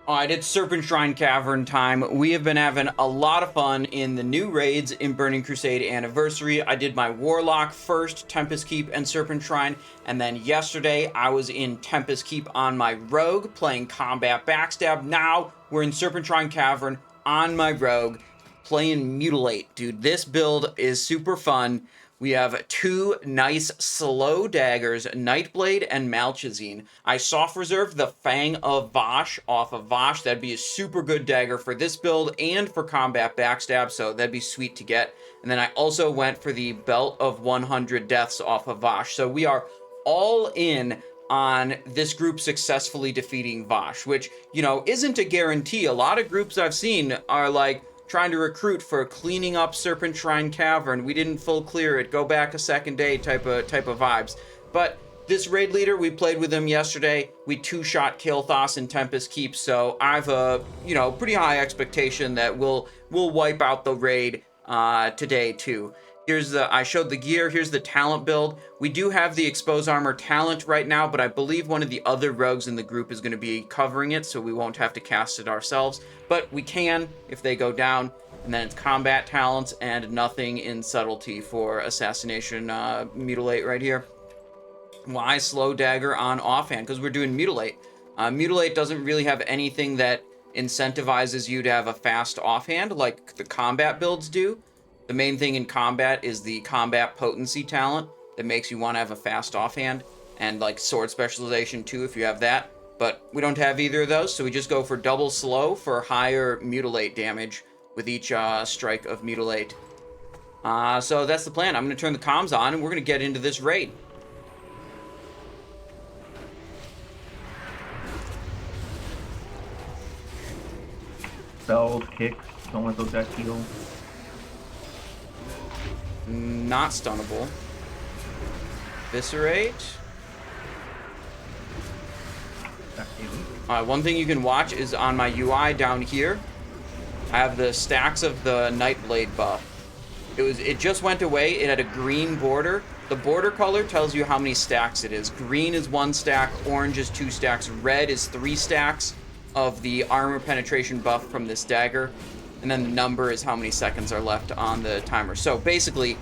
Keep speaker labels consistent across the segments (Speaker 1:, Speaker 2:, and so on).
Speaker 1: Alright, it's Serpentshrine Cavern time. We have been having a lot of fun in the new raids in Burning Crusade Anniversary. I did my Warlock first, Tempest Keep and Serpentshrine, and then yesterday I was in Tempest Keep on my Rogue playing Combat Backstab. Now we're in Serpentshrine Cavern on my Rogue playing Mutilate. Dude, this build is super fun. We have two nice slow daggers, Nightblade and Malchazine. I soft reserved the Fang of Vosh off of Vosh. That'd be a super good dagger for this build and for combat backstab, so that'd be sweet to get. And then I also went for the Belt of 100 Deaths off of Vosh. So we are all in on this group successfully defeating Vosh, which, you know, isn't a guarantee. A lot of groups I've seen are like, trying to recruit for cleaning up Serpentshrine Cavern. We didn't full clear it. Go back a second day type of vibes. But this raid leader, we played with him yesterday. We two-shot Leotheras in Tempest Keep, so I've a pretty high expectation that we'll wipe out the raid today too. I showed the gear. Here's the talent build. We do have the Expose Armor talent right now, but I believe one of the other rogues in the group is going to be covering it, so we won't have to cast it ourselves. But we can if they go down. And then it's combat talents and nothing in subtlety for Assassination Mutilate right here. Why slow dagger on offhand? Because we're doing Mutilate. Mutilate doesn't really have anything that incentivizes you to have a fast offhand like the combat builds do. The main thing in combat is the combat potency talent that makes you want to have a fast offhand, and like sword specialization too if you have that. But we don't have either of those, so we just go for double slow for higher mutilate damage with each strike of mutilate. So that's the plan. I'm going to turn the comms on and we're going to get into this raid.
Speaker 2: Spells, kicks, don't let those guys heal.
Speaker 1: Not stunnable. Viscerate. One thing you can watch is on my UI down here. I have the stacks of the Nightblade buff. It just went away. It had a green border. The border color tells you how many stacks it is. Green is 1 stack, orange is 2 stacks, red is 3 stacks of the armor penetration buff from this dagger. And then the number is how many seconds are left on the timer. So basically,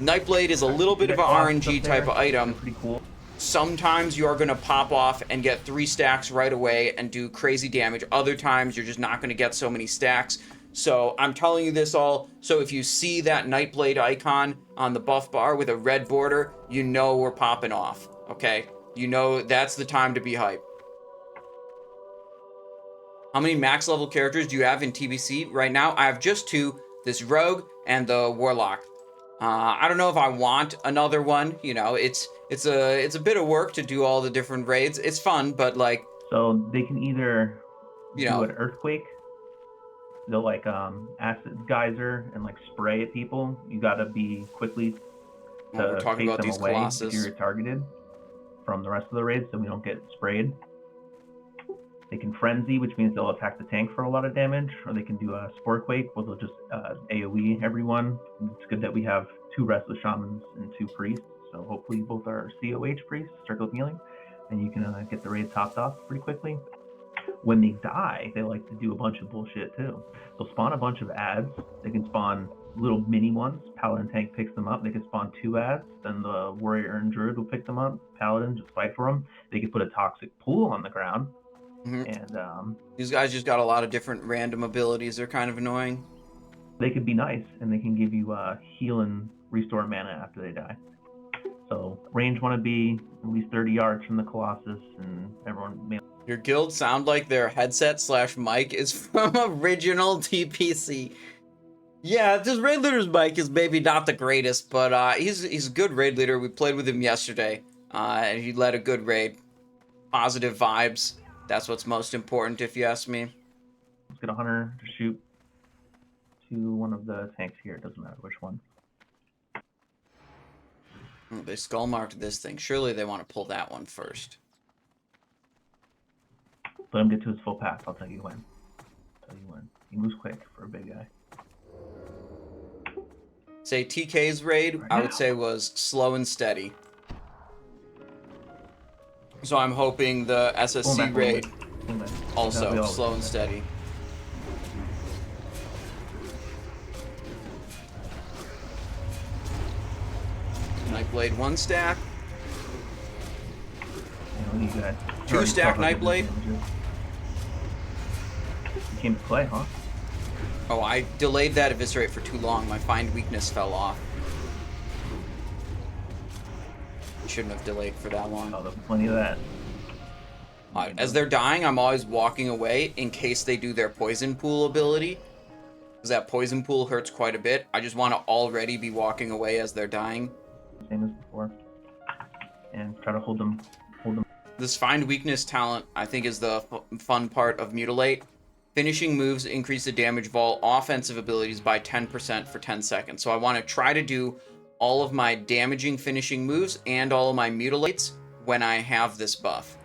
Speaker 1: Nightblade is a little bit of an RNG type of item.
Speaker 2: Pretty cool.
Speaker 1: Sometimes you are going to pop off and get 3 stacks right away and do crazy damage. Other times you're just not going to get so many stacks. So I'm telling you this all, so if you see that Nightblade icon on the buff bar with a red border, you know we're popping off, okay? You know that's the time to be hype. How many max level characters do you have in TBC right now? I have just 2, this Rogue and the Warlock. I don't know if I want another one. You know, it's a bit of work to do all the different raids. It's fun, but like...
Speaker 2: So they can either
Speaker 1: do
Speaker 2: an earthquake, they'll like acid geyser and like spray at people. You gotta be quickly to
Speaker 1: we're talking about
Speaker 2: them
Speaker 1: these
Speaker 2: away
Speaker 1: Colossus.
Speaker 2: if you're targeted from the rest of the raids so we don't get sprayed. They can Frenzy, which means they'll attack the tank for a lot of damage, or they can do a Sporequake, where they'll just AoE everyone. It's good that we have 2 Restless Shamans and 2 Priests, so hopefully both are COH Priests, Circle of Healing, and you can get the raid topped off pretty quickly. When they die, they like to do a bunch of bullshit too. They'll spawn a bunch of ads. They can spawn little mini ones. Paladin tank picks them up. They can spawn 2 ads. Then the Warrior and Druid will pick them up. Paladin just fight for them. They can put a toxic pool on the ground. And
Speaker 1: these guys just got a lot of different random abilities. They're kind of annoying.
Speaker 2: They could be nice, and they can give you heal and restore mana after they die. So range want to be at least 30 yards from the Colossus, and everyone may...
Speaker 1: Your guild sound like their headset / mic is from original TPC. Yeah, this raid leader's mic is maybe not the greatest, but he's a good raid leader. We played with him yesterday, and he led a good raid. Positive vibes. That's what's most important, if you ask me.
Speaker 2: Let's get a hunter to shoot to one of the tanks here. It doesn't matter which one.
Speaker 1: They skull marked this thing. Surely they want to pull that one first.
Speaker 2: Let him get to his full path. I'll tell you when. He moves quick for a big guy.
Speaker 1: Say TK's raid, I would say, was slow and steady. So I'm hoping the SSC raid also slow and steady. Nightblade 1 stack.
Speaker 2: You got
Speaker 1: 2 stack Nightblade.
Speaker 2: You came to play, huh?
Speaker 1: Oh, I delayed that Eviscerate for too long. My Find Weakness fell off. Shouldn't have delayed for that long.
Speaker 2: Oh, there's plenty of that.
Speaker 1: As they're dying, I'm always walking away in case they do their Poison Pool ability. Because that Poison Pool hurts quite a bit. I just want to already be walking away as they're dying.
Speaker 2: Same as before. And try to hold them.
Speaker 1: This Find Weakness talent, I think, is the fun part of Mutilate. Finishing moves increase the damage of all offensive abilities by 10% for 10 seconds. So I want to try to do all of my damaging finishing moves and all of my Mutilates when I have this buff.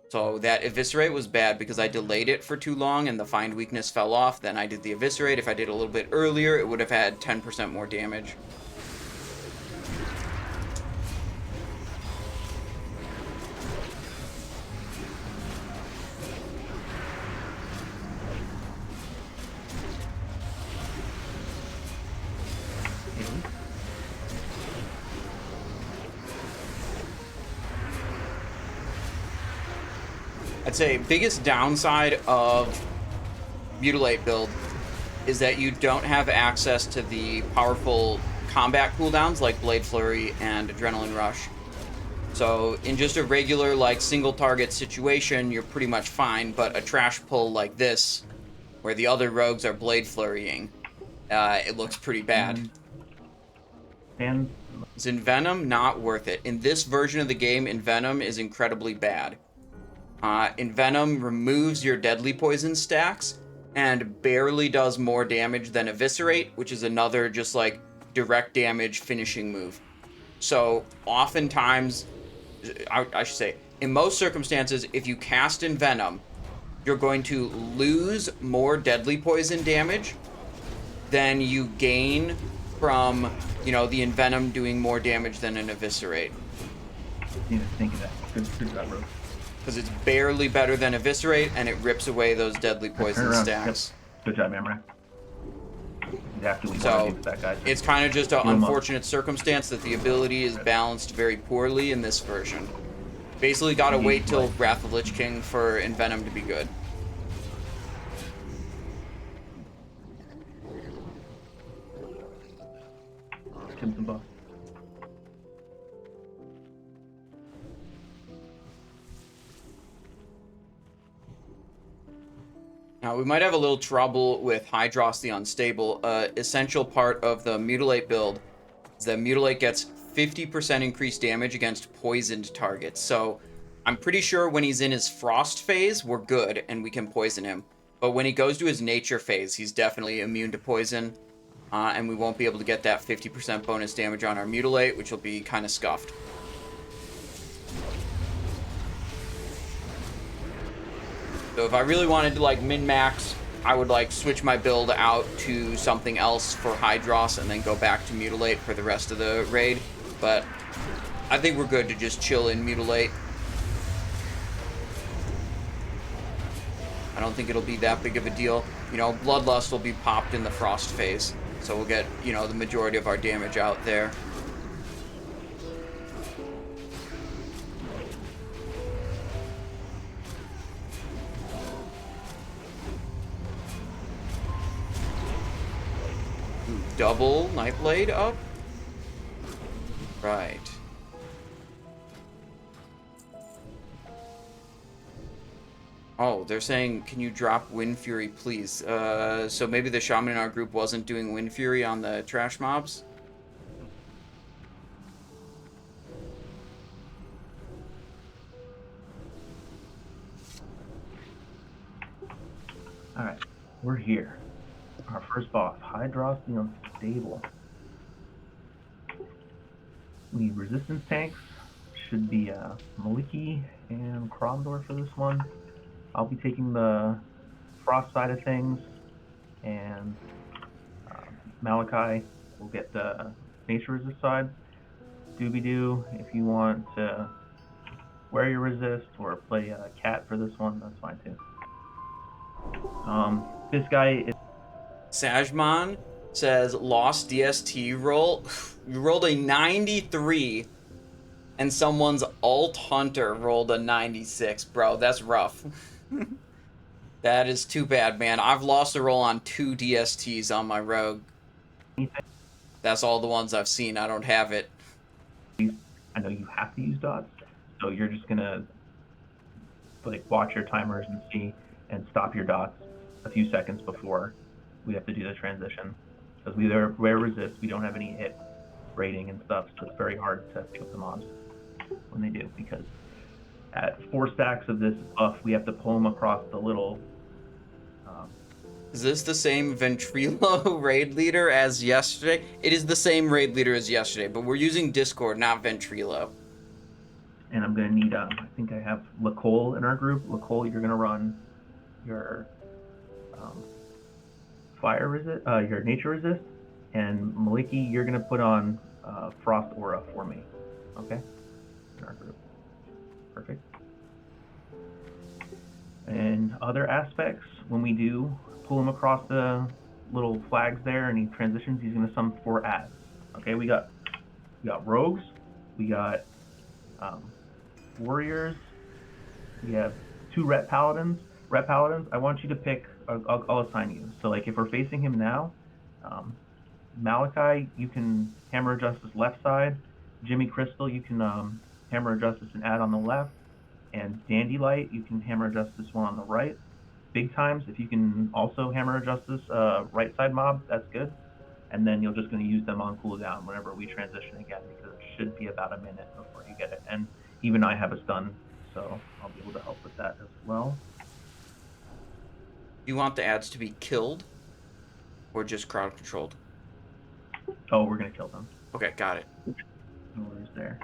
Speaker 1: So that Eviscerate was bad because I delayed it for too long and the Find Weakness fell off. Then I did the Eviscerate. If I did a little bit earlier, it would have had 10% more damage. I'd say biggest downside of Mutilate build is that you don't have access to the powerful combat cooldowns like Blade Flurry and Adrenaline Rush. So in just a regular like single target situation, you're pretty much fine, but a trash pull like this, where the other rogues are Blade Flurrying, it looks pretty bad.
Speaker 2: And
Speaker 1: Is Envenom not worth it? In this version of the game, Envenom is incredibly bad. Envenom removes your deadly poison stacks and barely does more damage than Eviscerate, which is another just like direct damage finishing move. So oftentimes, I should say, in most circumstances, if you cast Envenom, you're going to lose more deadly poison damage than you gain from, you know, the Envenom doing more damage than an Eviscerate.
Speaker 2: need to think of that. Good job, bro.
Speaker 1: Because it's barely better than Eviscerate, and it rips away those deadly poison stacks.
Speaker 2: Yep. Good job, Amra. Exactly what
Speaker 1: So,
Speaker 2: that guy.
Speaker 1: it's kind of just an unfortunate circumstance that the ability is balanced very poorly in this version. Basically gotta wait till Wrath of Lich King for Envenom to be good.
Speaker 2: Give some buff.
Speaker 1: Now, we might have a little trouble with Hydross the Unstable. Essential part of the Mutilate build is that Mutilate gets 50% increased damage against poisoned targets. So, I'm pretty sure when he's in his Frost phase, we're good and we can poison him. But when he goes to his Nature phase, he's definitely immune to poison. And we won't be able to get that 50% bonus damage on our Mutilate, which will be kind of scuffed. So if I really wanted to like min-max, I would like switch my build out to something else for Hydross and then go back to Mutilate for the rest of the raid. But I think we're good to just chill in Mutilate. I don't think it'll be that big of a deal. You know, Bloodlust will be popped in the Frost phase. So we'll get, you know, the majority of our damage out there. Double Nightblade up? Right. Oh, they're saying, can you drop Wind Fury, please? So maybe the shaman in our group wasn't doing Wind Fury on the trash mobs?
Speaker 2: Alright, we're here. Our first boss, Hydross the Unstable. We need resistance tanks. Should be Maliki and Kromdor for this one. I'll be taking the Frost side of things, and Malachi will get the Nature Resist side. Doobie-doo, if you want to wear your resist or play Cat for this one, that's fine too. This guy is
Speaker 1: Sajman says lost DST roll. You rolled a 93 and someone's alt hunter rolled a 96, bro. That's rough. That is too bad, man. I've lost a roll on 2 DSTs on my rogue. That's all the ones I've seen. I don't have it.
Speaker 2: I know you have to use dots, so you're just gonna like watch your timers and see and stop your dots a few seconds before we have to do the transition. Because we are rare resist, we don't have any hit rating and stuff, so it's very hard to pick up the mobs when they do, because at 4 stacks of this buff, we have to pull them across the little
Speaker 1: Is this the same Ventrilo raid leader as yesterday? It is the same raid leader as yesterday, but we're using Discord, not Ventrilo.
Speaker 2: and I'm gonna need I think I have Lacole in our group. Lacole, you're gonna run your fire resist, your nature resist, and Maliki, you're gonna put on frost aura for me. Okay? In our group. Perfect. And other aspects, when we do pull him across the little flags there and he transitions, he's gonna summon 4 adds. Okay, we got rogues, we got warriors, we have 2 ret paladins. Ret paladins, I want you to pick. I'll assign you. So like if we're facing him now, Malachi, you can hammer adjust his left side. Jimmy Crystal, you can hammer adjust this and add on the left. And Dandylight, you can hammer adjust this one on the right. Big times, if you can also hammer adjust this right side mob, that's good. And then you're just going to use them on cooldown whenever we transition again, because it should be about a minute before you get it. And even I have a stun, so I'll be able to help with that as well.
Speaker 1: Do you want the ads to be killed or just crowd controlled?
Speaker 2: Oh, we're going to kill them.
Speaker 1: Okay, got it.
Speaker 2: No worries there.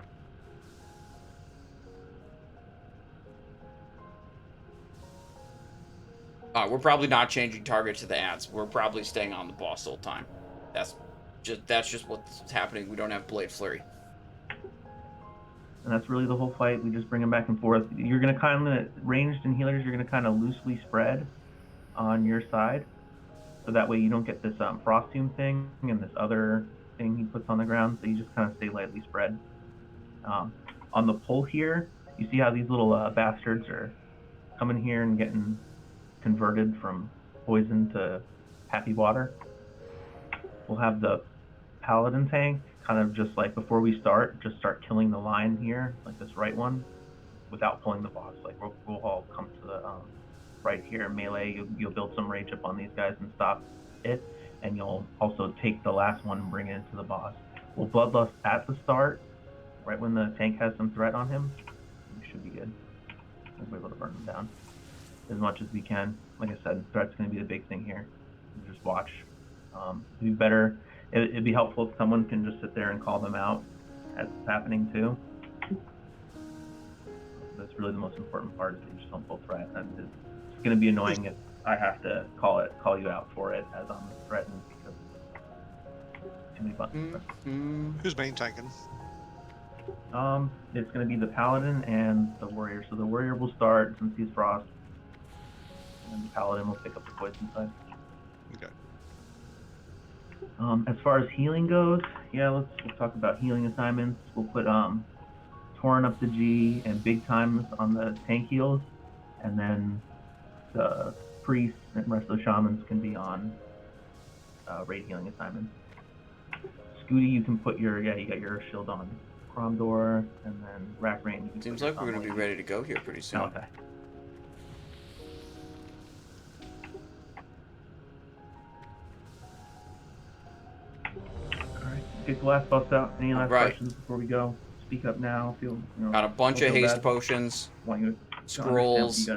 Speaker 1: We're probably not changing target to the ads. We're probably staying on the boss the whole time. That's just what's happening. We don't have Blade Flurry.
Speaker 2: And that's really the whole fight. We just bring them back and forth. You're going to kind of, ranged and healers, you're going to kind of loosely spread on your side. So that way you don't get this Frost Tomb thing and this other thing he puts on the ground. So you just kind of stay lightly spread. On the pull here, you see how these little bastards are coming here and getting converted from poison to happy water. We'll have the paladin tank kind of just like before we start, just start killing the line here, like this right one, without pulling the boss. Like we'll all come to the right here melee. You'll build some rage up on these guys and stop it, and you'll also take the last one and bring it into the boss. We'll bloodlust at the start, right when the tank has some threat on him. We should be good. We'll be able to burn them down as much as we can. Like I said, threat's going to be the big thing here. Just watch. It'd be better. It'd be helpful if someone can just sit there and call them out as it's happening too. That's really the most important part, is that you just don't pull threat. And it's going to be annoying if I have to call you out for it as I'm threatened, because too many buttons.
Speaker 3: Who's main tanking?
Speaker 2: It's going to be the paladin and the warrior. So the warrior will start since he's frost, and the paladin will pick up the poison side.
Speaker 3: Okay.
Speaker 2: As far as healing goes, yeah, we'll talk about healing assignments. We'll put Torn up the G and big times on the tank heals, and then the priests and rest of the shamans can be on raid healing assignments. Scooty, you can put you got your shield on Cromdor, and then Rack Rain.
Speaker 1: Seems like we're gonna be ready to go here pretty soon.
Speaker 2: Okay. Get the last boss out. Any last questions before we go? Speak up now.
Speaker 1: Got a bunch of haste potions, scrolls,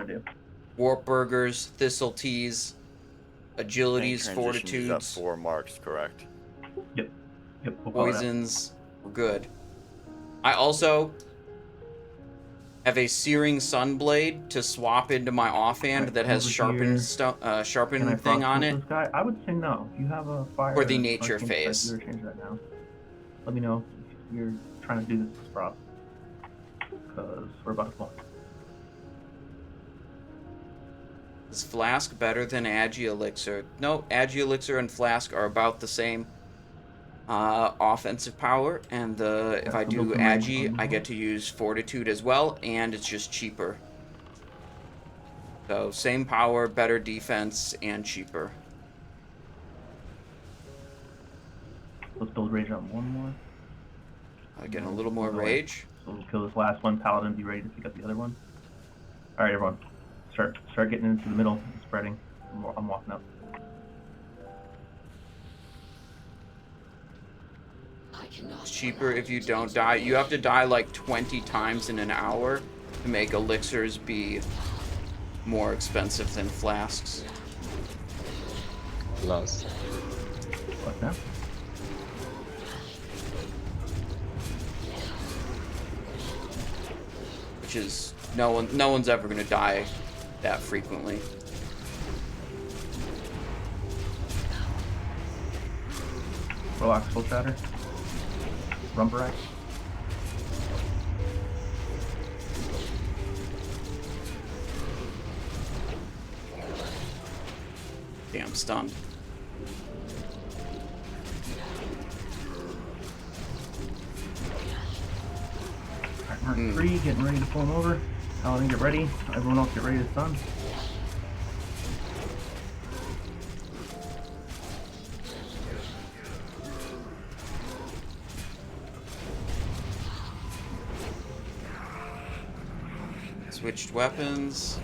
Speaker 1: warp burgers, thistle teas, agilities, fortitudes.
Speaker 4: Up 4 marks, correct?
Speaker 2: Yep.
Speaker 1: Poisons. We're good. I also have a searing sunblade to swap into my offhand that has sharpen thing on it.
Speaker 2: I would say no. If you have a fire
Speaker 1: for the nature phase.
Speaker 2: Change that now. Let me know if you're trying to do this with Frost, because we're about to fall.
Speaker 1: Is Flask better than Agi Elixir? No, Agi Elixir and Flask are about the same offensive power, and if I do Agi, I get to use Fortitude as well, and it's just cheaper. So same power, better defense, and cheaper.
Speaker 2: Let's build rage on one more.
Speaker 1: Getting a little more rage.
Speaker 2: So we'll kill this last one. Paladin, be ready to pick up the other one. All right, everyone, start getting into the middle and spreading. I'm walking up.
Speaker 1: It's cheaper if you don't die. You have to die like 20 times in an hour to make elixirs be more expensive than flasks.
Speaker 4: Lost.
Speaker 2: What's that?
Speaker 1: Which is no one's ever gonna die that frequently.
Speaker 2: Relax, full chatter. Rumberack.
Speaker 1: Damn, stunned.
Speaker 2: Alright, Mark 3, getting ready to pull him over. Paladin, get ready. Everyone else get ready to stun.
Speaker 1: Switched weapons.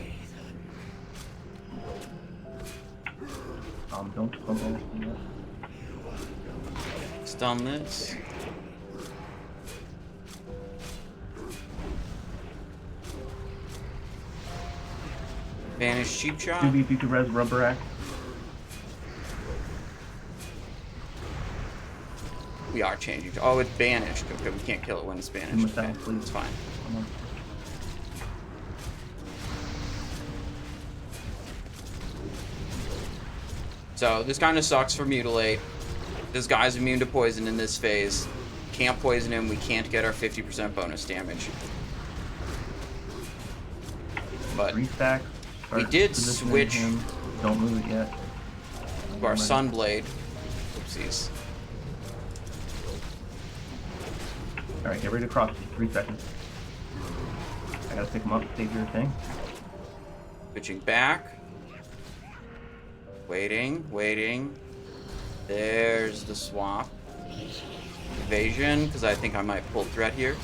Speaker 2: Don't
Speaker 1: Stun this. Banish cheap shot.
Speaker 2: 2B if you could res Rumberack.
Speaker 1: We are changing. Oh, it's banished. Okay, we can't kill it when it's banished. Okay,
Speaker 2: Please.
Speaker 1: it's fine. So this kind of sucks for Mutilate. This guy's immune to poison in this phase. Can't poison him. We can't get our 50% bonus damage. But
Speaker 2: 3 stacks.
Speaker 1: we did switch
Speaker 2: him. Don't move it yet.
Speaker 1: to our Sunblade. Oopsies.
Speaker 2: Alright, get ready to cross. 3 seconds. I gotta pick him up, save your thing.
Speaker 1: Switching back. Waiting. There's the swap. Evasion, because I think I might pull threat here.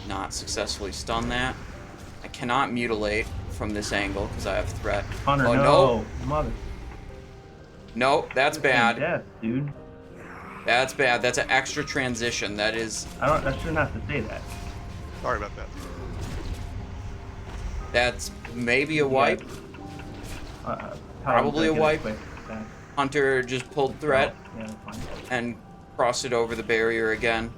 Speaker 1: Not successfully stun that. I cannot mutilate from this angle because I have threat.
Speaker 2: Hunter,
Speaker 1: oh,
Speaker 2: no. Mother.
Speaker 1: No, that's bad.
Speaker 2: Death, dude.
Speaker 1: That's bad. That's an extra transition. That is.
Speaker 2: I shouldn't have to say that.
Speaker 3: Sorry about that.
Speaker 1: That's maybe a wipe. Probably
Speaker 2: Probably
Speaker 1: a wipe. Hunter just pulled threat
Speaker 2: Yeah, that's fine.
Speaker 1: and crossed it over the barrier again.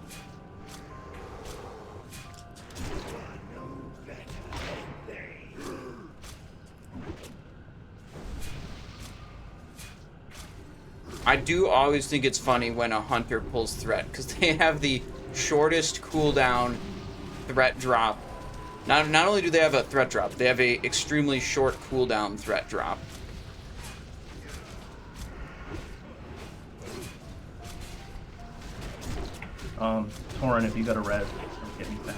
Speaker 1: I do always think it's funny when a hunter pulls threat because they have the shortest cooldown threat drop. Not only do they have a threat drop, they have a extremely short cooldown threat drop.
Speaker 2: Torin, if you got a res, get me that.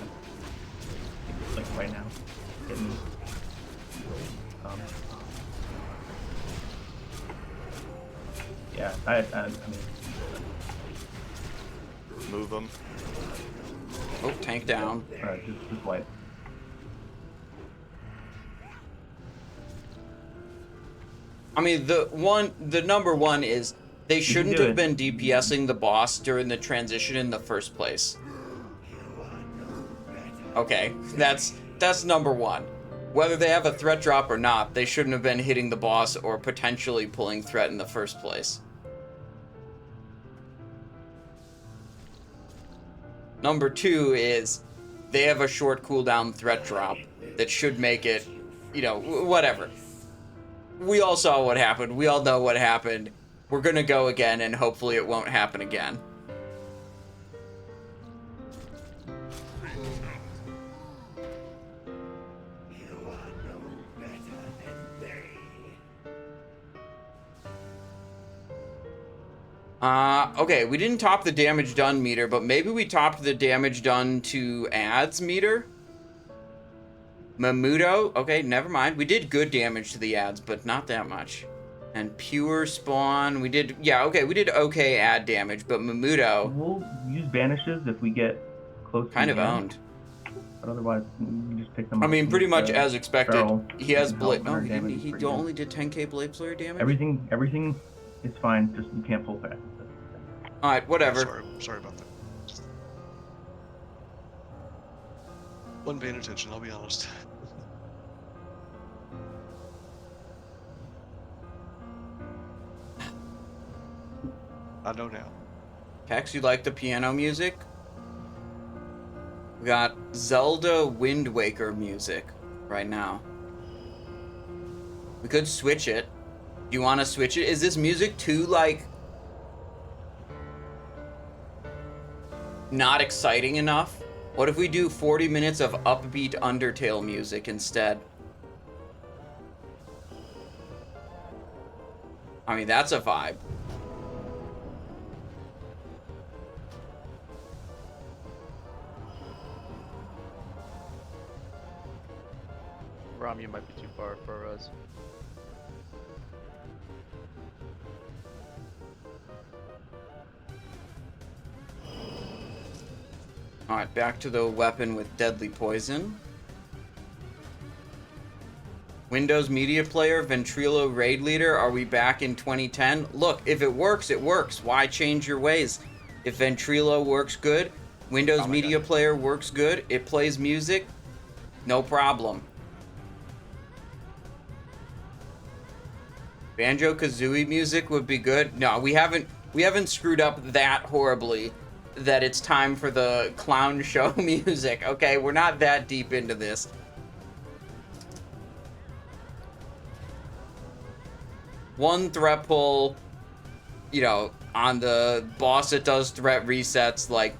Speaker 2: Like right now. Get me. Yeah, I mean.
Speaker 3: Move them.
Speaker 1: Oh, tank down.
Speaker 2: Alright, just wipe.
Speaker 1: I mean, the number one is they shouldn't have been DPSing the boss during the transition in the first place. Okay, that's number one. Whether they have a threat drop or not, they shouldn't have been hitting the boss or potentially pulling threat in the first place. Number two is they have a short cooldown threat drop that should make it, whatever. We all saw what happened. We all know what happened. We're gonna go again, and hopefully it won't happen again. Okay, we didn't top the damage done meter, but maybe we topped the damage done to ads meter? Mamuto? Okay, never mind. We did good damage to the ads, but not that much. And pure spawn, we did, yeah, okay, we did okay ad damage, but Mamuto...
Speaker 2: We'll use banishes if we get close
Speaker 1: kind
Speaker 2: to
Speaker 1: of
Speaker 2: the end,
Speaker 1: owned.
Speaker 2: but otherwise, we just pick them
Speaker 1: I
Speaker 2: up.
Speaker 1: mean, pretty much as expected.
Speaker 2: Feral.
Speaker 1: He has
Speaker 2: Can help
Speaker 1: blade...
Speaker 2: when
Speaker 1: Oh,
Speaker 2: our damage
Speaker 1: he
Speaker 2: is pretty
Speaker 1: only
Speaker 2: good.
Speaker 1: did 10k blade slayer damage?
Speaker 2: Everything is fine, just you can't pull fast.
Speaker 1: Alright, whatever.
Speaker 3: Sorry about that. Wasn't paying attention, I'll be honest. I know now.
Speaker 1: Hex, you like the piano music? We got Zelda Wind Waker music right now. We could switch it. Do you want to switch it? Is this music too, like, not exciting enough? What if we do 40 minutes of upbeat Undertale music instead? I mean, that's a vibe.
Speaker 4: Rom, you might be too far for us.
Speaker 1: Alright, back to the weapon with deadly poison. Windows Media Player, Ventrilo Raid Leader, are we back in 2010? Look, if it works, it works. Why change your ways? If Ventrilo works good, Windows Media Player works good, it plays music, no problem. Banjo-Kazooie music would be good. No, we haven't screwed up that horribly that it's time for the clown show music. Okay, we're not that deep into this. One threat pull, you know, on the boss that does threat resets, like,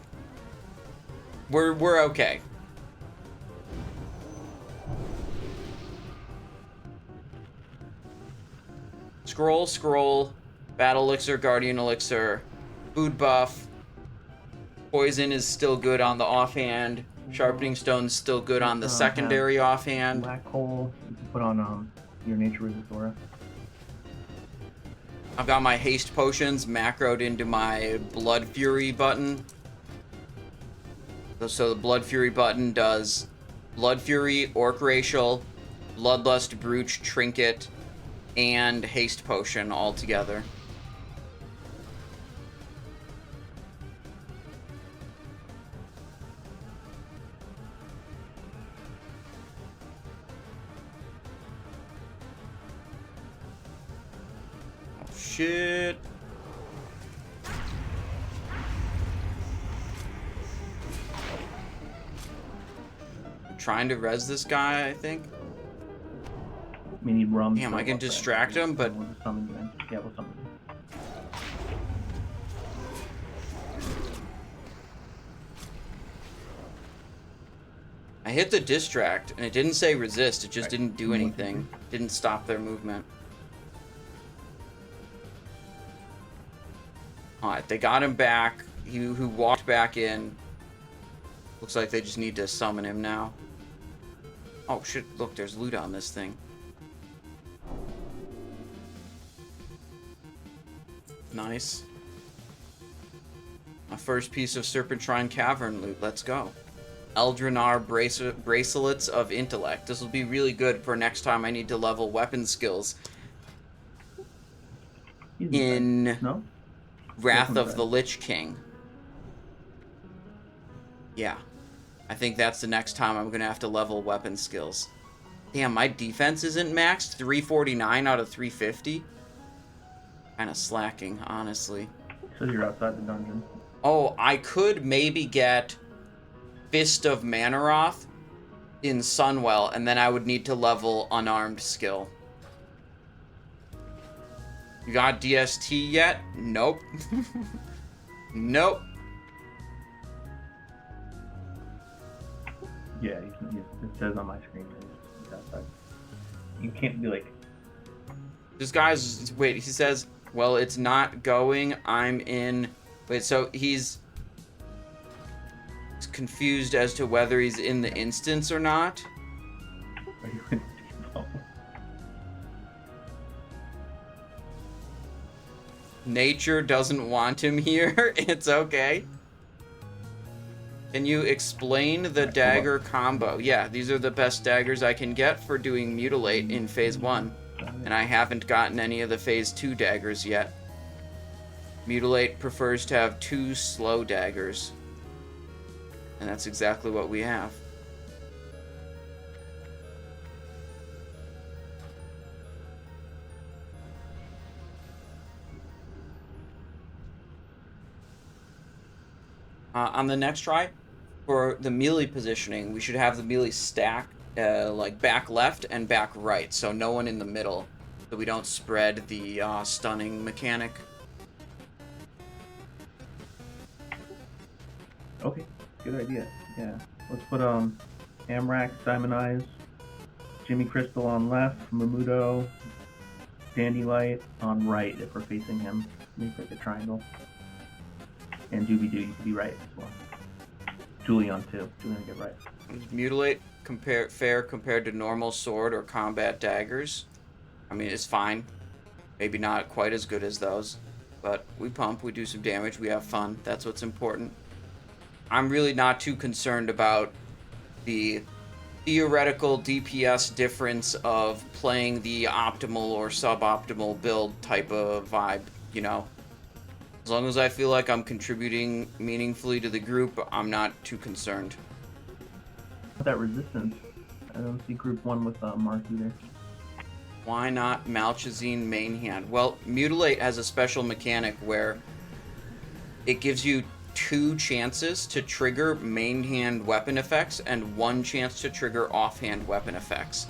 Speaker 1: we're okay. Scroll, Battle Elixir, Guardian Elixir, Food Buff, Poison is still good on the offhand, Sharpening Stone's still good on the secondary offhand.
Speaker 2: Black Hole, you can put on your Nature Resistora.
Speaker 1: I've got my Haste Potions macroed into my Blood Fury button. So the Blood Fury button does Blood Fury, Orc Racial, Bloodlust, Brooch, Trinket, and Haste Potion all together. Oh, shit. I'm trying to res this guy, I think.
Speaker 2: We need rum.
Speaker 1: Damn, I can distract him, but...
Speaker 2: We'll just summon you in. Yeah, we'll summon you.
Speaker 1: I hit the distract, and it didn't say resist, it just didn't do anything. Didn't stop their movement. Alright, they got him back. Who walked back in. Looks like they just need to summon him now. Oh shit, look, there's loot on this thing. Nice. My first piece of Serpentshrine Cavern loot. Let's go. Eldranar Bracelets of Intellect. This will be really good for next time I need to level weapon skills. In
Speaker 2: No?
Speaker 1: Wrath of the Lich King. Yeah. I think that's the next time I'm going to have to level weapon skills. Damn, my defense isn't maxed. 349 out of 350. Kind of slacking, honestly.
Speaker 2: So you're outside the dungeon.
Speaker 1: Oh, I could maybe get Fist of Manaroth in Sunwell, and then I would need to level Unarmed skill. You got DST yet? Nope. Nope.
Speaker 2: Yeah, it says on my screen that he's outside. You can't be like...
Speaker 1: This guy's... Wait, he says... Well, it's not going. I'm in... Wait, so he's confused as to whether he's in the instance or not.
Speaker 2: Are you in default?
Speaker 1: Nature doesn't want him here. It's okay. Can you explain the dagger combo? Yeah, these are the best daggers I can get for doing Mutilate in Phase 1. And I haven't gotten any of the Phase 2 daggers yet. Mutilate prefers to have 2 slow daggers. And that's exactly what we have. On the next try, for the melee positioning, we should have the melee stack like back left and back right, so no one in the middle, so we don't spread the stunning mechanic.
Speaker 2: Okay, good idea. Yeah, let's put Amrak, Simon Eyes, Jimmy Crystal on left, Mamudo, Dandylight on right if we're facing him. Make like a triangle. And Doobie Doo, you could be right as well. Julian too. Julian get right.
Speaker 1: Mutilate fair compared to normal sword or combat daggers. I mean, it's fine. Maybe not quite as good as those, but we pump, we do some damage, we have fun. That's what's important. I'm really not too concerned about the theoretical DPS difference of playing the optimal or suboptimal build type of vibe, you know. As long as I feel like I'm contributing meaningfully to the group, I'm not too concerned.
Speaker 2: That resistance, I don't see group 1 with Mark either.
Speaker 1: Why not Malchazine main hand? Well, Mutilate has a special mechanic where it gives you 2 chances to trigger main hand weapon effects and 1 chance to trigger offhand weapon effects.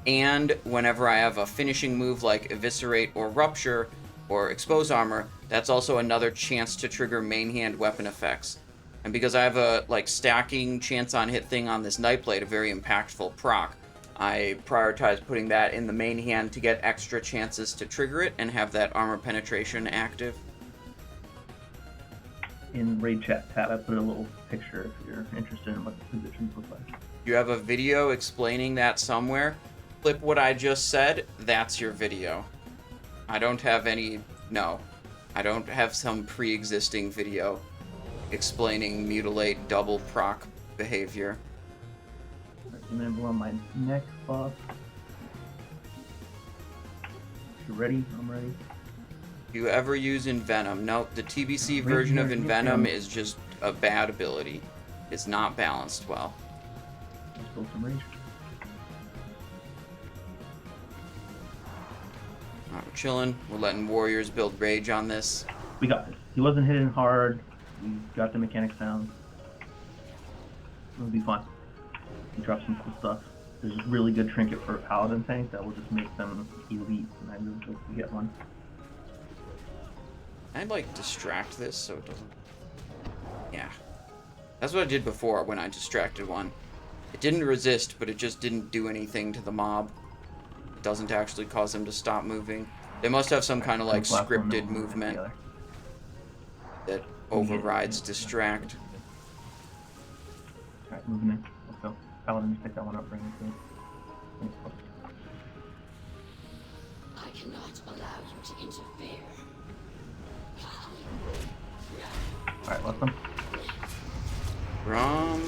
Speaker 1: And whenever I have a finishing move like Eviscerate or Rupture or Expose Armor, that's also another chance to trigger main hand weapon effects. And because I have a stacking chance on hit thing on this Nightblade, a very impactful proc, I prioritize putting that in the main hand to get extra chances to trigger it and have that armor penetration active.
Speaker 2: In Raid Chat tab, I put a little picture if you're interested in what the positions look like.
Speaker 1: You have a video explaining that somewhere. Clip what I just said, that's your video. I don't have any... No. I don't have some pre-existing video explaining Mutilate double proc behavior.
Speaker 2: Enable on my neck buff. You ready? I'm ready.
Speaker 1: Do you ever use Envenom? No, the TBC version of Envenom is just a bad ability. It's not balanced well.
Speaker 2: Let's build some rage.
Speaker 1: Alright, we're chilling. We're letting warriors build rage on this.
Speaker 2: We got this. He wasn't hitting hard. We got the mechanics down. It'll be fun. He dropped some cool stuff. There's a really good trinket for a paladin tank that will just make them elite, and I really hope we get one.
Speaker 1: I'd distract this so it doesn't... Yeah. That's what I did before when I distracted one. It didn't resist, but it just didn't do anything to the mob. It doesn't actually cause them to stop moving. They must have some kind of scripted movement that overrides distract.
Speaker 2: Alright, moving in. Let's go. Paladin, just pick that one up, bring it to it.
Speaker 5: I cannot allow you to interfere.
Speaker 2: Alright, let's them.
Speaker 1: Rom.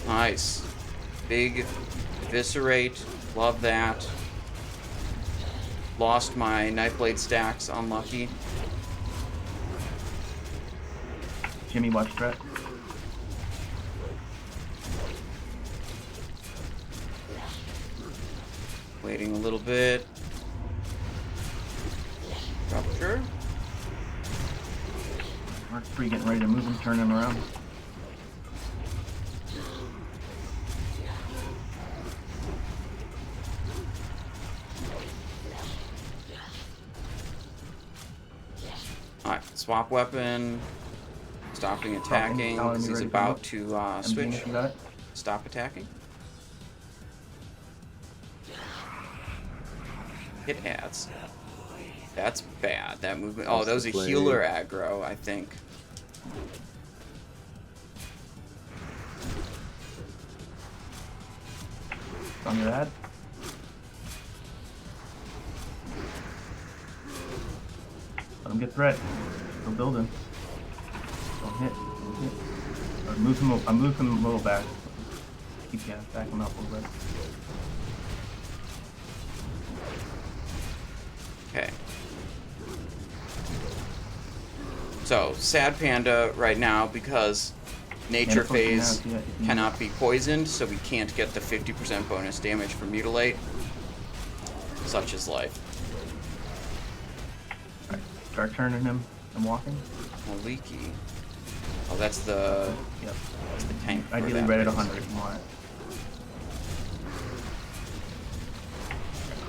Speaker 1: Nice. Big Eviscerate. Love that. Lost my Nightblade stacks. Unlucky.
Speaker 2: Jimmy, watch threat.
Speaker 1: Waiting a little bit. Rupture.
Speaker 2: Mark 3 getting ready to move and turn him around.
Speaker 1: Alright, swap weapon. Stopping attacking
Speaker 2: Paladin,
Speaker 1: because
Speaker 2: you
Speaker 1: he's
Speaker 2: ready for
Speaker 1: about
Speaker 2: it?
Speaker 1: to
Speaker 2: MG,
Speaker 1: switch.
Speaker 2: if you got it.
Speaker 1: Stop attacking. Hit adds. That's bad. That movement. Oh, that was a healer aggro, I think.
Speaker 2: On your ad. Let him get threat. Still building. Don't hit. Don't hit. Or I move him a little back. Keep backing him up a little bit.
Speaker 1: Okay. So, sad panda right now because nature phase cannot be poisoned, so we can't get the 50% bonus damage for Mutilate. Such is life.
Speaker 2: Alright, start turning him and walking.
Speaker 1: Oh, leaky. Oh, that's the
Speaker 2: Yep.
Speaker 1: that's the tank. for
Speaker 2: Ideally
Speaker 1: that
Speaker 2: right at
Speaker 1: phase.
Speaker 2: 100 if you want it.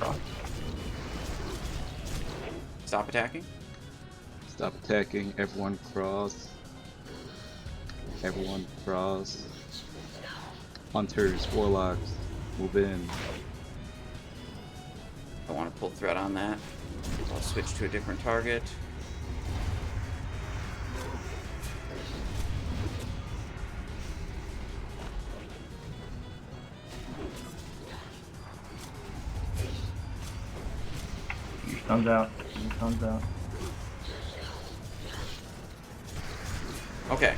Speaker 2: Cross.
Speaker 1: Stop attacking.
Speaker 6: Stop attacking. Everyone cross. Everyone cross. Hunters, warlocks, move in.
Speaker 1: I want to pull threat on that. I'll switch to a different target.
Speaker 2: Your sun's out. Your sun's out.
Speaker 1: Okay.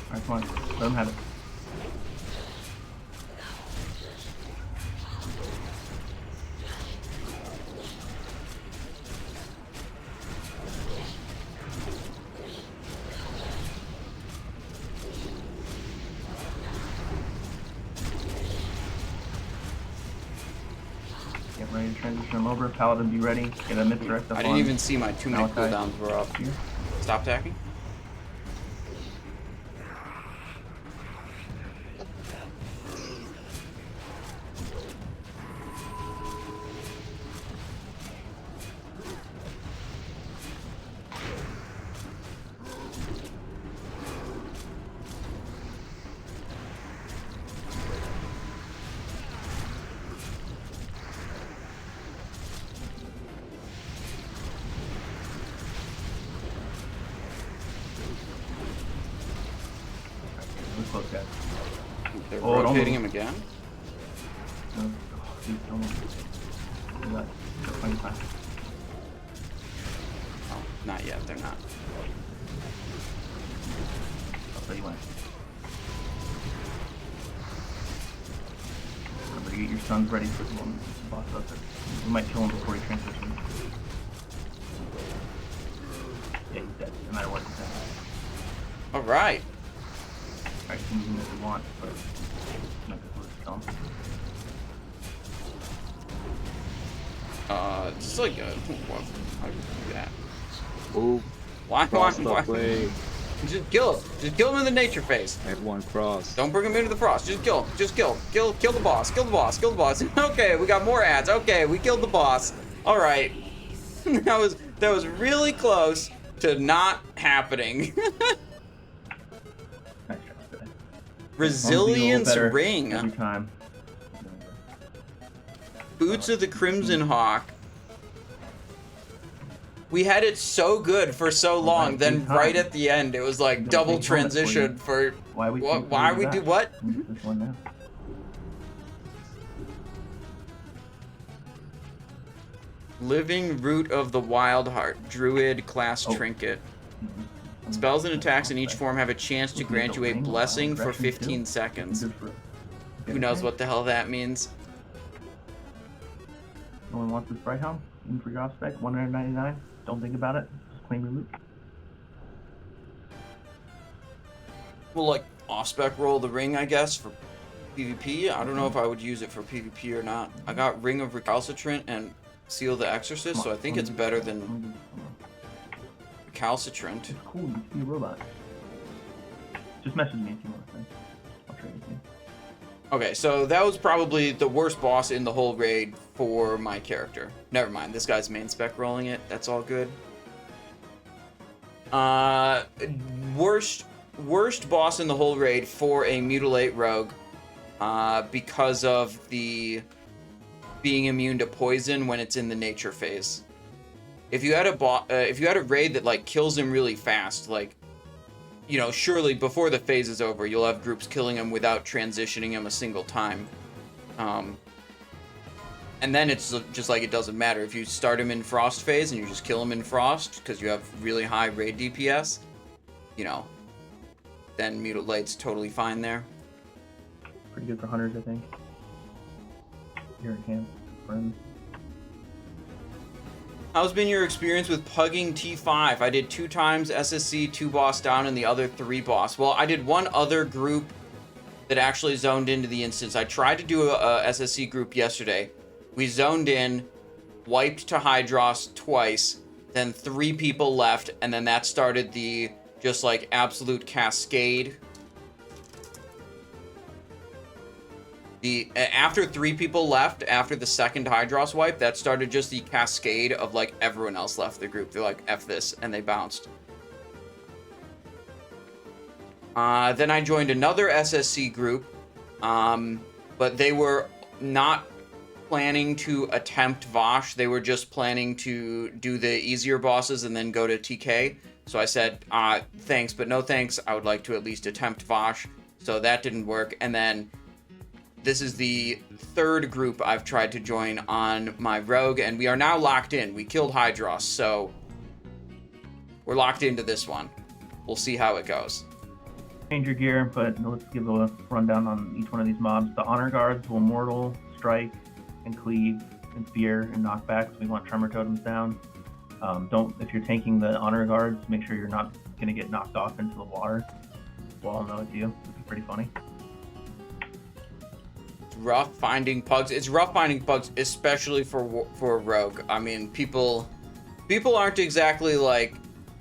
Speaker 2: Alright, come on. Let him have it. Get ready to transition him over. Paladin, be ready. Get a misdirect up
Speaker 1: I didn't
Speaker 2: on
Speaker 1: even see my 2-minute
Speaker 2: Malachi.
Speaker 1: cooldowns were up.
Speaker 2: Here.
Speaker 1: Stop attacking.
Speaker 2: We're close, guys.
Speaker 1: They're
Speaker 2: Oh, don't
Speaker 1: rotating
Speaker 2: move.
Speaker 1: him again.
Speaker 2: No. Oh, dude, don't move. Do that. Plenty of time.
Speaker 1: Oh, not yet. They're not.
Speaker 2: I'll tell you when. Remember to get your sons ready for the one boss does it. We might kill him before he transitions. Yeah, he's dead. No matter what, he's dead.
Speaker 1: All right.
Speaker 2: Alright, you can use him if you want, but I'm not gonna kill him.
Speaker 1: Just like how do you do that?
Speaker 6: Move.
Speaker 1: Why?
Speaker 6: Cross the way.
Speaker 1: Just kill him. Just kill him in the nature phase.
Speaker 6: Everyone cross.
Speaker 1: Don't bring him into the frost. Just kill him. Just kill him. Kill the boss. Kill the boss. Kill the boss. Okay, we got more ads. Okay, we killed the boss. All right. that was really close to not happening.
Speaker 2: Nice job today.
Speaker 1: Resilience
Speaker 2: Better
Speaker 1: ring.
Speaker 2: every time.
Speaker 1: Boots of the Crimson Hawk. We had it so good for so long,
Speaker 2: right,
Speaker 1: then
Speaker 2: good time.
Speaker 1: right at the end, it was like
Speaker 2: Don't
Speaker 1: double
Speaker 2: take helmet for you.
Speaker 1: transition for
Speaker 2: Why we
Speaker 1: what? Why we do what?
Speaker 2: This one now.
Speaker 1: Living Root of the Wild Heart, Druid class
Speaker 2: Oh.
Speaker 1: trinket.
Speaker 2: Mm-hmm.
Speaker 1: Spells and attacks in each form have a chance to grant you a blessing for 15 seconds.
Speaker 2: Good for it.
Speaker 1: Who knows what the hell that means?
Speaker 2: No one wants this bright helm? Even for your off spec, 199. Don't think about it. Just claim your loot.
Speaker 1: Well, like off-spec roll the ring, I guess, for PvP. I don't know if I would use it for PvP or not. I got Ring of Recalcitrant and Seal the Exorcist, so I think it's better than Recalcitrant.
Speaker 2: It's cool. You can be a robot. Just message me if you want. Thanks. I'll trade with you.
Speaker 1: Okay, so that was probably the worst boss in the whole raid for my character. Never mind, this guy's main spec rolling it. That's all good. Worst boss in the whole raid for a Mutilate rogue, because of the being immune to poison when it's in the nature phase. If you had a raid that like kills him really fast, like, you know, surely before the phase is over, you'll have groups killing him without transitioning him a single time. And then it's just like it doesn't matter. If you start him in Frost phase and you just kill him in Frost because you have really high raid DPS, you know, then Mutilate's totally fine there.
Speaker 2: Pretty good for hunters, I think. Here in camp, friends.
Speaker 1: How's been your experience with pugging T5? I did 2 times SSC, 2 boss down, and the other 3 boss. Well, I did one other group that actually zoned into the instance. I tried to do a SSC group yesterday. We zoned in, wiped to Hydross twice, then 3 people left, and then that started the just like absolute cascade. After 3 people left, after the second Hydross wipe, that started just the cascade of like everyone else left the group. They're like, F this, and they bounced. Then I joined another SSC group, but they were not planning to attempt Vosh. They were just planning to do the easier bosses and then go to TK. So I said, thanks, but no thanks. I would like to at least attempt Vosh. So that didn't work. And then this is the 3rd group I've tried to join on my rogue, and we are now locked in. We killed Hydross, so we're locked into this one. We'll see how it goes.
Speaker 2: Change your gear, but let's give a rundown on each one of these mobs. The Honor Guards will Mortal, Strike, and Cleave, and Fear, and Knockback. So we want Tremor Totems down. If you're tanking the Honor Guards, make sure you're not going to get knocked off into the water. We'll all know it's you. It'd be pretty funny.
Speaker 1: Rough finding pugs. It's rough finding pugs, especially for rogue. I mean, people aren't exactly like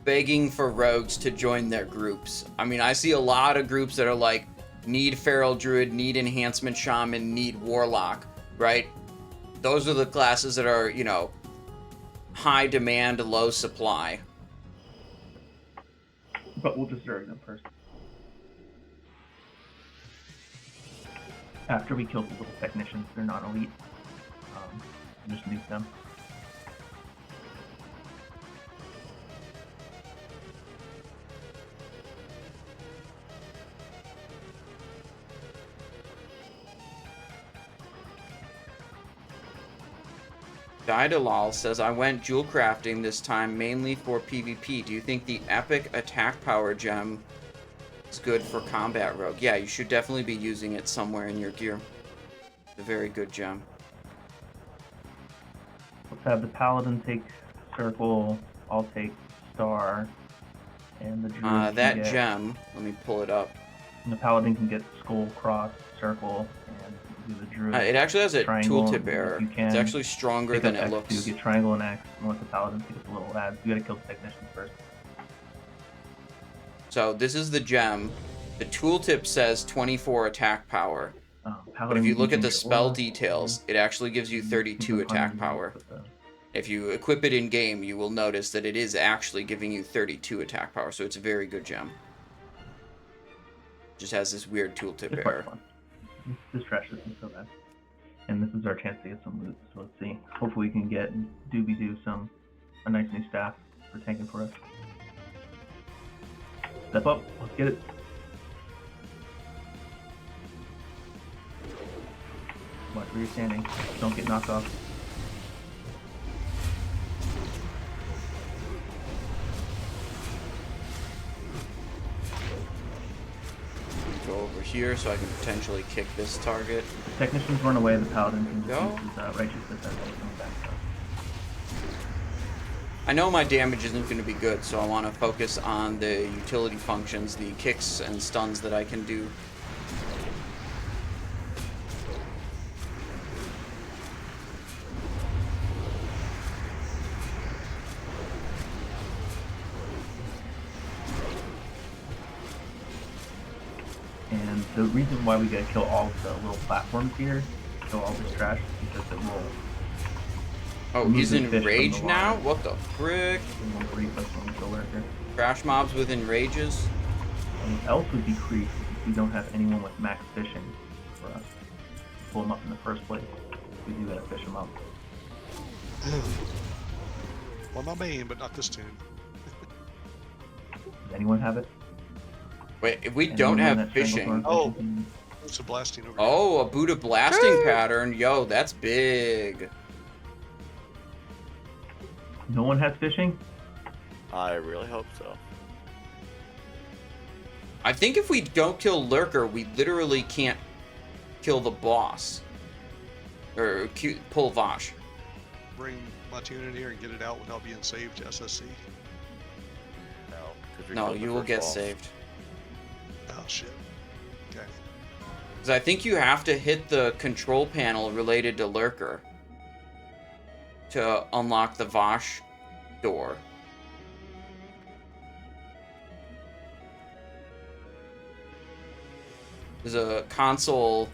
Speaker 1: begging for rogues to join their groups. I mean, I see a lot of groups that are like, need Feral Druid, need Enhancement Shaman, need Warlock, right? Those are the classes that are, you know, high demand, low supply.
Speaker 2: But we'll just zerg them first. After we kill the little technicians, they're not elite. Just nuke them.
Speaker 1: Didalal says, I went jewel crafting this time mainly for PvP. Do you think the epic attack power gem is good for combat rogue? Yeah, you should definitely be using it somewhere in your gear. It's a very good gem.
Speaker 2: Let's have the Paladin take Circle, I'll take Star, and the Druid
Speaker 1: that
Speaker 2: can get,
Speaker 1: gem, let me pull it up.
Speaker 2: and the Paladin can get Skull, Cross, Circle, and do the Druid.
Speaker 1: It actually has a
Speaker 2: Triangle,
Speaker 1: tooltip error.
Speaker 2: you can
Speaker 1: It's actually stronger than it
Speaker 2: X2,
Speaker 1: looks.
Speaker 2: get Triangle and X, and let the Paladin take the little ads. You gotta kill the Technicians first.
Speaker 1: So this is the gem. The tooltip says 24 attack power. But if you look at the spell details, it actually gives you 32 attack power. If you equip it in game, you will notice that it is actually giving you 32 attack power, so it's a very good gem. Just has this weird tooltip error.
Speaker 2: This trash isn't so bad. And this is our chance to get some loot, so let's see. Hopefully we can get Doobie-Doo a nice new staff for tanking for us. Step up, let's get it. Watch where you're standing. Don't get knocked off.
Speaker 1: Go over here so I can potentially kick this target.
Speaker 2: Technicians run away, the Paladin can
Speaker 1: Go.
Speaker 2: use his righteous defense coming back.
Speaker 1: I know my damage isn't going to be good, so I want to focus on the utility functions, the kicks and stuns that I can do.
Speaker 2: And the reason why we gotta kill all of the little platforms here, kill all this trash, is because it will
Speaker 1: Oh,
Speaker 2: Remove
Speaker 1: he's
Speaker 2: the
Speaker 1: in
Speaker 2: fish from
Speaker 1: rage
Speaker 2: the
Speaker 1: now?
Speaker 2: water.
Speaker 1: What the frick?
Speaker 2: And we'll reflex on the Lurker.
Speaker 1: Crash mobs with enrages?
Speaker 2: And what else would be creep if we don't have anyone with max fishing for us to pull them up in the first place. We do gotta fish them up.
Speaker 3: Well, my main, but not this tune.
Speaker 2: Does anyone have it?
Speaker 1: Wait, if we
Speaker 2: Anyone
Speaker 1: don't
Speaker 2: in
Speaker 1: have
Speaker 2: that
Speaker 1: fishing.
Speaker 2: Stranglethorn
Speaker 3: Oh.
Speaker 2: fishing?
Speaker 3: It's a blasting over
Speaker 1: Oh, a Buddha blasting pattern. Yo, that's big.
Speaker 2: No one has fishing?
Speaker 7: I really hope so.
Speaker 1: I think if we don't kill Lurker, we literally can't kill the boss. Or pull Vosh.
Speaker 3: here. Bring my tune in here and get it out without being saved to SSC.
Speaker 7: No, 'cause we
Speaker 1: No,
Speaker 7: killed the
Speaker 1: you will
Speaker 7: first
Speaker 1: get
Speaker 7: boss.
Speaker 1: saved.
Speaker 3: Oh shit. Okay.
Speaker 1: Because I think you have to hit the control panel related to Lurker to unlock the Vosh door. There's a console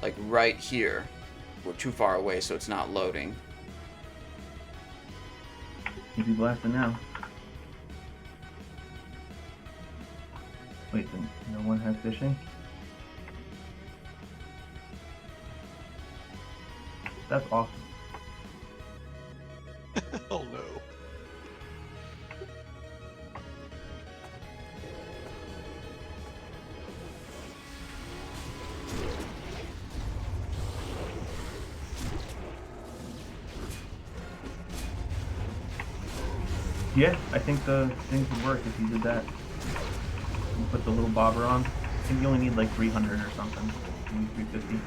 Speaker 1: like right here. We're too far away, so it's not loading.
Speaker 2: He'd be blasting now. Wait, then no one has fishing? That's awesome.
Speaker 3: Oh no.
Speaker 2: Yeah, I think the things would work if you did that. You put the little bobber on. I think you only need like 300 or something. Maybe 350.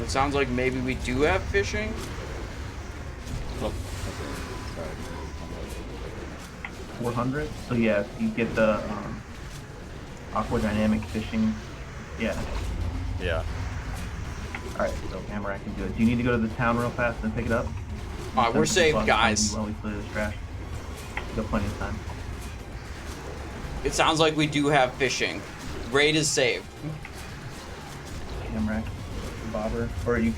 Speaker 1: It sounds like maybe we do have fishing.
Speaker 6: Oh, okay. Sorry.
Speaker 2: 400? So yeah, if you get the aqua dynamic fishing. Yeah.
Speaker 7: Yeah.
Speaker 2: Alright, so Amarak can do it. Do you need to go to the town real fast and pick it up?
Speaker 1: We're saved, guys.
Speaker 2: While we clear this trash. You got plenty of time.
Speaker 1: It sounds like we do have fishing. Raid is saved.
Speaker 2: Amarak, bobber. Or you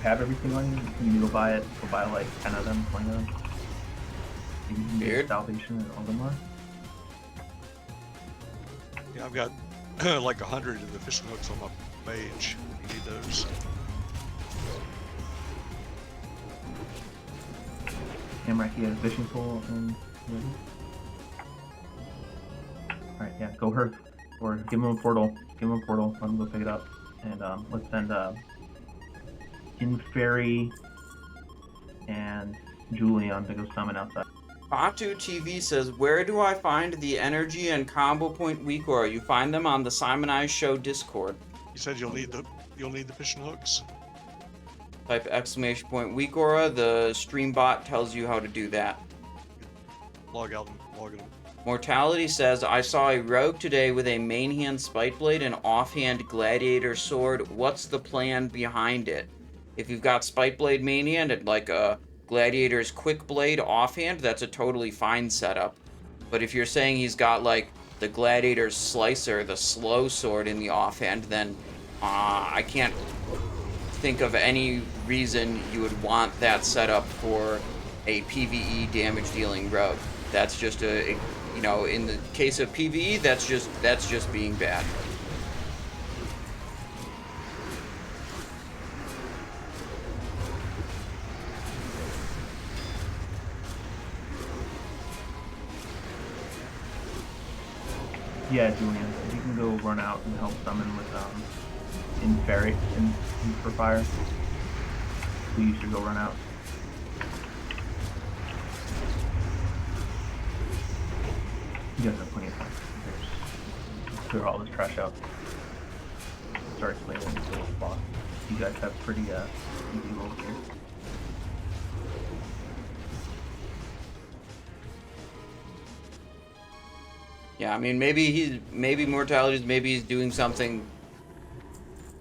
Speaker 2: have everything on you? You can go buy it. Go buy like 10 of them, 20 of them. Maybe you can
Speaker 1: Weird.
Speaker 2: get Salvation and Olimar.
Speaker 3: Yeah, I've got like 100 of the fishing hooks on my mage. You need those.
Speaker 2: Amarak, you have a fishing pole and alright, yeah, go Hearth. Or give him a portal. Give him a portal. Let him go pick it up. And let's send Inferi and Julian to go summon outside.
Speaker 1: Batu TV says, where do I find the energy and combo point weak aura? You find them on the Simonized Show Discord.
Speaker 3: You said you'll need the fishing hooks.
Speaker 1: Type exclamation point weak aura. The stream bot tells you how to do that.
Speaker 3: Log out and log in.
Speaker 1: Mortality says, I saw a rogue today with a main hand spite blade and offhand gladiator sword. What's the plan behind it? If you've got spite blade main hand and like a gladiator's quick blade offhand, that's a totally fine setup. But if you're saying he's got like the gladiator's slicer, the slow sword in the offhand, then I can't think of any reason you would want that setup for a PvE damage dealing rogue. That's just a, you know, in the case of PvE, that's just being bad.
Speaker 2: Yeah, Julian, you can go run out and help summon with Inferi for fire. So you should go run out. You guys have plenty of time. Clear all this trash out. Start explaining the boss. You guys have pretty easy rolls here.
Speaker 1: Yeah, I mean, maybe Mortality's, maybe he's doing something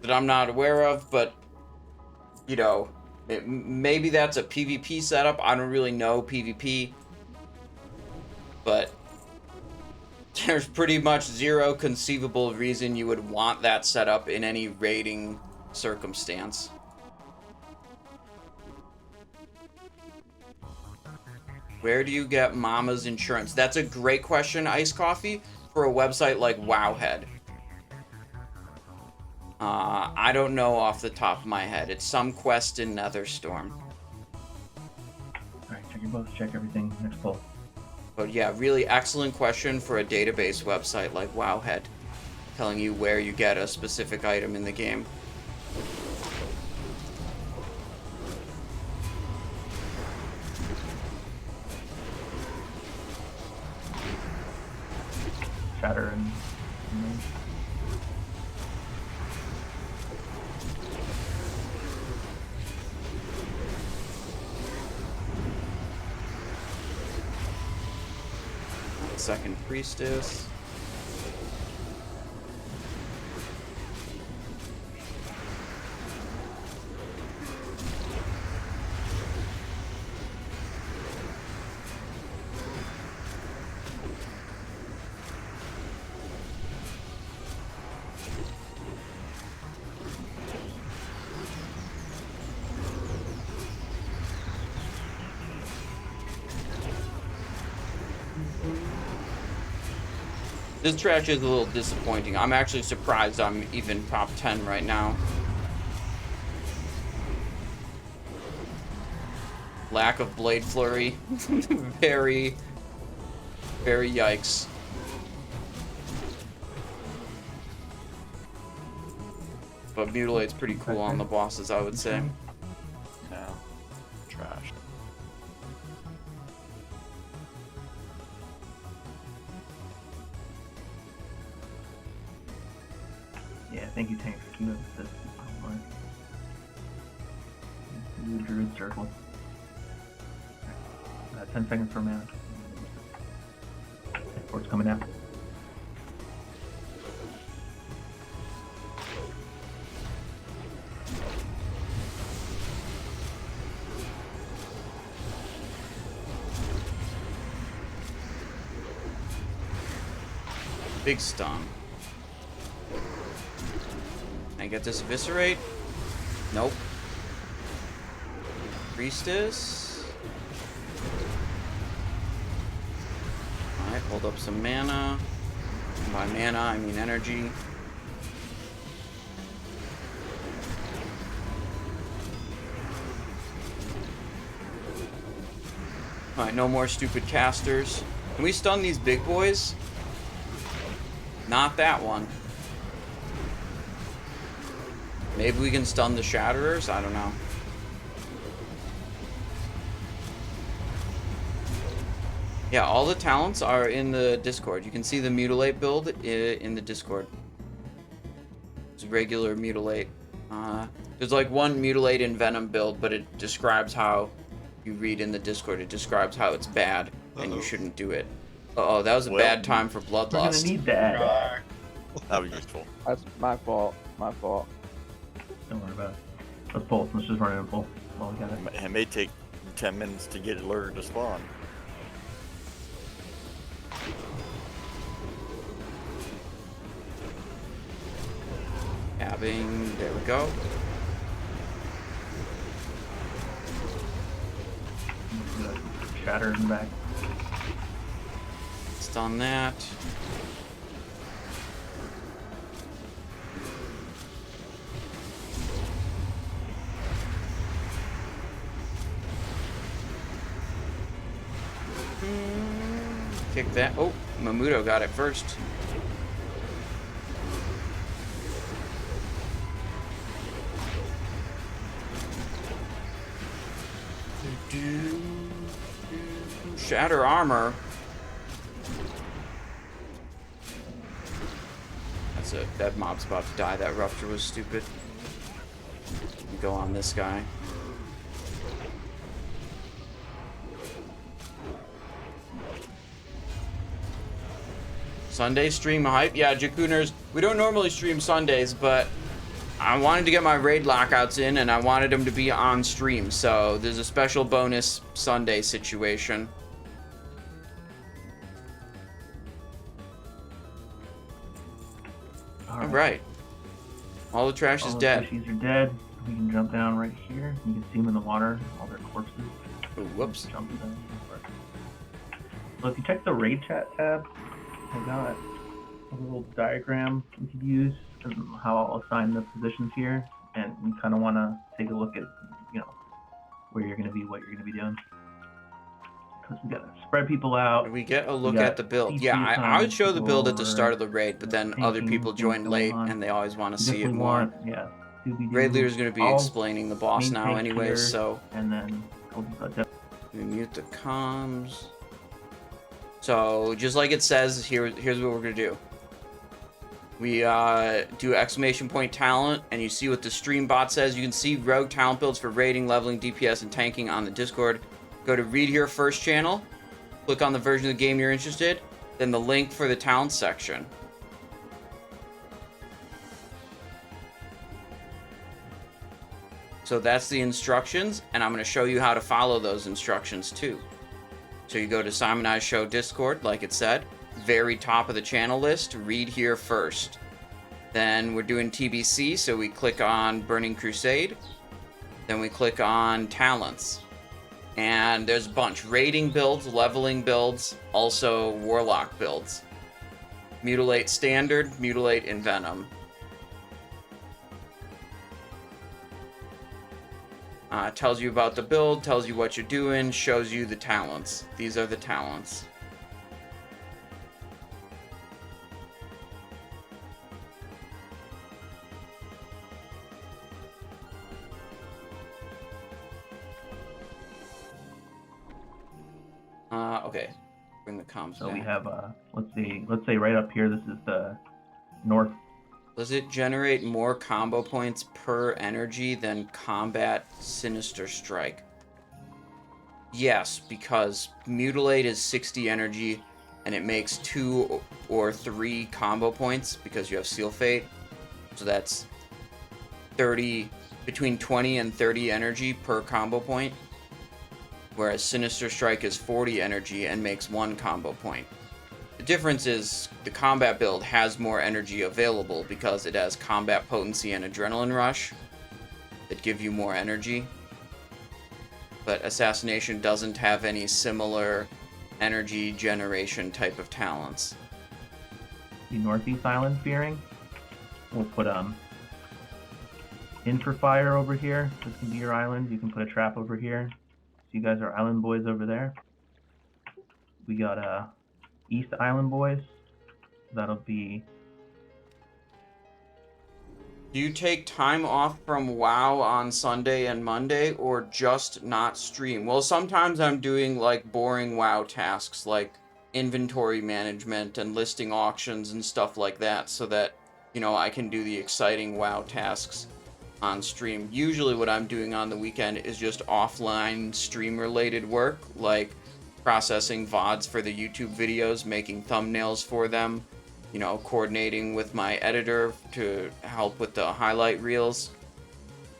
Speaker 1: that I'm not aware of, but, you know, maybe that's a PvP setup. I don't really know PvP, but there's pretty much zero conceivable reason you would want that setup in any raiding circumstance. Where do you get Mama's insurance? That's a great question, Ice Coffee, for a website like Wowhead. I don't know off the top of my head. It's some quest in Netherstorm.
Speaker 2: Alright, check your books, check everything. Next pull.
Speaker 1: But yeah, really excellent question for a database website like Wowhead, telling you where you get a specific item in the game.
Speaker 2: Shatter and
Speaker 1: Second Priestess. This trash is a little disappointing. I'm actually surprised I'm even top 10 right now. Lack of Blade Flurry. Very yikes. But Mutilate's pretty cool on the bosses, I would say.
Speaker 7: No. Trash.
Speaker 2: yeah, thank you, Tank, for keeping this. Do the Druid Circle. 10 seconds for mana. Fort's coming out.
Speaker 1: Big stun. Can I get this Eviscerate? Nope. Priestess. Alright, hold up some mana. And by mana, I mean energy. Alright, no more stupid casters. Can we stun these big boys? Not that one. Maybe we can stun the Shatterers? I don't know. Yeah, all the talents are in the Discord. You can see the Mutilate build in the Discord. It's regular Mutilate. There's like one Mutilate and Venom build, but it describes how you read in the Discord. It describes how it's bad and you shouldn't do it. Uh-oh, that was a bad time for
Speaker 2: We're gonna
Speaker 1: Bloodlust.
Speaker 2: need that.
Speaker 7: That was useful.
Speaker 6: That's my fault. My fault.
Speaker 2: Don't worry about it. Let's pull. Let's just run in and pull. Well, we got it.
Speaker 7: It may take 10 minutes to get Lurker to spawn.
Speaker 1: Tabbing, there we go.
Speaker 2: Shatter in the back.
Speaker 1: Stun that. Kick that. Oh, Mamuto got it first. Shatter armor. That's it. That mob's about to die. That rupture was stupid. Go on this guy. Sunday stream hype? Yeah, Jakuners, we don't normally stream Sundays, but I wanted to get my raid lockouts in and I wanted them to be on stream, so there's a special bonus Sunday situation. Alright. All the trash is dead.
Speaker 2: All the fishies are dead. We can jump down right here. You can see them in the water, all their corpses.
Speaker 1: Ooh, whoops.
Speaker 2: Jump down. So if you check the raid chat tab, I got a little diagram we could use and how I'll assign the positions here, and you kind of want to take a look at, you know, where you're going to be, what you're going to be doing. Because we got to spread people out.
Speaker 1: We get a look
Speaker 2: got
Speaker 1: at the build.
Speaker 2: CP
Speaker 1: Yeah, I would
Speaker 2: assignments
Speaker 1: show
Speaker 2: to
Speaker 1: the
Speaker 2: go
Speaker 1: build at the
Speaker 2: over,
Speaker 1: start of the raid, but then other
Speaker 2: tanking
Speaker 1: people
Speaker 2: things
Speaker 1: join
Speaker 2: going
Speaker 1: late
Speaker 2: on.
Speaker 1: and they always want to
Speaker 2: You
Speaker 1: see it
Speaker 2: definitely
Speaker 1: more.
Speaker 2: want, yeah,
Speaker 1: Raid leader's going to be
Speaker 2: all
Speaker 1: explaining the boss
Speaker 2: main
Speaker 1: now
Speaker 2: tank
Speaker 1: anyways,
Speaker 2: here,
Speaker 1: so
Speaker 2: and then
Speaker 1: we mute the comms. So just like it says, here's what we're going to do. We do exclamation point talent, and you see what the stream bot says. You can see rogue talent builds for raiding, leveling, DPS, and tanking on the Discord. Go to read here first channel, click on the version of the game you're interested, then the link for the talent section. So that's the instructions, and I'm going to show you how to follow those instructions too. So you go to Simon I Show Discord, like it said, very top of the channel list, read here first. Then we're doing TBC, so we click on Burning Crusade. Then we click on Talents. And there's a bunch. Raiding builds, leveling builds, also Warlock builds. Mutilate Standard, Mutilate Envenom. Tells you about the build, tells you what you're doing, shows you the talents. These are the talents. Okay. Bring the comms
Speaker 2: So
Speaker 1: down.
Speaker 2: we have, let's say right up here, this is the north.
Speaker 1: Does it generate more combo points per energy than Combat Sinister Strike? Yes, because Mutilate is 60 energy, and it makes 2 or 3 combo points because you have Seal Fate. So that's 30, between 20 and 30 energy per combo point. Whereas Sinister Strike is 40 energy and makes 1 combo point. The difference is the combat build has more energy available because it has combat potency and adrenaline rush that give you more energy. But Assassination doesn't have any similar energy generation type of talents.
Speaker 2: The Northeast Island Fearing. We'll put Infrafire over here. This can be your island. You can put a trap over here. So you guys are island boys over there. We got East Island boys. That'll be.
Speaker 1: Do you take time off from WoW on Sunday and Monday, or just not stream? Well, sometimes I'm doing like boring WoW tasks like inventory management and listing auctions and stuff like that, so that, you know, I can do the exciting WoW tasks on stream. Usually what I'm doing on the weekend is just offline stream related work, like processing VODs for the YouTube videos, making thumbnails for them, you know, coordinating with my editor to help with the highlight reels.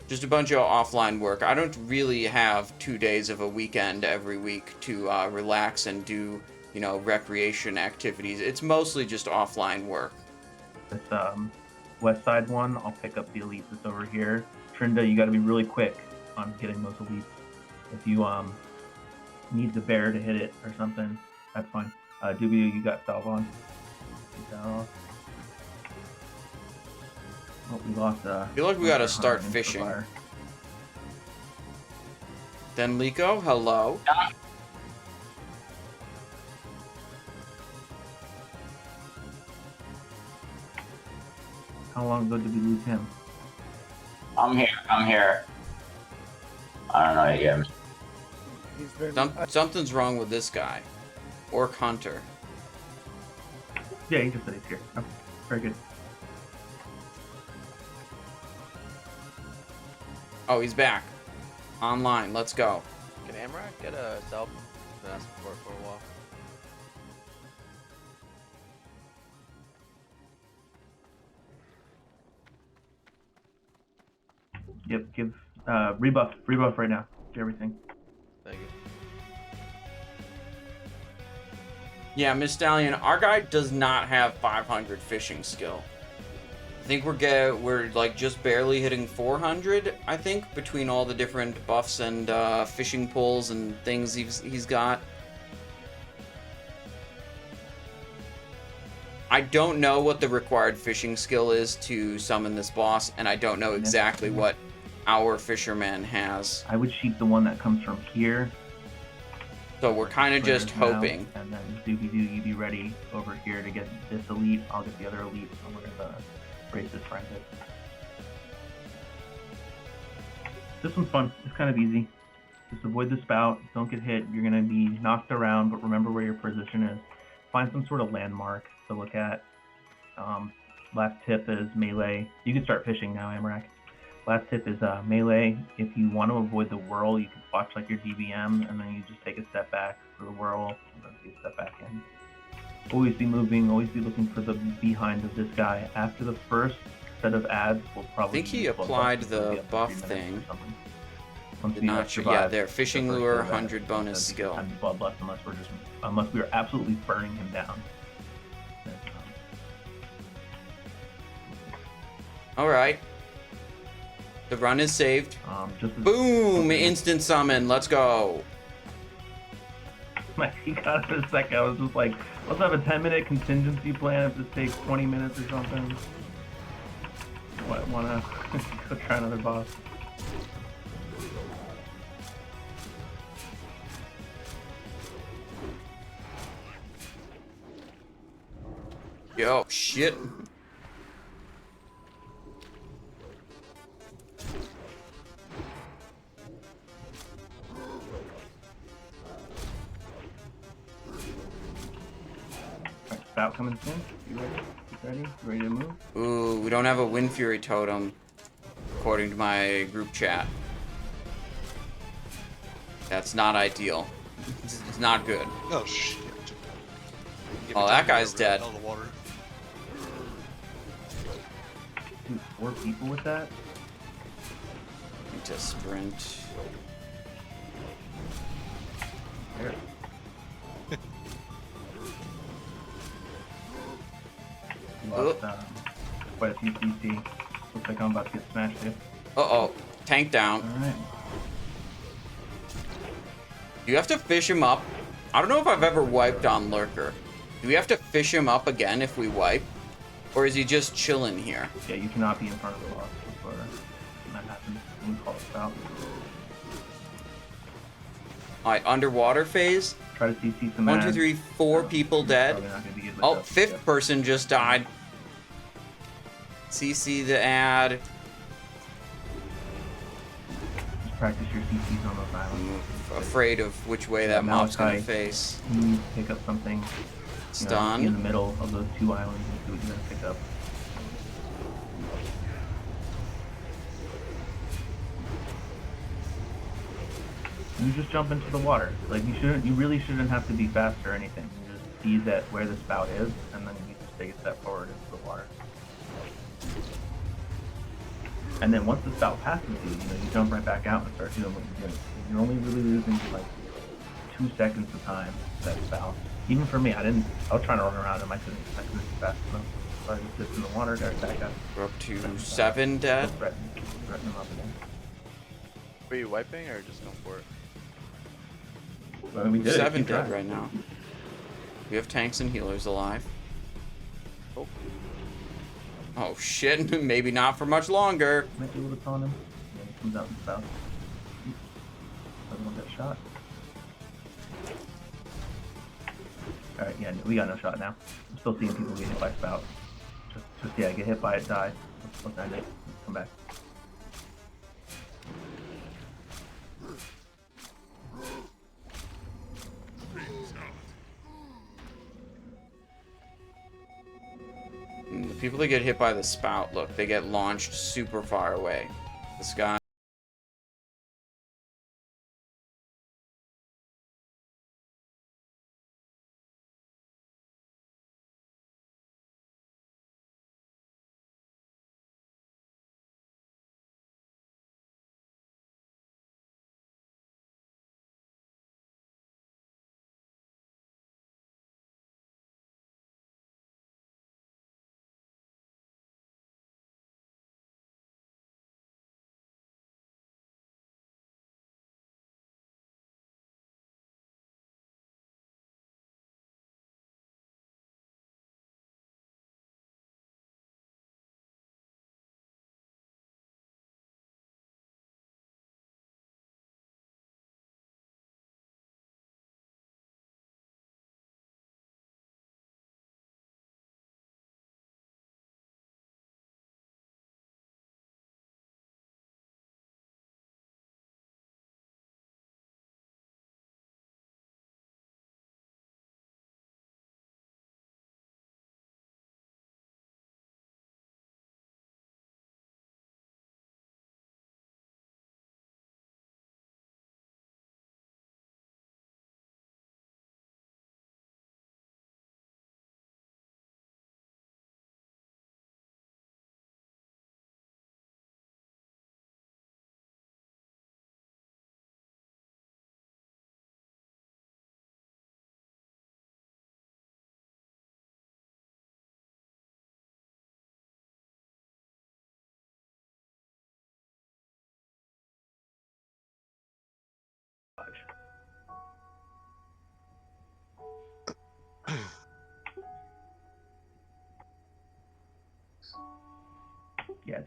Speaker 1: Just a bunch of offline work. I don't really have 2 days of a weekend every week to relax and do, you know, recreation activities. It's mostly just offline work.
Speaker 2: This west side one, I'll pick up the elites that's over here. Trinda, you got to be really quick on getting those elites. If you need the bear to hit it or something, that's fine. Dubio, you got salve on. Get that off. Oh, we lost.
Speaker 1: I feel like we gotta start
Speaker 2: Hunter
Speaker 1: fishing.
Speaker 2: Fire.
Speaker 1: Then Liko, hello.
Speaker 2: How long ago did we lose him?
Speaker 8: I'm here. I don't know yet.
Speaker 6: He's very
Speaker 1: Something's wrong with this guy. Orc Hunter.
Speaker 2: Yeah, he just said he's here. Okay, very good.
Speaker 1: Oh, he's back. Online, let's go.
Speaker 4: Can Amrak get a self? Been asking for it for a while.
Speaker 2: Yep, give rebuff right now. Get everything.
Speaker 4: Thank you.
Speaker 1: Yeah, Miss Stallion, our guy does not have 500 fishing skill. I think we're like just barely hitting 400, I think, between all the different buffs and fishing poles and things he's got. I don't know what the required fishing skill is to summon this boss, and I don't know exactly what our fisherman has.
Speaker 2: I would sheep the one that comes from here.
Speaker 1: So we're kind of just hoping.
Speaker 2: And then Doogie Doo, you be ready over here to get this elite. I'll get the other elite, and we're gonna race this friend. This one's fun. It's kind of easy. Just avoid the spout. Don't get hit. You're gonna be knocked around, but remember where your position is. Find some sort of landmark to look at. Last tip is melee. You can start fishing now, Amarak. Last tip is melee. If you want to avoid the whirl, you can watch like your DBM, and then you just take a step back for the whirl, and then take a step back in. Always be moving. Always be looking for the behind of this guy. After the first set of ads, we'll probably.
Speaker 1: I think he applied the buff thing. Did not sure. Yeah, there. Fishing lure, 100 bonus skill.
Speaker 2: Unless we are absolutely burning him down.
Speaker 1: All right. The run is saved. Boom! Instant summon. Let's go.
Speaker 2: He got it in a second. I was just like, let's have a 10-minute contingency plan if this takes 20 minutes or something. Wanna go try another boss?
Speaker 1: Yo, shit.
Speaker 2: Alright, spout coming soon. You ready? You ready to move?
Speaker 1: Ooh, we don't have a Wind Fury totem, according to my group chat. That's not ideal. It's not good.
Speaker 3: Oh shit.
Speaker 1: Oh, that guy's dead.
Speaker 3: Out of the water.
Speaker 2: Dude, 4 people with that?
Speaker 1: Need to sprint.
Speaker 2: There. Lost, quite a few CC. Looks like I'm about to get smashed here.
Speaker 1: Uh-oh. Tank down.
Speaker 2: Alright.
Speaker 1: Do you have to fish him up? I don't know if I've ever wiped on Lurker. Do we have to fish him up again if we wipe? Or is he just chilling here?
Speaker 2: Yeah, you cannot be in front of the boss before that happens. We call it spout.
Speaker 1: Alright, underwater phase.
Speaker 2: Try to CC some
Speaker 1: 1, 2,
Speaker 2: ads.
Speaker 1: 3, 4 people dead.
Speaker 2: Probably not gonna be good with
Speaker 1: Oh,
Speaker 2: that.
Speaker 1: 5th
Speaker 2: Yeah.
Speaker 1: person just died. CC the ad.
Speaker 2: Just practice your CCs on those islands.
Speaker 1: I'm afraid of which way that mob's gonna face.
Speaker 2: You need to pick up something.
Speaker 1: Stun.
Speaker 2: In the middle of those 2 islands and see what you're gonna pick up. You just jump into the water. Like you really shouldn't have to be fast or anything. You just see that where the spout is, and then you just take a step forward into the water. And then once the spout passes you, you jump right back out and start doing what you're doing. You're only really losing like 2 seconds of time to that spout. Even for me, I was trying to run around and I couldn't fast enough. So I just dipped in the water, got it back up.
Speaker 1: We're up to 7 dead.
Speaker 2: Threaten them up again.
Speaker 4: Were you wiping or just going for it?
Speaker 2: Well, we did it.
Speaker 1: 7
Speaker 2: Keep
Speaker 1: dead
Speaker 2: trying.
Speaker 1: right now. We have tanks and healers alive.
Speaker 4: Oh.
Speaker 1: Oh shit, maybe not for much longer.
Speaker 2: Might be able to taunt him. Yeah, he comes out and spout. Doesn't want that shot. Alright, yeah, we got no shot now. I'm still seeing people get hit by spout. Just yeah, get hit by it, die. Let's end it. Let's come back.
Speaker 1: The people that get hit by the spout, look, they get launched super far away. This guy.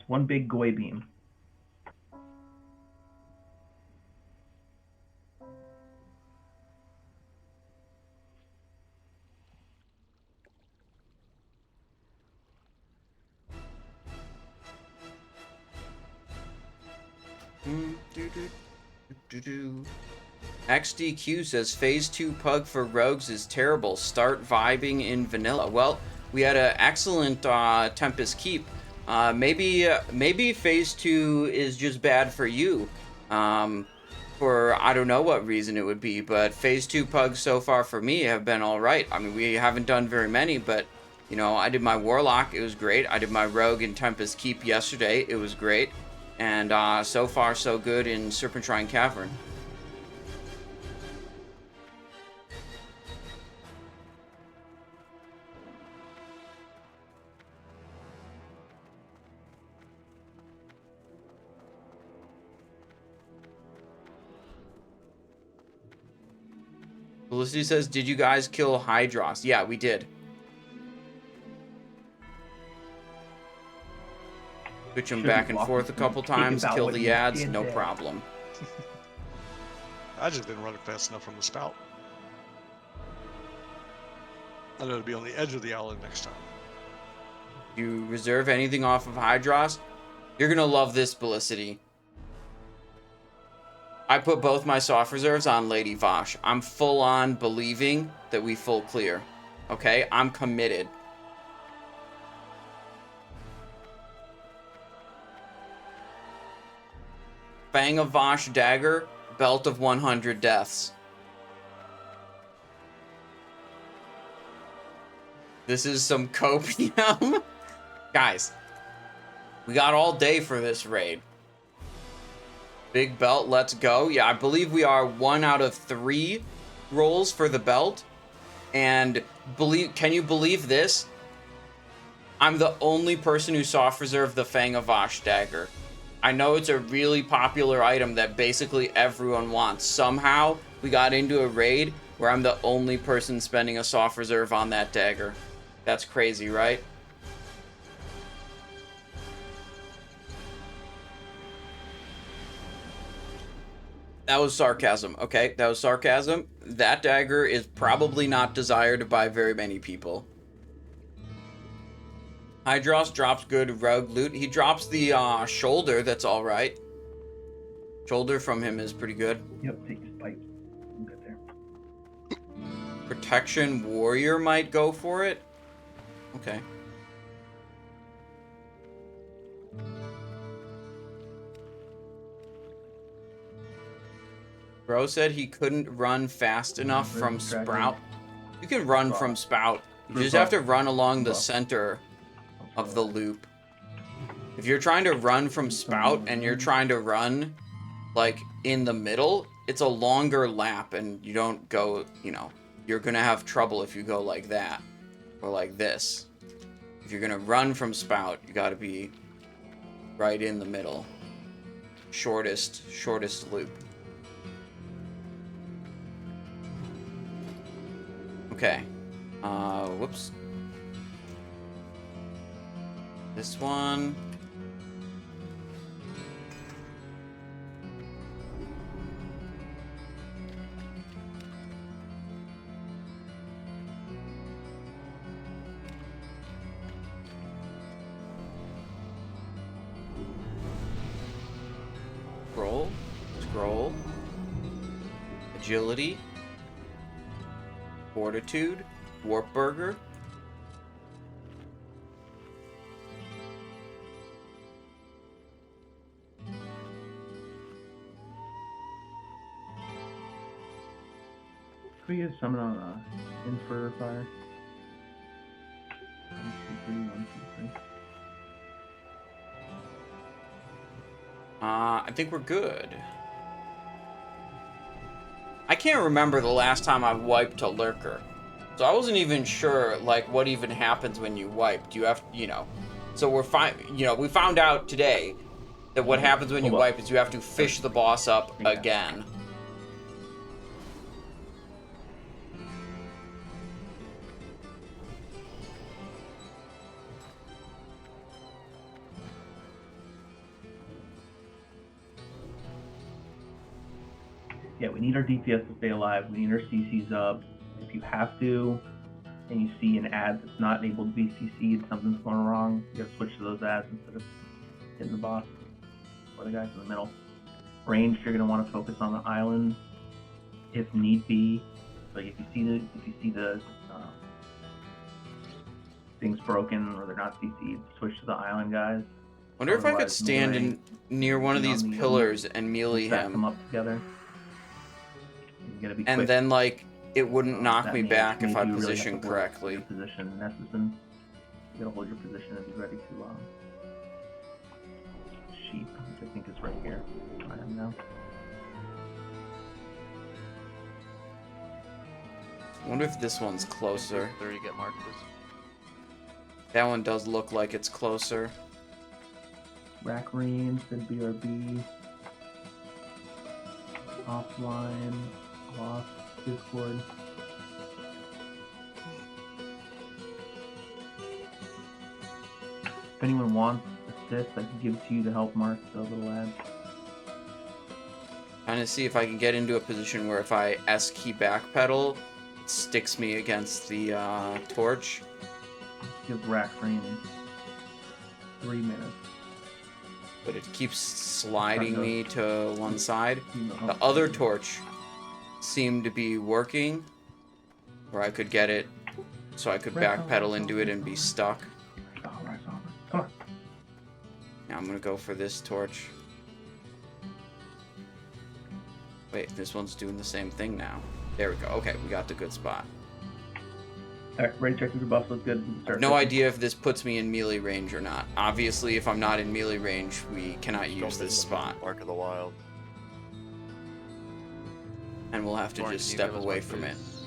Speaker 2: it's one big Goy beam.
Speaker 1: XDQ says Phase 2 Pug for Rogues is terrible. Start vibing in vanilla. Well, we had an excellent Tempest Keep. Maybe Phase 2 is just bad for you. For I don't know what reason it would be, but Phase 2 Pugs so far for me have been alright. I mean, we haven't done very many, but, you know, I did my Warlock, it was great. I did my Rogue in Tempest Keep yesterday, it was great. And so far, so good in Serpentshrine Cavern. Felicity says, did you guys kill Hydross? Yeah, we did. Switch them back and forth a couple times, kill the ads, no problem.
Speaker 3: I just didn't run it fast enough from the spout. I know to be on the edge of the island next time.
Speaker 1: You reserve anything off of Hydross? You're gonna love this, Felicity. I put both my soft reserves on Lady Vosh. I'm full on believing that we full clear. Okay? I'm committed. Fang of Vosh dagger, belt of 100 deaths. This is some copium. Guys, we got all day for this raid. Big belt, let's go. Yeah, I believe we are 1 out of 3 rolls for the belt. And can you believe this? I'm the only person who soft reserved the Fang of Vosh dagger. I know it's a really popular item that basically everyone wants. Somehow, we got into a raid where I'm the only person spending a soft reserve on that dagger. That's crazy, right? That was sarcasm, okay? That was sarcasm. That dagger is probably not desired by very many people. Hydross drops good rogue loot. He drops the shoulder, that's alright. Shoulder from him is pretty good.
Speaker 2: Yep, take your spike. I'm good there.
Speaker 1: Protection warrior might go for it. Okay. Bro said he couldn't run fast enough from Sprout. You can run from Spout. You just have to run along the center of the loop. If you're trying to run from Spout and you're trying to run like in the middle, it's a longer lap and you don't go, you know, you're gonna have trouble if you go like that or like this. If you're gonna run from Spout, you gotta be right in the middle. Shortest loop. Okay. Whoops. This one. Scroll. Agility. Fortitude. Warp Burger.
Speaker 2: Can we get summon on Infer Fire? 1, 2, 3, 1, 2, 3.
Speaker 1: I think we're good. I can't remember the last time I wiped a Lurker. So I wasn't even sure, like, what even happens when you wipe. Do you have, you know... So we're fine, you know, we found out today that what happens when you wipe is you have to fish the boss up again.
Speaker 2: Yeah, we need our DPS to stay alive. We need our CCs up. If you have to, and you see an ad that's not able to be CC'd, something's going wrong, you gotta switch to those ads instead of hitting the boss or the guys in the middle. Range, you're gonna want to focus on the island if need be. Like if you see the things broken or they're not CC'd, switch to the island guys.
Speaker 1: Wonder if I could
Speaker 2: Otherwise,
Speaker 1: stand
Speaker 2: melee,
Speaker 1: in near one of
Speaker 2: be
Speaker 1: these
Speaker 2: on the
Speaker 1: pillars and melee
Speaker 2: stack them
Speaker 1: him,
Speaker 2: up together. You gotta be
Speaker 1: and
Speaker 2: quick.
Speaker 1: then like it wouldn't knock
Speaker 2: That
Speaker 1: me
Speaker 2: means-
Speaker 1: back if
Speaker 2: means
Speaker 1: I
Speaker 2: you really have to
Speaker 1: position
Speaker 2: hold
Speaker 1: correctly.
Speaker 2: Your position in Essence. You gotta hold your position and be ready to sheep, which I think is right here. I am now.
Speaker 1: I wonder if this one's closer.
Speaker 4: There you get markers.
Speaker 1: That one does look like it's closer.
Speaker 2: Rack range, then BRB. Offline, off, Discord. If anyone wants assist, I can give it to you to help mark the little ads.
Speaker 1: Trying to see if I can get into a position where if I S key backpedal, it sticks me against the torch.
Speaker 2: Give rack range 3 minutes.
Speaker 1: But it keeps sliding me to one side.
Speaker 2: You know,
Speaker 1: The other torch seemed to be working, where I could get it so I could backpedal into it and be stuck.
Speaker 2: Come on.
Speaker 1: Now I'm gonna go for this torch. Wait, this one's doing the same thing now. There we go. Okay, we got the good spot.
Speaker 2: Alright, ready to check if your buff looks good. Start
Speaker 1: No
Speaker 2: clicking.
Speaker 1: idea if this puts me in melee range or not. Obviously, if I'm not in melee range, we cannot use
Speaker 7: Don't
Speaker 1: this
Speaker 7: miss the
Speaker 1: spot.
Speaker 7: Mark of the Wild.
Speaker 1: And we'll have to
Speaker 4: Lauren,
Speaker 1: just
Speaker 4: can you
Speaker 1: step
Speaker 4: give us
Speaker 1: away
Speaker 4: one,
Speaker 1: from it.
Speaker 4: please?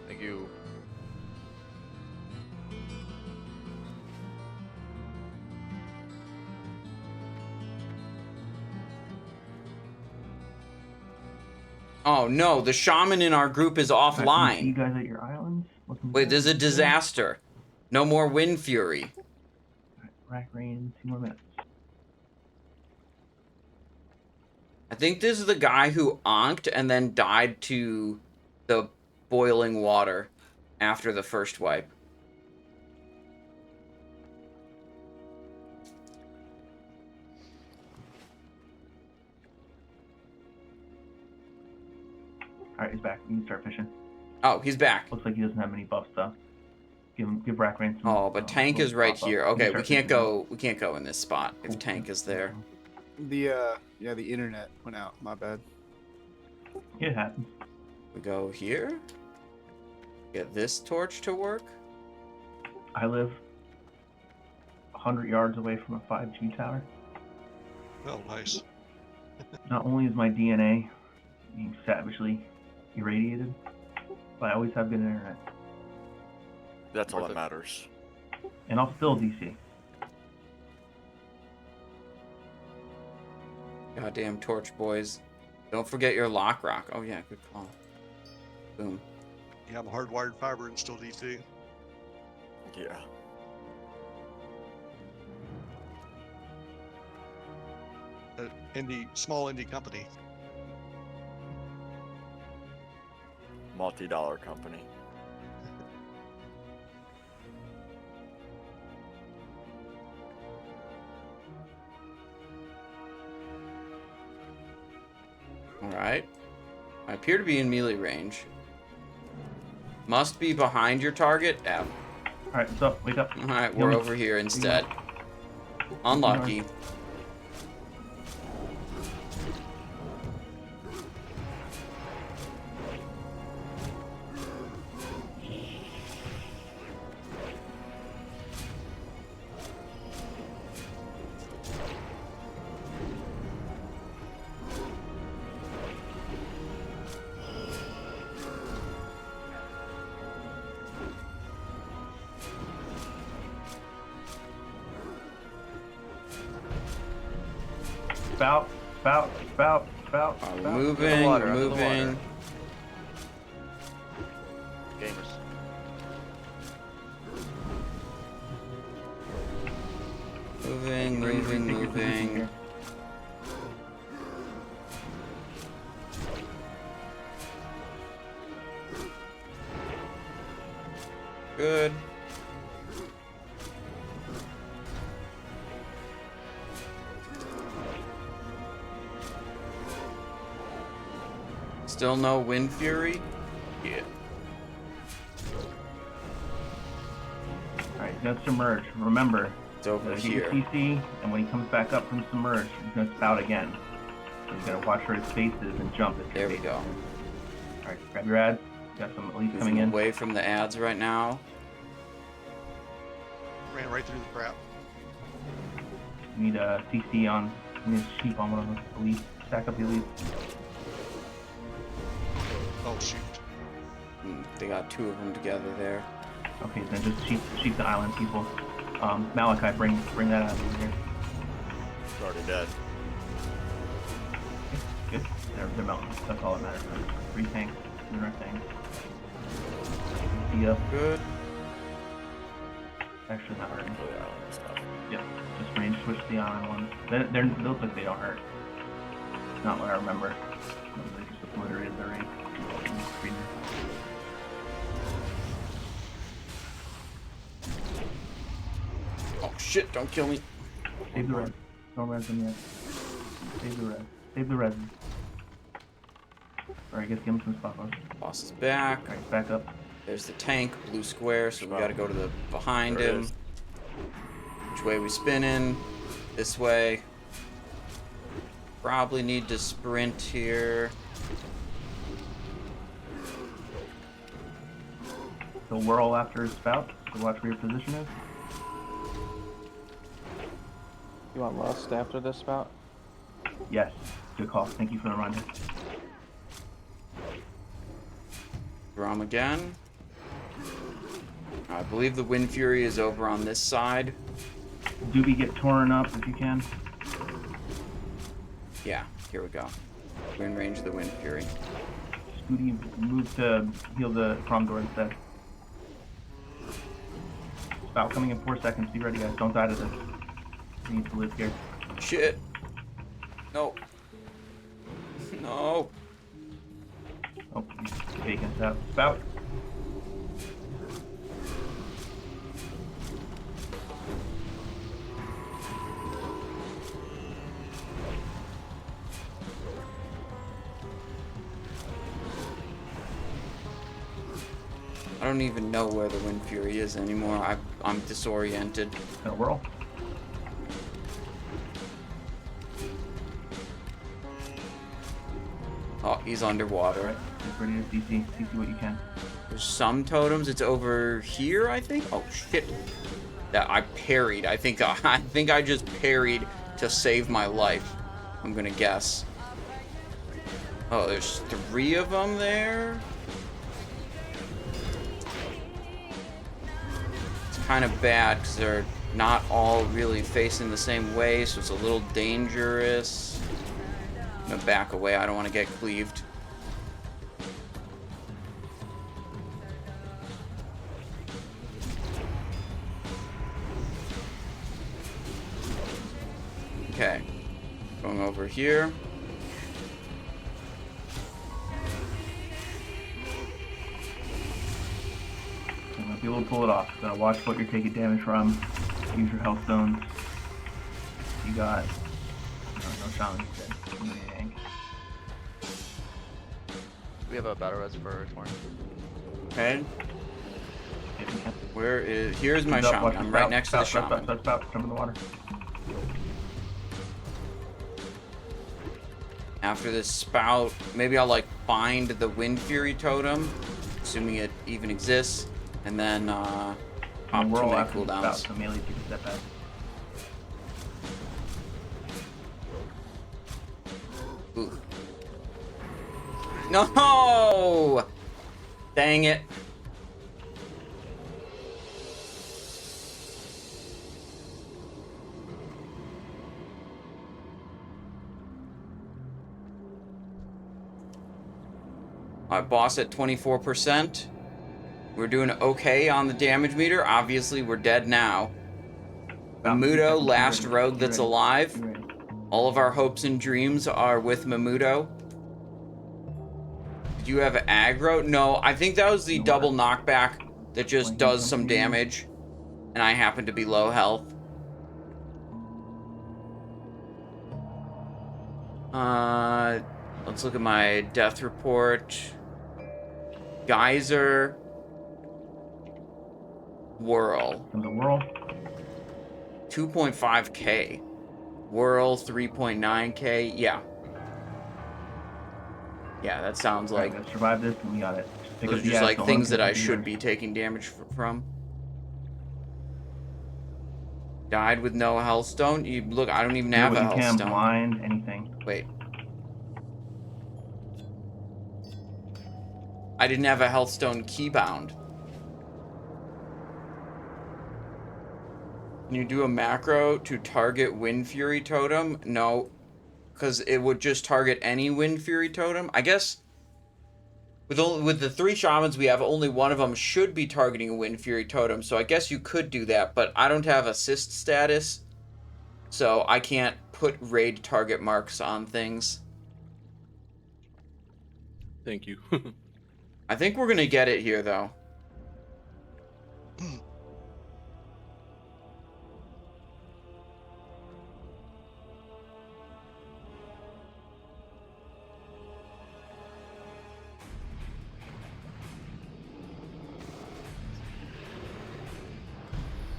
Speaker 4: Thank you.
Speaker 1: Oh no, the shaman in our group is
Speaker 2: Alright, can you see you
Speaker 1: offline.
Speaker 2: guys at your islands? Looking
Speaker 1: Wait,
Speaker 2: good?
Speaker 1: there's a disaster. No more wind fury.
Speaker 2: Alright, rack range, 2 more minutes.
Speaker 1: I think this is the guy who onked and then died to the boiling water after the first wipe.
Speaker 2: Alright, he's back. You can start fishing.
Speaker 1: Oh, he's back.
Speaker 2: Looks like he doesn't have any buff stuff. Give rack range some.
Speaker 1: Oh, but tank is right
Speaker 2: pop up.
Speaker 1: here.
Speaker 2: You can
Speaker 1: Okay, we
Speaker 2: start
Speaker 1: can't
Speaker 2: fishing.
Speaker 1: go. We can't go in this spot if
Speaker 2: Cool.
Speaker 1: tank is there.
Speaker 6: The internet went out. My bad.
Speaker 2: It happens.
Speaker 1: We go here. Get this torch to work.
Speaker 2: I live 100 yards away from a 5G tower.
Speaker 3: Oh, nice.
Speaker 2: Not only is my DNA being savagely irradiated, but I always have good internet.
Speaker 7: That's all
Speaker 4: Worth
Speaker 7: that
Speaker 4: it.
Speaker 7: matters.
Speaker 2: And I'll still DC.
Speaker 1: Goddamn torch boys. Don't forget your lock rock. Oh yeah, good call. Boom.
Speaker 3: You have a hardwired fiber and still DC.
Speaker 7: Yeah.
Speaker 3: Small indie company.
Speaker 7: Multi-dollar company.
Speaker 1: Alright. I appear to be in melee range. Must be behind your target. F.
Speaker 2: Alright, what's up? Wake up.
Speaker 1: Alright, we're
Speaker 2: Yummy.
Speaker 1: over here instead. Unlucky.
Speaker 2: Spout.
Speaker 1: Moving,
Speaker 4: water, under the
Speaker 1: moving.
Speaker 4: water. Gamers.
Speaker 1: Moving,
Speaker 2: Ready to
Speaker 1: moving,
Speaker 2: retake your position
Speaker 1: moving.
Speaker 2: here.
Speaker 1: Good. Still no Wind Fury? Yeah.
Speaker 2: Alright, he's gonna submerge. Remember,
Speaker 1: It's over
Speaker 2: get your
Speaker 1: here.
Speaker 2: CC, and when he comes back up from submerge, he's gonna spout again. So you gotta watch where his face is and jump if
Speaker 1: There we go.
Speaker 2: Alright, grab your ads. Got some elites coming in.
Speaker 1: Away from the ads right now.
Speaker 3: Ran right through the trap.
Speaker 2: You need a CC on, you need a sheep on one of those elites. Stack up the elites.
Speaker 3: Oh shoot.
Speaker 1: They got two of them together there.
Speaker 2: Okay, then just sheep the island people. Malachi, bring that out over here.
Speaker 7: It's already dead.
Speaker 2: Good. They're melting. That's all that matters. 3 tanks, doing our thing. See up.
Speaker 1: Good.
Speaker 2: Actually not hurting.
Speaker 7: Oh, yeah, and stuff.
Speaker 2: Yep. Just range switch the island ones. They look like they don't hurt. Not what I remember. They just obliterated their range.
Speaker 1: Oh shit, don't kill me.
Speaker 2: Save the res. Don't res them yet. Save the res. Save the res. Alright, guess give him some spot loss.
Speaker 1: Boss is back.
Speaker 2: Alright, back up.
Speaker 1: There's the tank, blue square, so we gotta go to the behind
Speaker 7: There it
Speaker 1: him.
Speaker 7: is.
Speaker 1: Which way we spinning? This way. Probably need to sprint here.
Speaker 2: So whirl after his spout. So watch where your position is.
Speaker 9: You want Lust after this spout?
Speaker 2: Yes. Good call. Thank you for the reminder.
Speaker 1: Drum again. I believe the Wind Fury is over on this side.
Speaker 2: Doobie, get torn up if you can.
Speaker 1: Yeah, here we go. We're in range of the Wind Fury.
Speaker 2: Scooty, move to heal the prom door instead. Spout coming in 4 seconds. Be ready, guys. Don't die to this. You need to live here.
Speaker 1: Shit. No. No.
Speaker 2: Oh, he's taking us out. Spout.
Speaker 1: I don't even know where the Wind Fury is anymore. I'm disoriented.
Speaker 2: Gonna whirl.
Speaker 1: Oh, he's underwater.
Speaker 2: Alright, get ready to CC. CC what you can.
Speaker 1: There's some totems. It's over here, I think. Oh shit! That I parried. I think I just parried to save my life. I'm gonna guess. Oh, there's 3 of them there. It's kind of bad because they're not all really facing the same way, so it's a little dangerous. I'm gonna back away. I don't want to get cleaved. Okay, going over here.
Speaker 2: You might be able to pull it off. Gotta watch what you're taking damage from. Use your health stones. You got no challenge.
Speaker 4: We have a battle res for Torn.
Speaker 1: Okay. Where is? Here's my shaman. I'm right next to the shaman.
Speaker 2: Spout, jump in the water.
Speaker 1: After this spout, maybe I'll like find the Wind Fury totem, assuming it even exists, and then pop
Speaker 2: And
Speaker 1: too
Speaker 2: whirl
Speaker 1: many
Speaker 2: after the spout,
Speaker 1: cooldowns.
Speaker 2: so melee take a step back.
Speaker 1: Ooh. No! Dang it. Alright, boss at 24%. We're doing okay on the damage meter. Obviously, we're dead now. Mamuto, last rogue that's alive.
Speaker 2: You ready?
Speaker 1: All of our hopes and dreams are with Mamuto. Did you have aggro? No, I think that was the double knockback that just does some damage, and I happen to be low health. Let's look at my death report. Geyser. Whirl.
Speaker 2: From the whirl.
Speaker 1: 2.5k. Whirl 3.9k. Yeah. Yeah, that sounds like.
Speaker 2: Right, let's survive this, and we got it. Pick
Speaker 1: Those
Speaker 2: up
Speaker 1: are
Speaker 2: the
Speaker 1: just like
Speaker 2: axe,
Speaker 1: things that I
Speaker 2: don't
Speaker 1: should be taking damage from. Died with no healthstone. You look. I don't even have a
Speaker 2: you can
Speaker 1: healthstone.
Speaker 2: blind anything.
Speaker 1: Wait. I didn't have a healthstone keybound. Can you do a macro to target Wind Fury Totem? No, because it would just target any Wind Fury Totem. I guess with the 3 shamans we have, only one of them should be targeting a Wind Fury Totem. So I guess you could do that, but I don't have assist status, so I can't put raid target marks on things.
Speaker 10: Thank you.
Speaker 1: I think we're gonna get it here, though.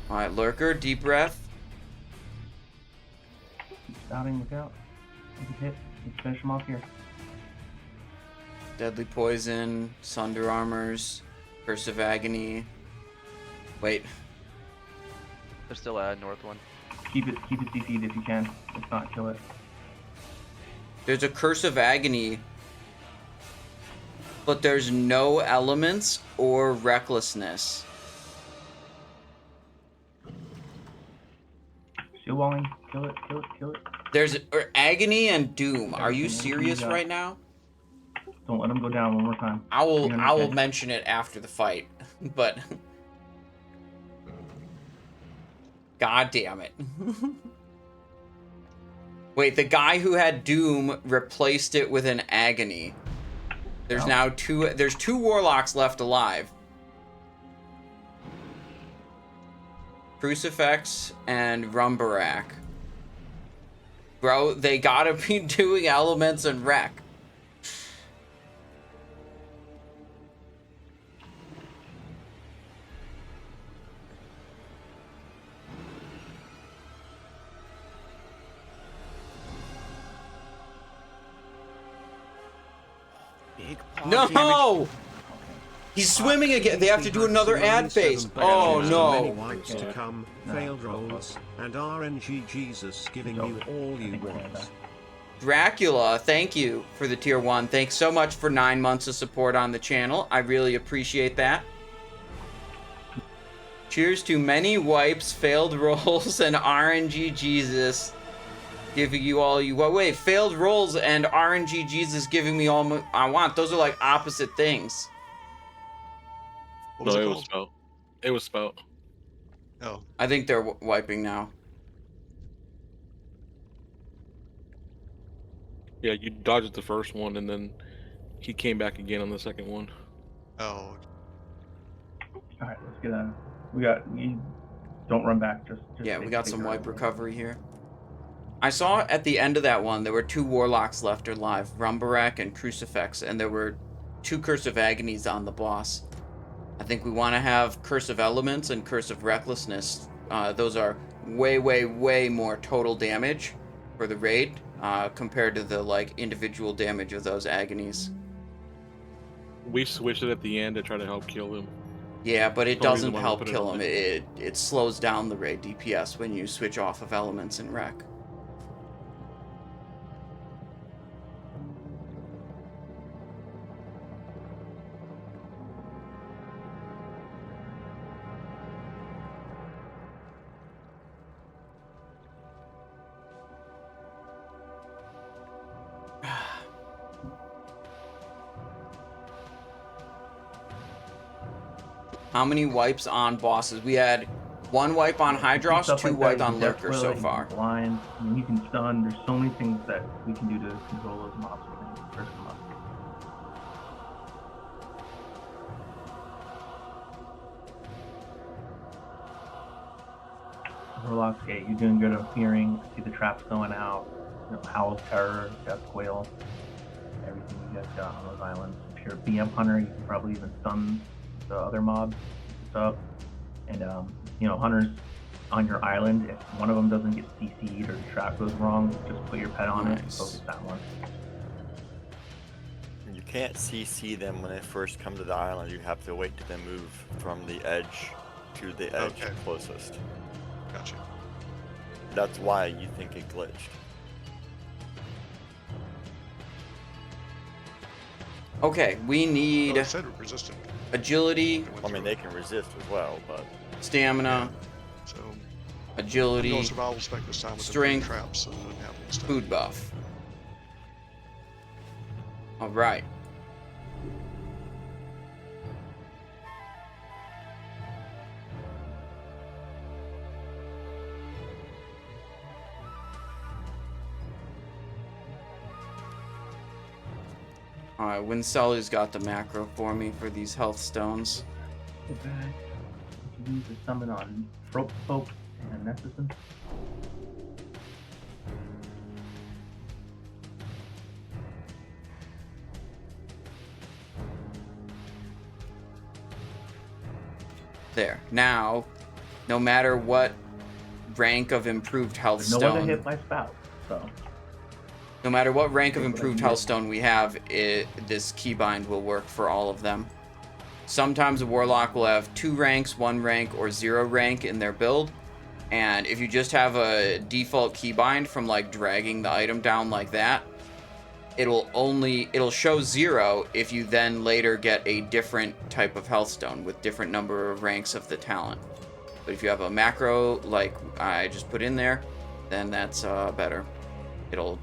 Speaker 1: Alright, Lurker, deep breath.
Speaker 2: Spouting, look out. You can hit. Let's finish him off here.
Speaker 1: Deadly Poison, Sunder Armors, Curse of Agony. Wait.
Speaker 4: There's still a north one.
Speaker 2: Keep it CC'd if you can. If not, kill it.
Speaker 1: There's a Curse of Agony, but there's no elements or recklessness.
Speaker 2: Steel walling. Kill it.
Speaker 1: There's Agony and Doom. Are you serious right now?
Speaker 2: Don't let him go down one more time.
Speaker 1: I will mention it after the fight, but God damn it. Wait, the guy who had Doom replaced it with an Agony. There's now there's 2 warlocks left alive. Crucifix and Rumbarak. Bro, they gotta be doing elements and wreck. No! He's swimming again. They have to do another ad phase. Oh no.
Speaker 11: Wipes to come, failed rolls, and RNG Jesus giving you all you want.
Speaker 1: Dracula, thank you for the tier 1. Thanks so much for 9 months of support on the channel. I really appreciate that. Cheers to many wipes, failed rolls, and RNG Jesus giving you all you want. Wait, failed rolls and RNG Jesus giving me all I want. Those are like opposite things.
Speaker 3: What was
Speaker 10: No,
Speaker 3: it
Speaker 10: it was
Speaker 3: called?
Speaker 10: Spout. It was Spout.
Speaker 3: Oh,
Speaker 1: I think they're wiping now.
Speaker 10: Yeah, you dodged the first one, and then he came back again on the second one.
Speaker 3: oh,
Speaker 2: All right, let's get a. Don't run back. Just
Speaker 1: Yeah, we
Speaker 2: take-
Speaker 1: got
Speaker 2: take
Speaker 1: some
Speaker 2: her
Speaker 1: wipe
Speaker 2: out.
Speaker 1: recovery here. I saw at the end of that one, there were 2 warlocks left alive, Rumbarak and Crucifix, and there were 2 Curse of Agonies on the boss. I think we want to have Curse of Elements and Curse of Recklessness. Those are way, way, way more total damage for the raid compared to the like individual damage of those Agonies.
Speaker 10: We switched it at the end to try to help kill him.
Speaker 1: Yeah, but it
Speaker 10: The reason
Speaker 1: doesn't
Speaker 10: why we
Speaker 1: help
Speaker 10: put it
Speaker 1: kill
Speaker 10: on
Speaker 1: him. It slows down the raid DPS when you switch off of Elements and Wreck. How many wipes on bosses? We had 1 wipe on Hydross,
Speaker 2: Stuff
Speaker 1: 2
Speaker 2: like
Speaker 1: wipe
Speaker 2: that,
Speaker 1: on
Speaker 2: you can
Speaker 1: Lurker
Speaker 2: death
Speaker 1: so
Speaker 2: will,
Speaker 1: far.
Speaker 2: You can blind. I mean, you can stun. There's so many things that we can do to control those mobs. First them up. Warlocks, yeah, you're doing good on fearing. See the traps going out. You know, Howl's Terror, Death Quail, everything you guys got on those islands. If you're a BM hunter, you can probably even stun the other mobs and stuff. And you know, hunters on your island, if one of them doesn't get CC'd or the trap goes wrong, just put your pet on it and focus that one.
Speaker 7: You can't CC them when they first come to the island. You have to wait till they move from the edge to the edge closest.
Speaker 3: Gotcha.
Speaker 7: That's why you think it glitched.
Speaker 1: Okay, we need
Speaker 3: Oh, it said resistant.
Speaker 1: agility,
Speaker 7: I mean, they can resist as well, but
Speaker 1: stamina,
Speaker 3: So
Speaker 1: agility,
Speaker 3: no survival spec this time with
Speaker 1: strength,
Speaker 3: the traps, so it doesn't have any stuff.
Speaker 1: food buff. All right. Alright, Winselli's got the macro for me for these health stones.
Speaker 2: Okay. You can use the summon on Throat Folk and Nessus.
Speaker 1: There. Now, no matter what rank of improved health
Speaker 2: No
Speaker 1: stone,
Speaker 2: other hit by spout, so.
Speaker 1: no matter what rank of improved health stone we have, this keybind will work for all of them. Sometimes a warlock will have 2 ranks, 1 rank, or 0 rank in their build. And if you just have a default keybind from like dragging the item down like that, it'll show 0 if you then later get a different type of health stone with different number of ranks of the talent. But if you have a macro like I just put in there, then that's better. It'll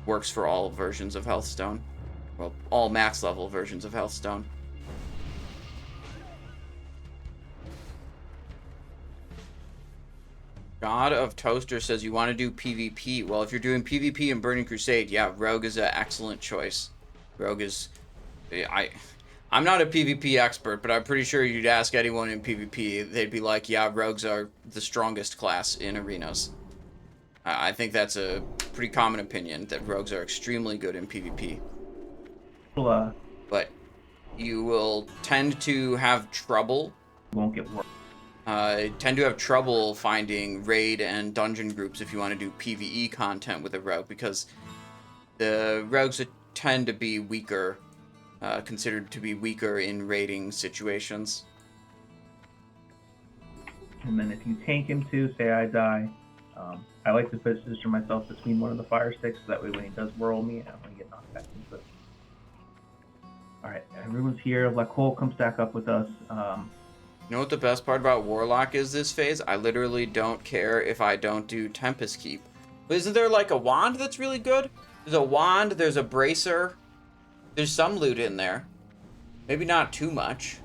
Speaker 1: works for all versions of Healthstone. Well, all max level versions of Healthstone. God of Toaster says you want to do PvP. Well, if you're doing PvP in Burning Crusade, yeah, Rogue is an excellent choice. Rogue is... I'm not a PvP expert, but I'm pretty sure you'd ask anyone in PvP, they'd be like, yeah, Rogues are the strongest class in arenas. I think that's a pretty common opinion, that Rogues are extremely good in PvP. But you will tend to have trouble.
Speaker 2: Won't get worse.
Speaker 1: Tend to have trouble finding raid and dungeon groups if you want to do PvE content with a rogue, because the rogues tend to be weaker, considered to be weaker in raiding situations.
Speaker 2: And then if you tank him too, say I die, I like to position myself between one of the fire sticks, so that way when he does whirl me, I don't want to get knocked back into it. Alright, everyone's here. Lacole, come stack up with us.
Speaker 1: You know what the best part about Warlock is this phase? I literally don't care if I don't do Tempest Keep. But isn't there like a wand that's really good? There's a wand, there's a bracer. There's some loot in there. Maybe not too much.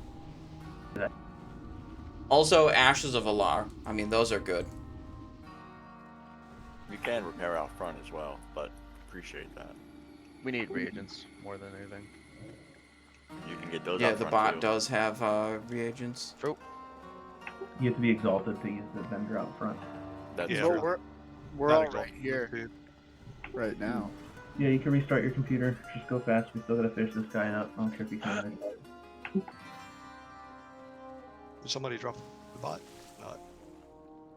Speaker 1: Also, Ashes of Alar. I mean, those are good.
Speaker 7: You can repair out front as well, but appreciate that.
Speaker 4: We need reagents more than anything.
Speaker 7: You can get those
Speaker 1: Yeah,
Speaker 7: out
Speaker 1: the
Speaker 7: front
Speaker 1: bot
Speaker 7: too.
Speaker 1: does have reagents.
Speaker 4: Oh.
Speaker 2: You have to be exalted to use the vendor out front.
Speaker 7: That's
Speaker 3: Yeah.
Speaker 7: true.
Speaker 6: So we're
Speaker 3: Not
Speaker 6: all right
Speaker 3: exalted,
Speaker 6: here
Speaker 3: dude.
Speaker 6: right now.
Speaker 2: Yeah, you can restart your computer. Just go fast. We still gotta finish this guy up. I don't care if you can.
Speaker 3: Did somebody drop the bot? Not.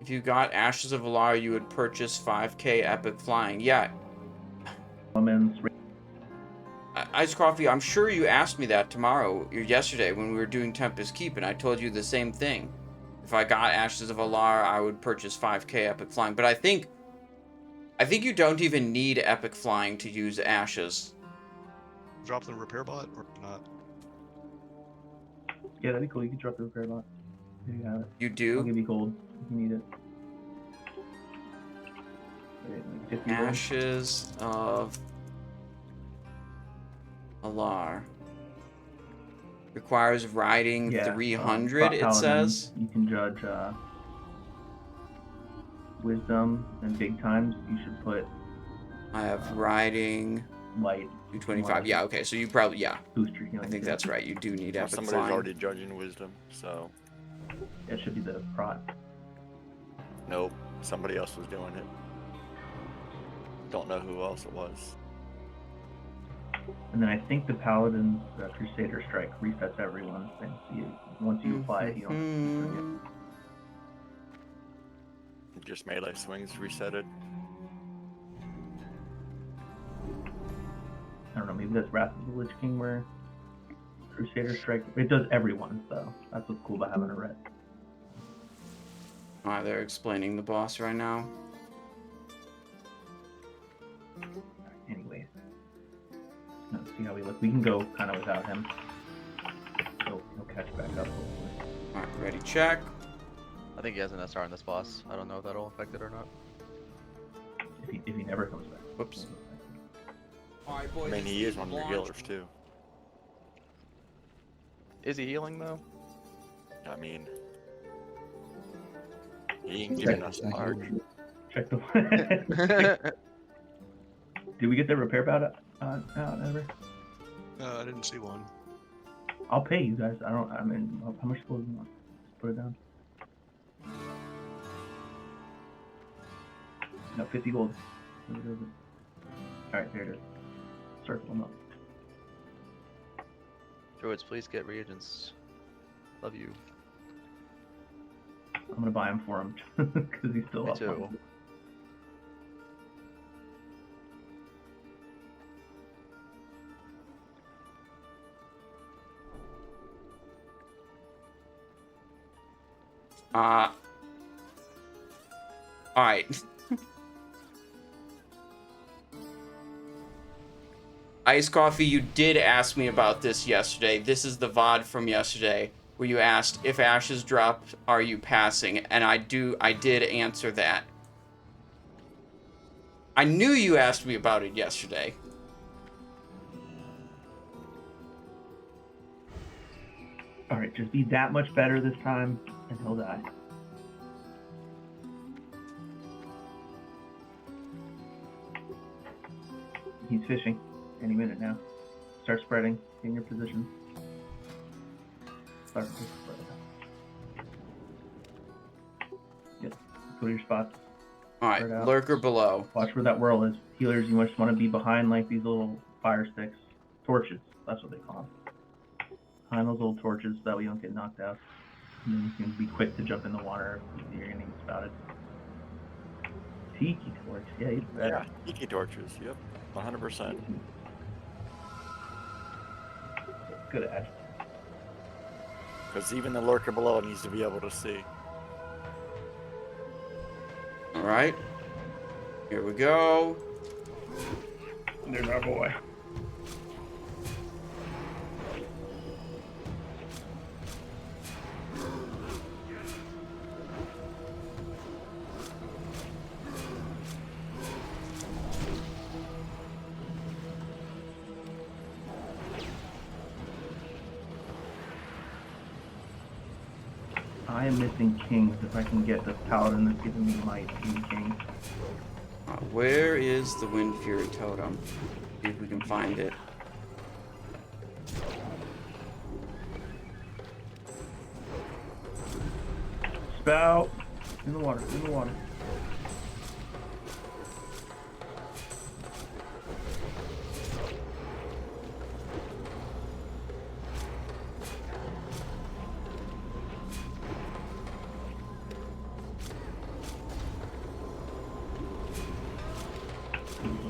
Speaker 1: If you got Ashes of Alar, you would purchase 5k Epic Flying. Yeah. Ice Coffee, I'm sure you asked me that yesterday when we were doing Tempest Keep, and I told you the same thing. If I got Ashes of Alar, I would purchase 5k Epic Flying. But I think you don't even need Epic Flying to use Ashes.
Speaker 3: Drop the repair bot or not?
Speaker 2: Yeah, that'd be cool. You can drop the repair bot. There you have it.
Speaker 1: You
Speaker 2: I'll
Speaker 1: do?
Speaker 2: give you gold if you need it. Wait, like 50 gold.
Speaker 1: Ashes of Alar. Requires riding 300, it says.
Speaker 2: You can judge wisdom and big times. You should put
Speaker 1: I have riding
Speaker 2: light
Speaker 1: 225. Yeah, okay, so you probably, yeah.
Speaker 2: booster healing.
Speaker 1: I think
Speaker 2: too.
Speaker 1: that's right. You do need
Speaker 7: Or
Speaker 1: Epic
Speaker 7: somebody's
Speaker 1: Flying.
Speaker 7: already judging wisdom, so
Speaker 2: That should be the prot.
Speaker 7: nope. Somebody else was doing it. Don't know who else it was.
Speaker 2: And then I think the Paladin's Crusader Strike resets everyone's thing. So once you apply it, you don't keep doing
Speaker 7: Just melee swings resetted.
Speaker 2: I don't know, maybe that's Wrath of the Lich King where Crusader Strike, it does everyone, so that's what's cool about having a red.
Speaker 1: Alright, they're explaining the boss right now.
Speaker 2: Anyways, let's see how we look. We can go kind of without him. He'll catch back up, hopefully.
Speaker 1: Alright, ready, check.
Speaker 4: I think he has an SR on this boss. I don't know if that'll affect it or not.
Speaker 2: If he never comes back.
Speaker 1: Whoops. Alright,
Speaker 7: I
Speaker 1: boys.
Speaker 7: mean, he is one of your healers too.
Speaker 4: Is he healing though?
Speaker 7: I mean, he ain't giving us a mark.
Speaker 2: Check the Did we get the repair bout out ever?
Speaker 3: I didn't see one.
Speaker 2: I'll pay you guys. I mean, how much gold do you want? Just put it down. No, 50 gold. Alright, there it is. Circle them up.
Speaker 4: Druids, please get reagents. Love you.
Speaker 2: I'm gonna buy him for him because he's still
Speaker 4: Me
Speaker 2: up.
Speaker 4: too.
Speaker 1: Alright. Ice Coffee, you did ask me about this yesterday. This is the VOD from yesterday, where you asked, if ashes drop, are you passing? And I did answer that. I knew you asked me about it yesterday.
Speaker 2: Alright, just be that much better this time, and he'll die. He's fishing. Any minute now. Start spreading in your position. Start to spread out. Yep. Go to your spots.
Speaker 1: Alright, Lurker below.
Speaker 2: Watch where that whirl is. Healers, you just want to be behind like these little fire sticks. Torches. That's what they call them. Behind those little torches, so that way you don't get knocked out. And then you can be quick to jump in the water if you're getting spouted. Tiki torch. Yeah, he's better.
Speaker 7: Yeah, tiki torches. Yep, 100%.
Speaker 2: Good ad.
Speaker 7: Because even the lurker below needs to be able to see.
Speaker 1: Alright. Here we go.
Speaker 2: There's our boy. I am missing kings. If I can get the paladin that's giving me might be king.
Speaker 1: Where is the Wind Fury Totem? See if we can find it.
Speaker 2: Spout! In the water, in the water.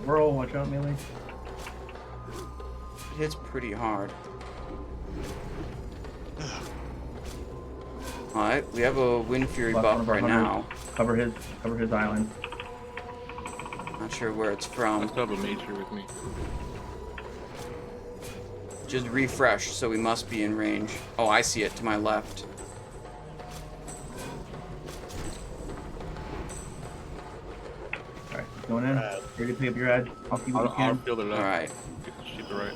Speaker 2: Whirl, watch out, melee.
Speaker 1: It hits pretty hard. Alright, we have a Wind Fury buff right now.
Speaker 2: Cover his island.
Speaker 1: Not sure where it's from.
Speaker 10: I still have a mage here with me.
Speaker 1: Just refresh, so we must be in range. Oh, I see it to my left.
Speaker 2: Alright, going in. Ready to pick up your edge. I'll see what you
Speaker 10: I'll
Speaker 2: can.
Speaker 10: field it up.
Speaker 1: Alright.
Speaker 10: Keep it right.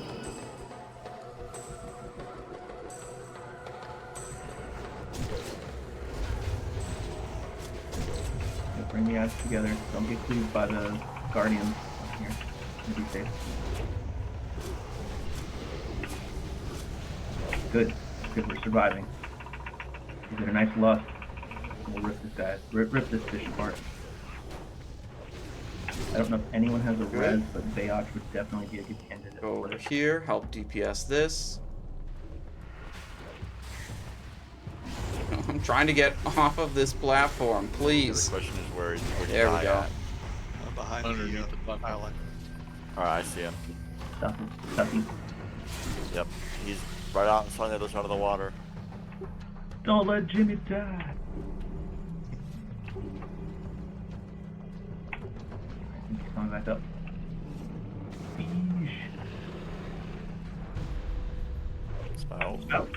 Speaker 2: Bring the edge together. Don't get cleaved by the guardians up here. You'll be safe. Good. Good, we're surviving. We did a nice lust. We'll rip this guy. Rip this fish apart. I don't know if anyone has a res, but Bayok would definitely be a good candidate.
Speaker 1: Go over here, help DPS this. I'm trying to get off of this platform, please.
Speaker 7: The question is where
Speaker 1: There we go.
Speaker 3: Behind
Speaker 10: Underneath the platform.
Speaker 3: island.
Speaker 7: Alright, I see him.
Speaker 2: Stuffy.
Speaker 7: Yep, he's right out in front of the other side of the water.
Speaker 2: Don't let Jimmy die. He's coming back up. Beesh.
Speaker 7: Spout.
Speaker 2: Spout.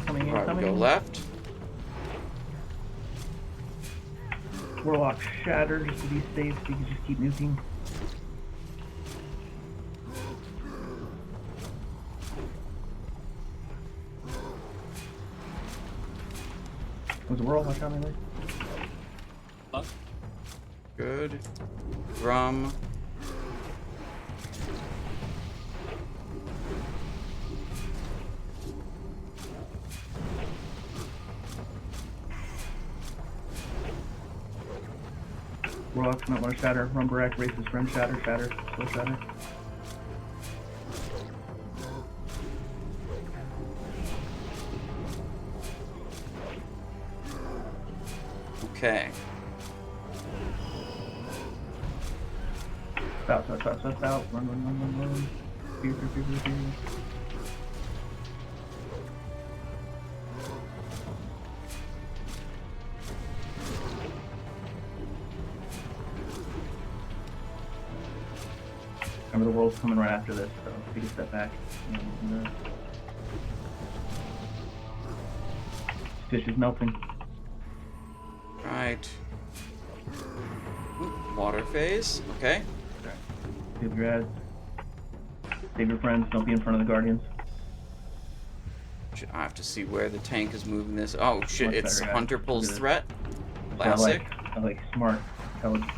Speaker 2: Coming in,
Speaker 1: Alright, we
Speaker 2: coming
Speaker 1: go
Speaker 2: in.
Speaker 1: left.
Speaker 2: Warlock shatter just to be safe, so you can just keep nuking. Was the Warlock coming there?
Speaker 1: Good. Drum.
Speaker 2: Warlock's not want to shatter. Rumbarak, race his friend, shatter, still shatter.
Speaker 1: Okay.
Speaker 2: Spout. Run. Fear. Remember, the world's coming right after this, so take a step back. Fish is melting.
Speaker 1: Right. Ooh, water phase. Okay.
Speaker 2: Save your ads. Save your friends. Don't be in front of the Guardians.
Speaker 1: I have to see where the tank is moving this. Oh shit!
Speaker 2: Much
Speaker 1: It's
Speaker 2: better,
Speaker 1: Hunter
Speaker 2: guys.
Speaker 1: pulls
Speaker 2: Look at
Speaker 1: threat.
Speaker 2: it.
Speaker 1: Classic.
Speaker 2: I like smart, intelligent,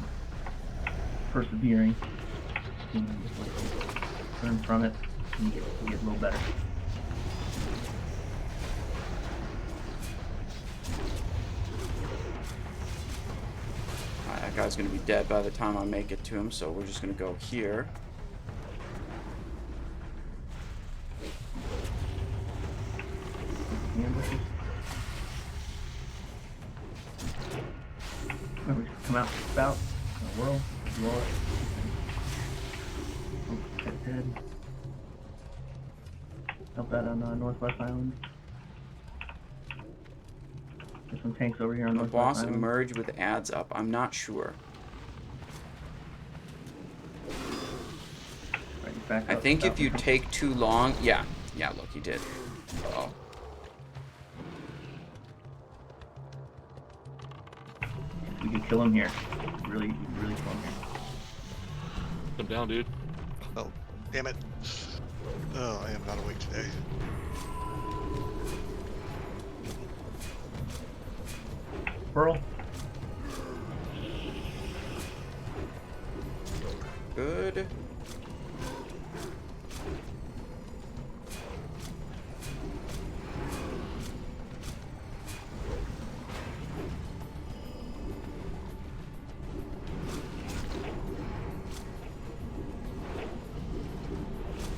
Speaker 2: persevering. You know, just like learn from it, and you get a little better.
Speaker 1: Alright, that guy's gonna be dead by the time I make it to him, so we're just gonna go here.
Speaker 2: Ambushes. Oh, we just come out, spout, whirl, roll it. Oh, get dead. Help that on Northwest Island. There's some tanks over here on
Speaker 1: The
Speaker 2: Northwest
Speaker 1: boss
Speaker 2: Island.
Speaker 1: emerge with ads up. I'm not sure.
Speaker 2: Right, back
Speaker 1: I
Speaker 2: up,
Speaker 1: think
Speaker 2: spout.
Speaker 1: if you take too long, yeah, look, he did. Uh-oh.
Speaker 2: We could kill him here. Really kill him here.
Speaker 10: I'm down, dude.
Speaker 3: Oh, damn it. Oh, I am not awake today.
Speaker 2: Pearl.
Speaker 1: Good.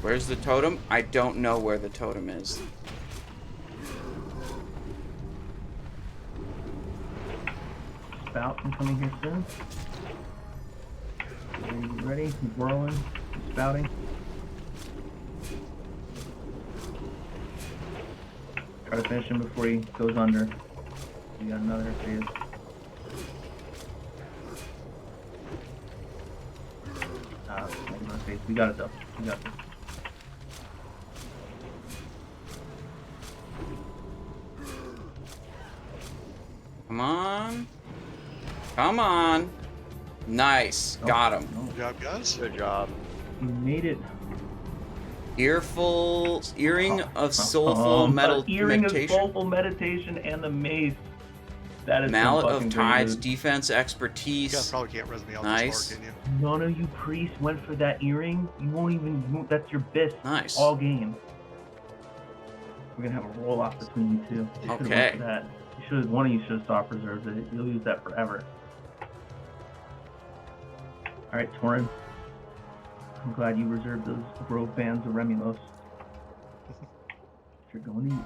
Speaker 1: Where's the totem? I don't know where the totem is.
Speaker 2: Spout coming here soon. Are you ready? He's whirling. He's spouting. Try to finish him before he goes under. We got another phase. Another phase. We got it though. We got this.
Speaker 1: Come on. Come on. Nice. Got him.
Speaker 2: No.
Speaker 3: Good job, guys.
Speaker 7: Good job.
Speaker 2: You made it.
Speaker 1: Earring of soulful
Speaker 2: Earring of
Speaker 1: meditation.
Speaker 2: soulful meditation and the mace. That is
Speaker 1: Mallet
Speaker 2: some
Speaker 1: of
Speaker 2: fucking
Speaker 1: Tides,
Speaker 2: great
Speaker 1: defense,
Speaker 3: You guys
Speaker 1: expertise.
Speaker 3: probably can't res me out
Speaker 1: Nice.
Speaker 3: this far, can you?
Speaker 2: news. None of you priests went for that earring. You won't even. That's your best.
Speaker 1: Nice.
Speaker 2: All game. We're gonna have a roll off between you two. You should've
Speaker 1: Okay.
Speaker 2: went for that. You should. One of you should have soft preserved it. You'll use that forever. Alright, Torrance. I'm glad you reserved those Grove bands of Remulos. You're going easy.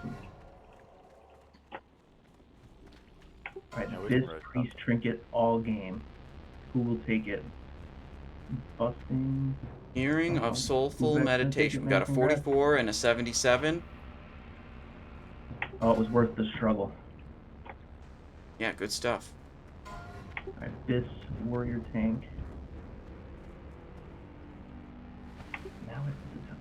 Speaker 2: Alright,
Speaker 7: Yeah, we
Speaker 2: this
Speaker 7: can rotate.
Speaker 2: priest trinket all game. Who will take it? Busting.
Speaker 1: Hearing of Soulful
Speaker 2: Who's gonna take
Speaker 1: Meditation.
Speaker 2: it,
Speaker 1: We got a
Speaker 2: man? Congrats.
Speaker 1: 44 and a 77.
Speaker 2: Oh, it was worth the struggle.
Speaker 1: Yeah, good stuff.
Speaker 2: Alright, this warrior tank. Now it's the time.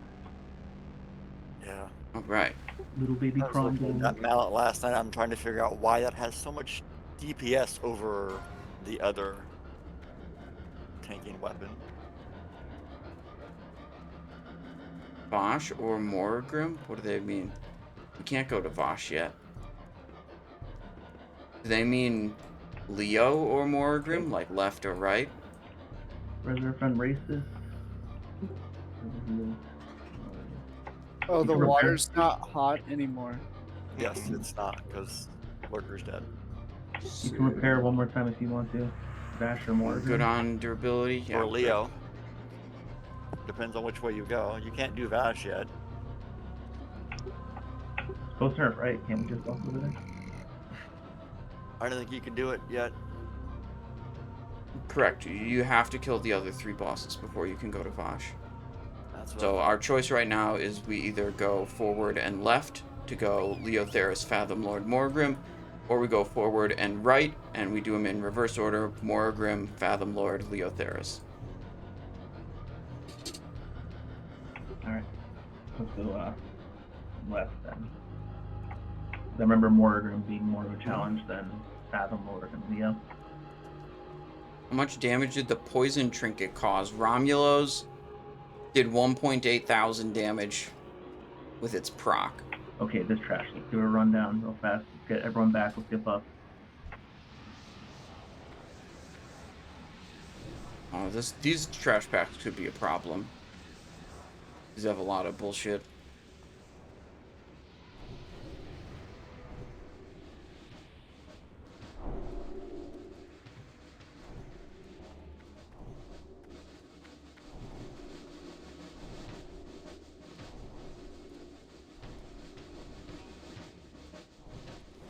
Speaker 7: Yeah.
Speaker 1: All right.
Speaker 2: Little baby
Speaker 7: I was looking
Speaker 2: Cromwell.
Speaker 7: at that mallet last night. I'm trying to figure out why that has so much DPS over the other tanking weapon.
Speaker 1: Vosh or Morgrim? What do they mean? We can't go to Vosh yet. Do they mean Leo or Morgrim, like left or right?
Speaker 2: Reserve friend races.
Speaker 6: Oh, the
Speaker 2: You can
Speaker 6: water's not hot anymore.
Speaker 7: Yes, it's not, because Lurker's dead.
Speaker 2: You can repair one more time if you want to. Bash or more.
Speaker 1: Good on durability. Yeah.
Speaker 7: Or Leo. Depends on which way you go. You can't do Vash yet.
Speaker 2: It's post nerf, right? Can't we just walk over there?
Speaker 7: I don't think you can do it yet.
Speaker 1: Correct. You have to kill the other 3 bosses before you can go to Vosh.
Speaker 7: That's what
Speaker 1: So our choice right now is we either go forward and left to go Leotheras, Fathom, Lord Morgrim, or we go forward and right and we do them in reverse order: Morgrim, Fathom, Lord, Leotheras.
Speaker 2: Alright. Let's go left then. I remember Morgrim being more of a challenge than Fathom, Lord, and Leo.
Speaker 1: How much damage did the poison trinket cause? Romulos did 1.8 thousand damage with its proc.
Speaker 2: Okay, this trash. Let's do a rundown real fast. Let's get everyone back. Let's get buffed.
Speaker 1: Oh, these trash packs could be a problem. These have a lot of bullshit.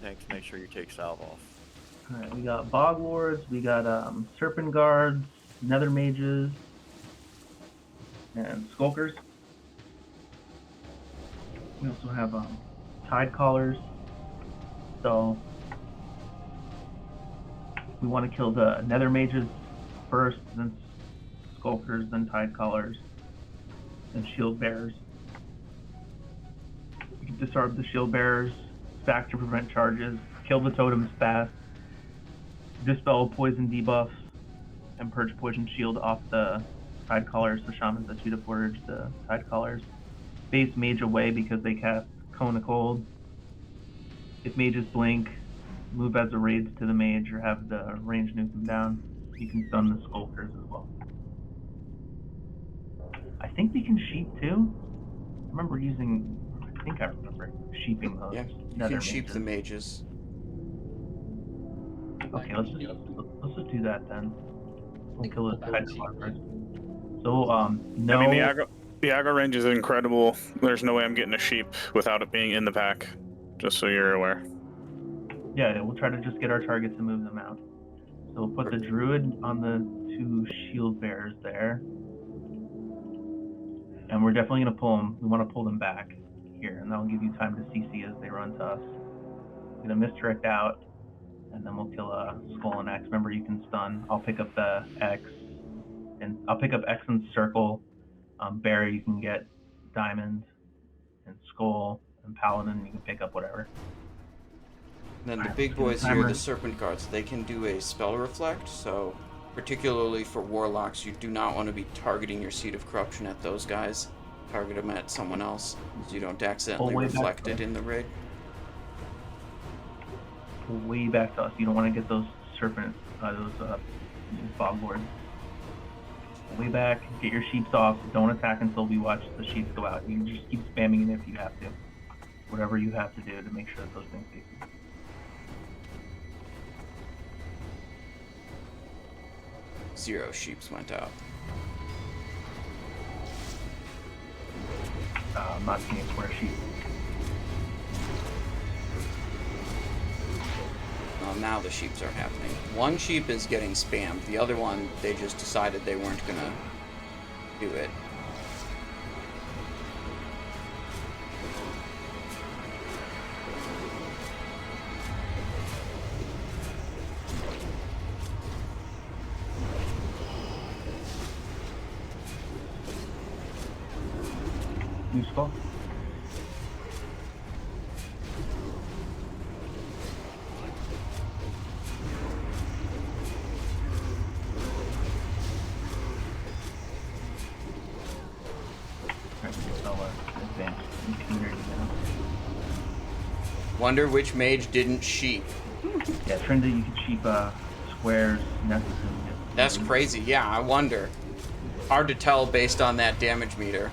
Speaker 7: Thanks. Make sure you take salve off.
Speaker 2: Alright, we got Bog Lords, we got Serpent Guards, Nether Mages, and Skulkers. We also have Tide Callers. So we want to kill the Nether Mages first, then Skulkers, then Tide Callers, then Shield Bearers. You can disarm the Shield Bearers, stack to prevent charges, kill the totems fast, dispel poison debuff, and purge poison shield off the Tide Callers, the shamans that shoot up forge the Tide Callers. Base mage away because they cast Cone of Cold. If mages blink, move as a raids to the mage or have the range nuke them down. You can stun the Skulkers as well. I think we can sheep too. I remember sheeping those.
Speaker 1: Yeah, you can sheep the mages.
Speaker 2: Okay, let's just do that then. We'll kill the Tide Caller first. So no.
Speaker 12: I mean, the aggro range is incredible. There's no way I'm getting a sheep without it being in the pack. Just so you're aware.
Speaker 2: Yeah, we'll try to just get our targets and move them out. So we'll put the druid on the 2 shield bearers there. And we're definitely going to pull them. We want to pull them back here, and that'll give you time to CC as they run to us. We're going to misdirect out, and then we'll kill a Skull and X. Remember, you can stun. I'll pick up the X, and I'll pick up X and Circle. Barry, you can get Diamond, and Skull, and Paladin, you can pick up whatever.
Speaker 1: And then the big boys here, the Serpent Guards, they can do a spell reflect, so particularly for Warlocks, you do not want to be targeting your Seed of Corruption at those guys. Target them at someone else, so you don't accidentally reflect it in the raid.
Speaker 2: Pull way back to us. You don't want to get those Serpent, Bog Lords. Way back, get your sheeps off. Don't attack until we watch the sheeps go out. You can just keep spamming it if you have to. Whatever you have to do to make sure that those things take.
Speaker 1: 0 sheeps went out.
Speaker 2: I'm not seeing a square sheep.
Speaker 1: Well, now the sheeps are happening. One sheep is getting spammed. The other one, they just decided they weren't gonna do it.
Speaker 2: Useful.
Speaker 1: Wonder which mage didn't sheep.
Speaker 2: Yeah, Trinity, you can sheep squares, necessary.
Speaker 1: That's crazy. Yeah, I wonder. Hard to tell based on that damage meter.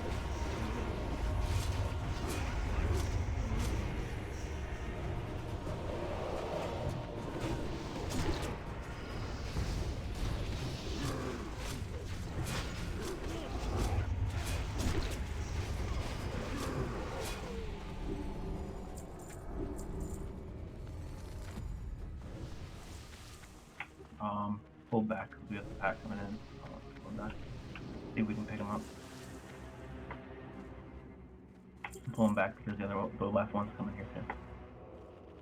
Speaker 2: Pull back. We have the pack coming in. Pull back. See if we can pick them up. Pull them back because the last one's coming here too.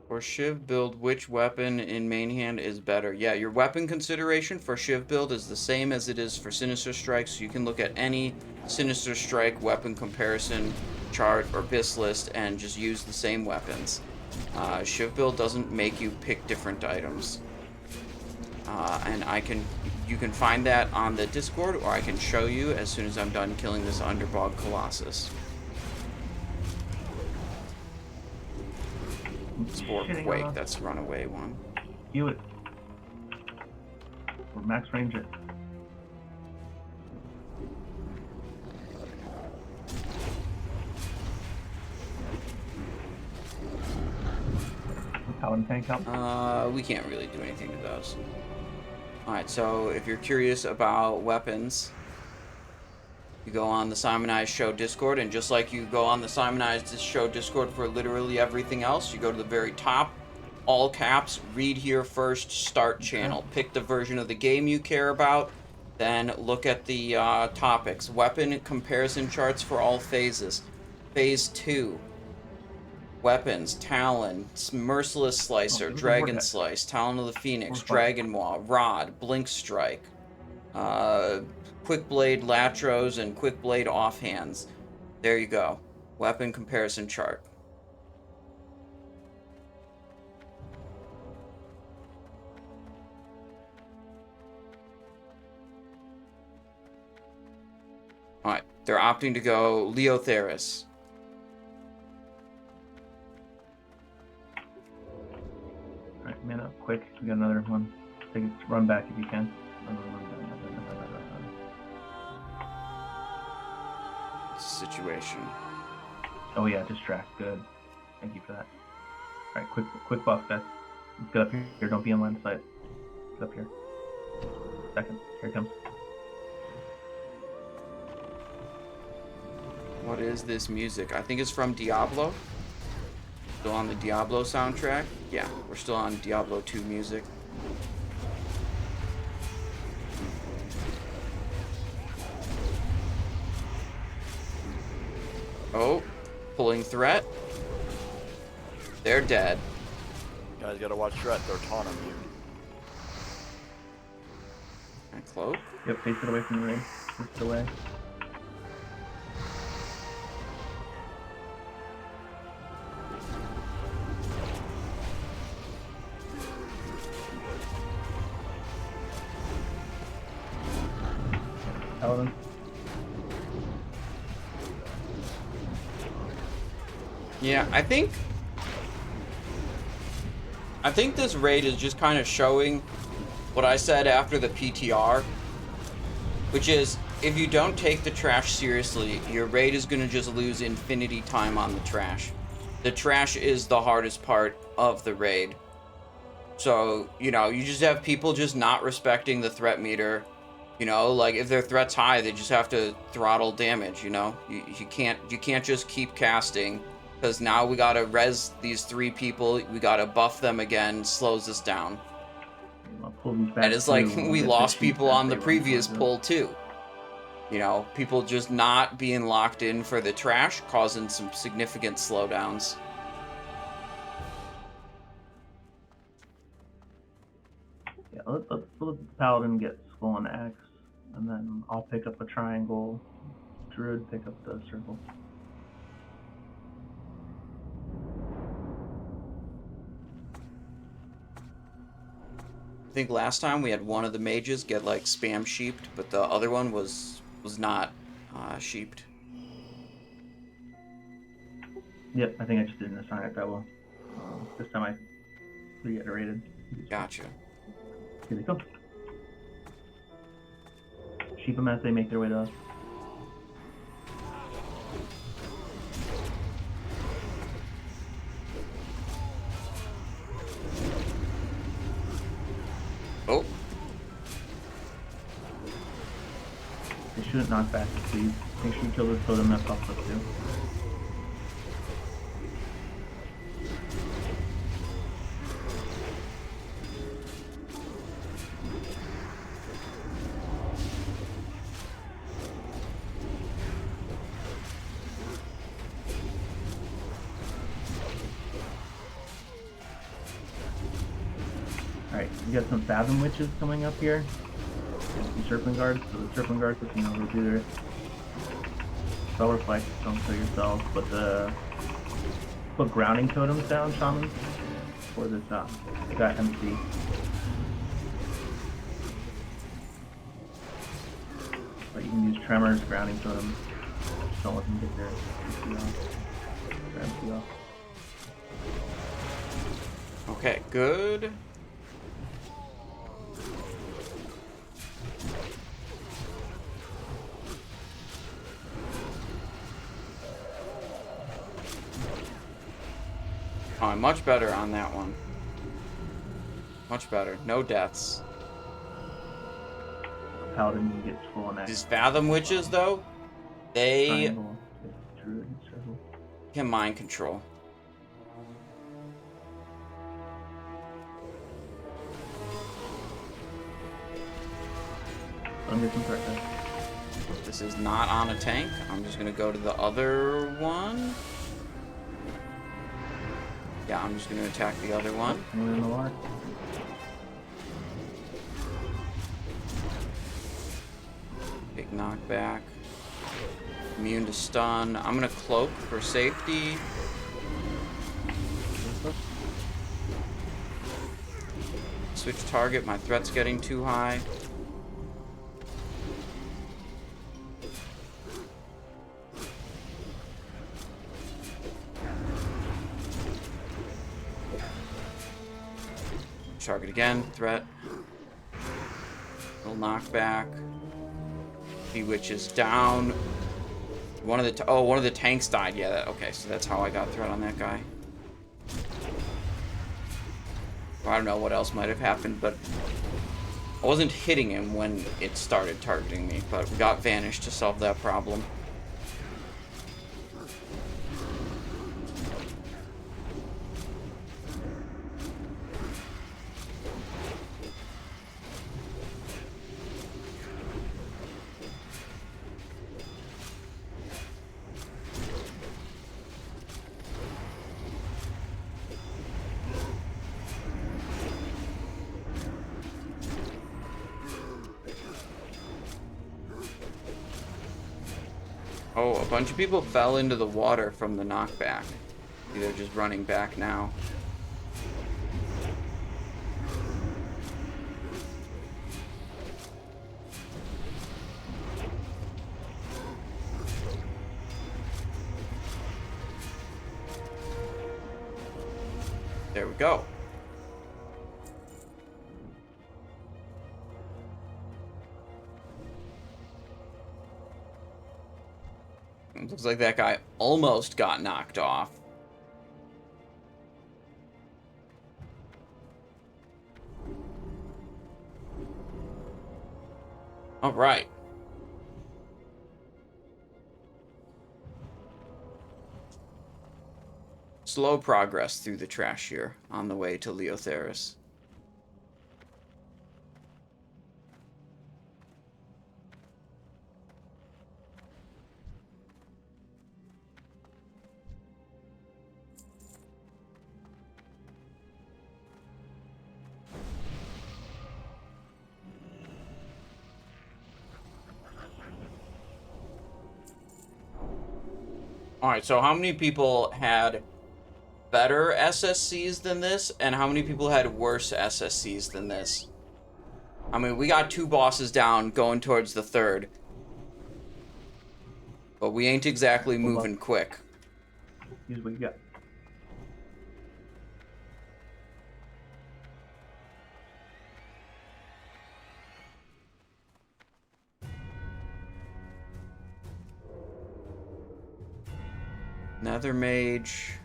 Speaker 1: For Shiv build, which weapon in main hand is better? Yeah, your weapon consideration for Shiv build is the same as it is for Sinister Strike, so you can look at any Sinister Strike weapon comparison chart or BIS list and just use the same weapons. Shiv build doesn't make you pick different items. And you can find that on the Discord, or I can show you as soon as I'm done killing this Underbog Colossus. Spore Quake, that's runaway one.
Speaker 2: Heal it. Or max range it. Paladin tank out?
Speaker 1: We can't really do anything to those. Alright, so if you're curious about weapons, you go on the Simonized Show Discord, and just like you go on the Simonized Show Discord for literally everything else, you go to the very top, all caps, read here first, start channel. Pick the version of the game you care about, then look at the topics. Weapon comparison charts for all phases. Phase 2. Weapons, Talon, Merciless Slicer, Dragon Slice, Talon of the Phoenix, Dragon Maw, Rod, Blink Strike, Quick Blade Latros, and Quick Blade Offhands. There you go. Weapon comparison chart. Alright, they're opting to go Leotheras.
Speaker 2: Alright, man up quick. We got another one. Take it, run back if you can. Run.
Speaker 1: Situation.
Speaker 2: Oh yeah, distract. Good. Thank you for that. Alright, quick buff, guys. Let's get up here. Don't be in line of sight. Get up here. Second. Here it comes.
Speaker 1: What is this music? I think it's from Diablo. Still on the Diablo soundtrack? Yeah, we're still on Diablo 2 music. Oh, pulling threat. They're dead.
Speaker 7: You guys gotta watch threat, they're taunt immune.
Speaker 1: And cloak?
Speaker 2: Yep, face it away from the ring. Face it away. Paladin.
Speaker 1: Yeah, I think this raid is just kind of showing what I said after the PTR, which is if you don't take the trash seriously, your raid is going to just lose infinity time on the trash. The trash is the hardest part of the raid. So, you know, you just have people just not respecting the threat meter, You know, like if their threat's high, they just have to throttle damage. You know, you can't just keep casting, because now we gotta res these 3 people. We gotta buff them again. Slows us down.
Speaker 2: I'll pull these back
Speaker 1: And it's like
Speaker 2: through,
Speaker 1: we
Speaker 2: get
Speaker 1: lost
Speaker 2: the sheep
Speaker 1: people
Speaker 2: as
Speaker 1: on
Speaker 2: they
Speaker 1: the
Speaker 2: run
Speaker 1: previous
Speaker 2: towards us.
Speaker 1: pull too. You know, people just not being locked in for the trash, causing some significant slowdowns.
Speaker 2: Yeah, let's let the paladin get skull and axe, and then I'll pick up a triangle. Druid pick up the circle.
Speaker 1: I think last time we had one of the mages get like spam sheeped, but the other one was not sheeped.
Speaker 2: Yep, I think I just didn't assign it that well. This time I reiterated.
Speaker 1: Gotcha.
Speaker 2: Here they come. Sheep them as they make their way to us.
Speaker 1: Oh.
Speaker 2: They shouldn't knock back, please. Make sure you kill this totem that pops up too. Alright, we got some Fathom witches coming up here. There's some Serpent guards, so the Serpent guards, you know, will do their spell reflect, don't kill yourself, but put grounding totems down, shamans, for this got MC. But you can use tremors, grounding totems. Just don't let them get their MC off. Their MC off.
Speaker 1: Okay, good. Oh, I'm much better on that one. Much better. No deaths.
Speaker 2: Paladin can get full on
Speaker 1: These Fathom witches, though, they
Speaker 2: triangle, druid, circle.
Speaker 1: can mind control.
Speaker 2: Let me get some threat there.
Speaker 1: This is not on a tank. I'm just gonna go to the other one. Yeah, I'm just gonna attack the other one.
Speaker 2: Anyone in the water?
Speaker 1: Big knockback. Immune to stun. I'm gonna cloak for safety. Switch target. My threat's getting too high. Target again. Threat. Little knockback. Bewitch is down. One of the tanks died. Yeah. Okay. So that's how I got threat on that guy. I don't know what else might have happened, but I wasn't hitting him when it started targeting me. But we got Vanish to solve that problem. Oh, a bunch of people fell into the water from the knockback. They're just running back now. There we go. It looks like that guy almost got knocked off. All right. Slow progress through the trash here on the way to Leotheras. All right, so how many people had better SSCs than this, and how many people had worse SSCs than this? I mean, we got 2 bosses down going towards the 3rd. But we ain't exactly moving quick.
Speaker 2: Use what you got.
Speaker 1: Nether Mage,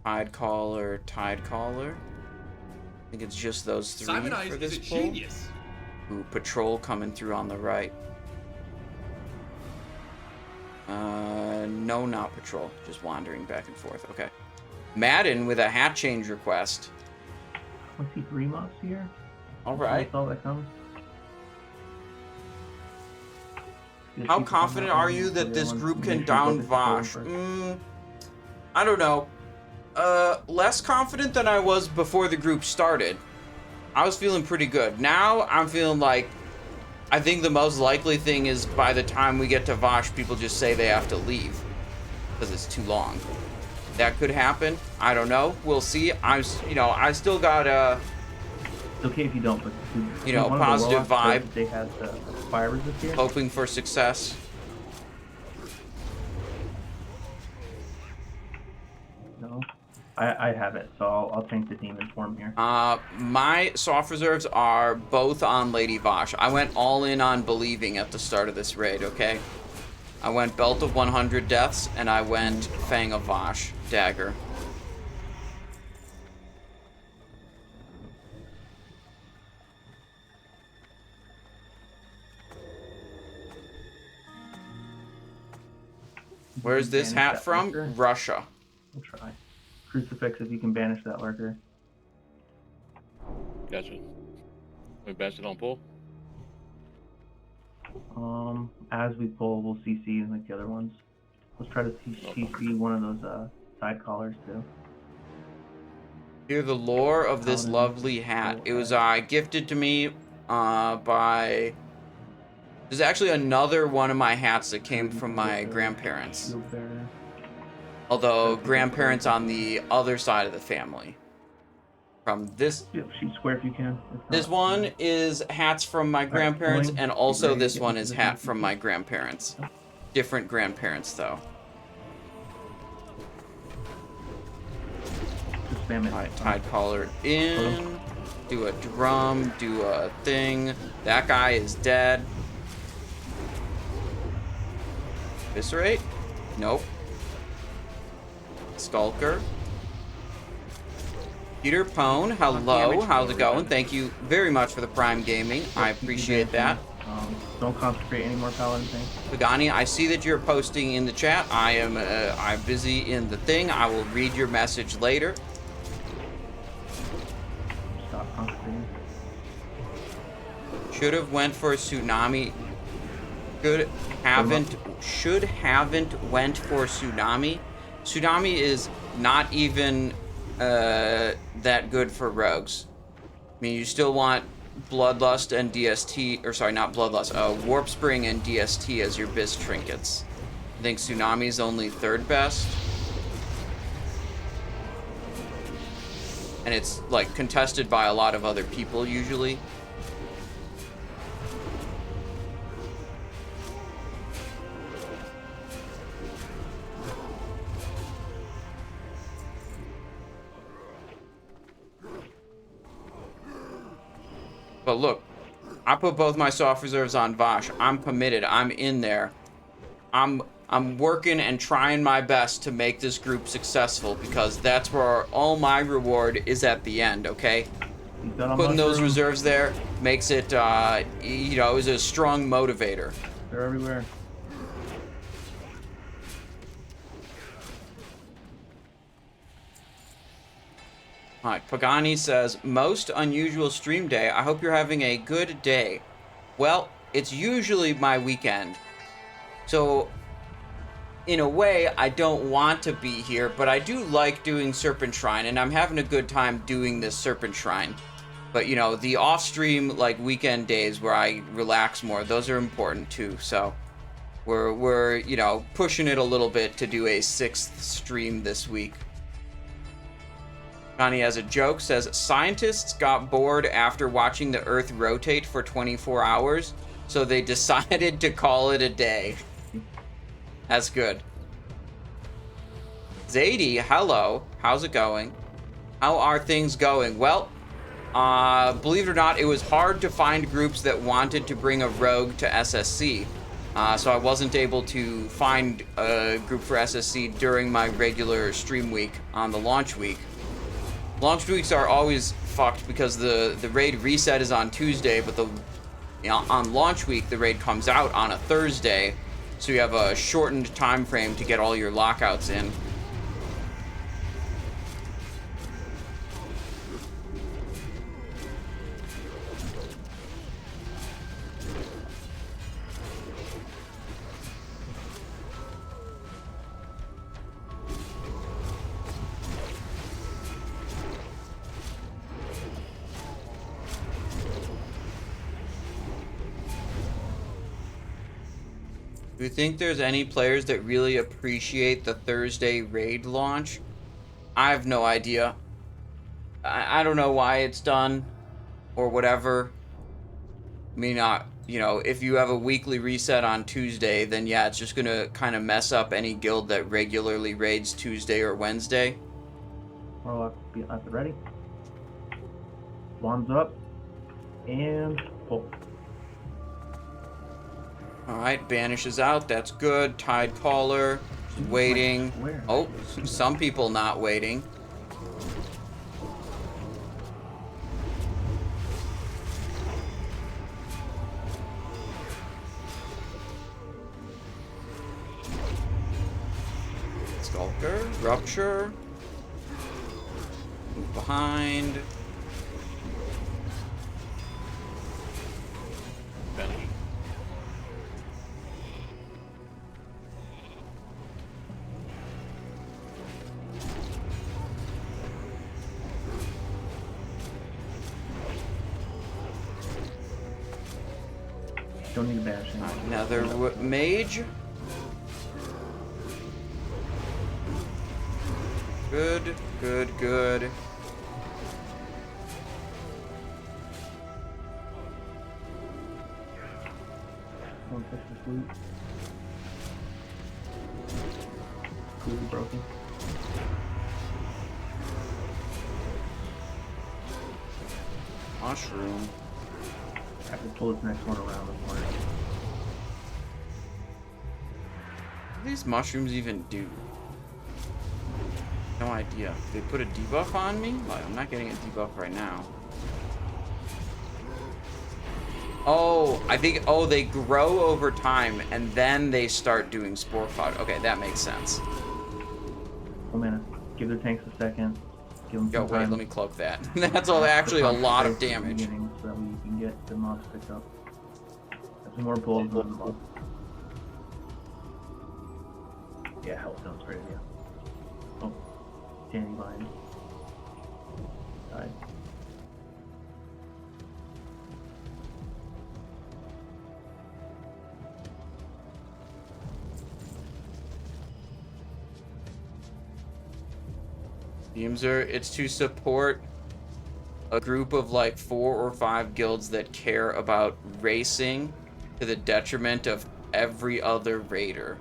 Speaker 1: Tidecaller. I think it's just those 3
Speaker 13: Simonize
Speaker 1: for
Speaker 13: is
Speaker 1: this
Speaker 13: a
Speaker 1: pull.
Speaker 13: genius.
Speaker 1: Ooh, Patrol coming through on the right. No, not Patrol. Just wandering back and forth. Okay. Madden with a hat change request.
Speaker 2: I see 3 mobs here.
Speaker 1: All right.
Speaker 2: That's all that comes.
Speaker 1: How confident are you that this group can down Vosh? I don't know. Less confident than I was before the group started. I was feeling pretty good. Now I'm feeling like I think the most likely thing is by the time we get to Vosh, people just say they have to leave because it's too long. That could happen. I don't know. We'll see. I still got
Speaker 2: It's okay if you don't, but
Speaker 1: positive vibe.
Speaker 2: They had fire resist here.
Speaker 1: Hoping for success.
Speaker 2: No, I have it, so I'll tank the demon form here.
Speaker 1: My soft reserves are both on Lady Vosh. I went all in on believing at the start of this raid. Okay, I went Belt of 100 Deaths and I went Fang of Vosh dagger. Where's this hat from?
Speaker 2: Lurker?
Speaker 1: Russia.
Speaker 2: We'll try. Crucifix if you can banish that lurker.
Speaker 10: Gotcha. We banish it on pull?
Speaker 2: As we pull, we'll CC like the other ones. Let's try to CC one of those side collars too.
Speaker 1: Hear the lore of this lovely hat. It was gifted to me by... There's actually another one of my hats that came from my grandparents. Although grandparents on the other side of the family. From this...
Speaker 2: Yep, shoot square if you can.
Speaker 1: This one is hats from my grandparents, and also this one is hat from my grandparents. Different grandparents, though. Alright, Tidecaller in. Do a drum, do a thing. That guy is dead. Eviscerate? Nope. Skulker. Peter Pone, hello. How's it going? Thank you very much for the Prime Gaming. I appreciate that.
Speaker 2: Don't concentrate any more paladin things.
Speaker 1: Pagani, I see that you're posting in the chat. I'm busy in the thing. I will read your message later.
Speaker 2: Stop concentrating.
Speaker 1: Should have went for a tsunami. Should haven't went for tsunami. Tsunami is not even that good for rogues. I mean, you still want Bloodlust and DST, or sorry, not Bloodlust, Warp Spring and DST as your BIS trinkets. I think Tsunami's only 3rd best. And it's, like, contested by a lot of other people, usually. But look, I put both my soft reserves on Vosh. I'm committed. I'm in there. I'm working and trying my best to make this group successful because that's where all my reward is at the end, okay? Putting those reserves there, makes it, you know, is a strong motivator.
Speaker 2: They're everywhere.
Speaker 1: All right, Pagani says, most unusual stream day. I hope you're having a good day. Well, it's usually my weekend. So, in a way, I don't want to be here, but I do like doing Serpentshrine, and I'm having a good time doing this Serpentshrine. But, you know, the off-stream, like, weekend days where I relax more, those are important, too. So, we're you know, pushing it a little bit to do a 6th stream this week. Connie has a joke, says, scientists got bored after watching the Earth rotate for 24 hours, so they decided to call it a day. That's good. Zadie, hello. How's it going? How are things going? Well, believe it or not, it was hard to find groups that wanted to bring a rogue to SSC. So I wasn't able to find a group for SSC during my regular stream week on the launch week. Launch weeks are always fucked because the raid reset is on Tuesday, but on launch week the raid comes out on a Thursday, so you have a shortened time frame to get all your lockouts in. Do you think there's any players that really appreciate the Thursday raid launch? I have no idea. I don't know why it's done or whatever. I mean, you know, if you have a weekly reset on Tuesday, then yeah, it's just gonna kind of mess up any guild that regularly raids Tuesday or Wednesday.
Speaker 2: Warlock, be at the ready. Wands up. And pull.
Speaker 1: Alright, banishes out. That's good. Tide Caller. Waiting. Oh, some people not waiting. Stalker. Rupture. Move behind.
Speaker 10: Banish.
Speaker 2: Don't need a bash.
Speaker 1: Another mage. Good, good, good.
Speaker 2: Don't touch this loot. Cool, broken.
Speaker 1: Mushroom.
Speaker 2: I have to pull this next one around the corner.
Speaker 1: What do these mushrooms even do? No idea. They put a debuff on me? Like, I'm not getting a debuff right now. Oh, I think, oh, they grow over time and then they start doing spore cloud. Okay, that makes sense.
Speaker 2: Oh man, give their tanks a second. Give them
Speaker 1: Yo,
Speaker 2: some
Speaker 1: wait,
Speaker 2: time.
Speaker 1: let me cloak that. That's all, actually a lot of damage.
Speaker 2: So that we can get the mobs picked up. Have some more pulls on the boss. Yeah, Hellstone's great idea. Oh, dandelion. Died.
Speaker 1: It's to support a group of like 4 or 5 guilds that care about racing to the detriment of every other raider.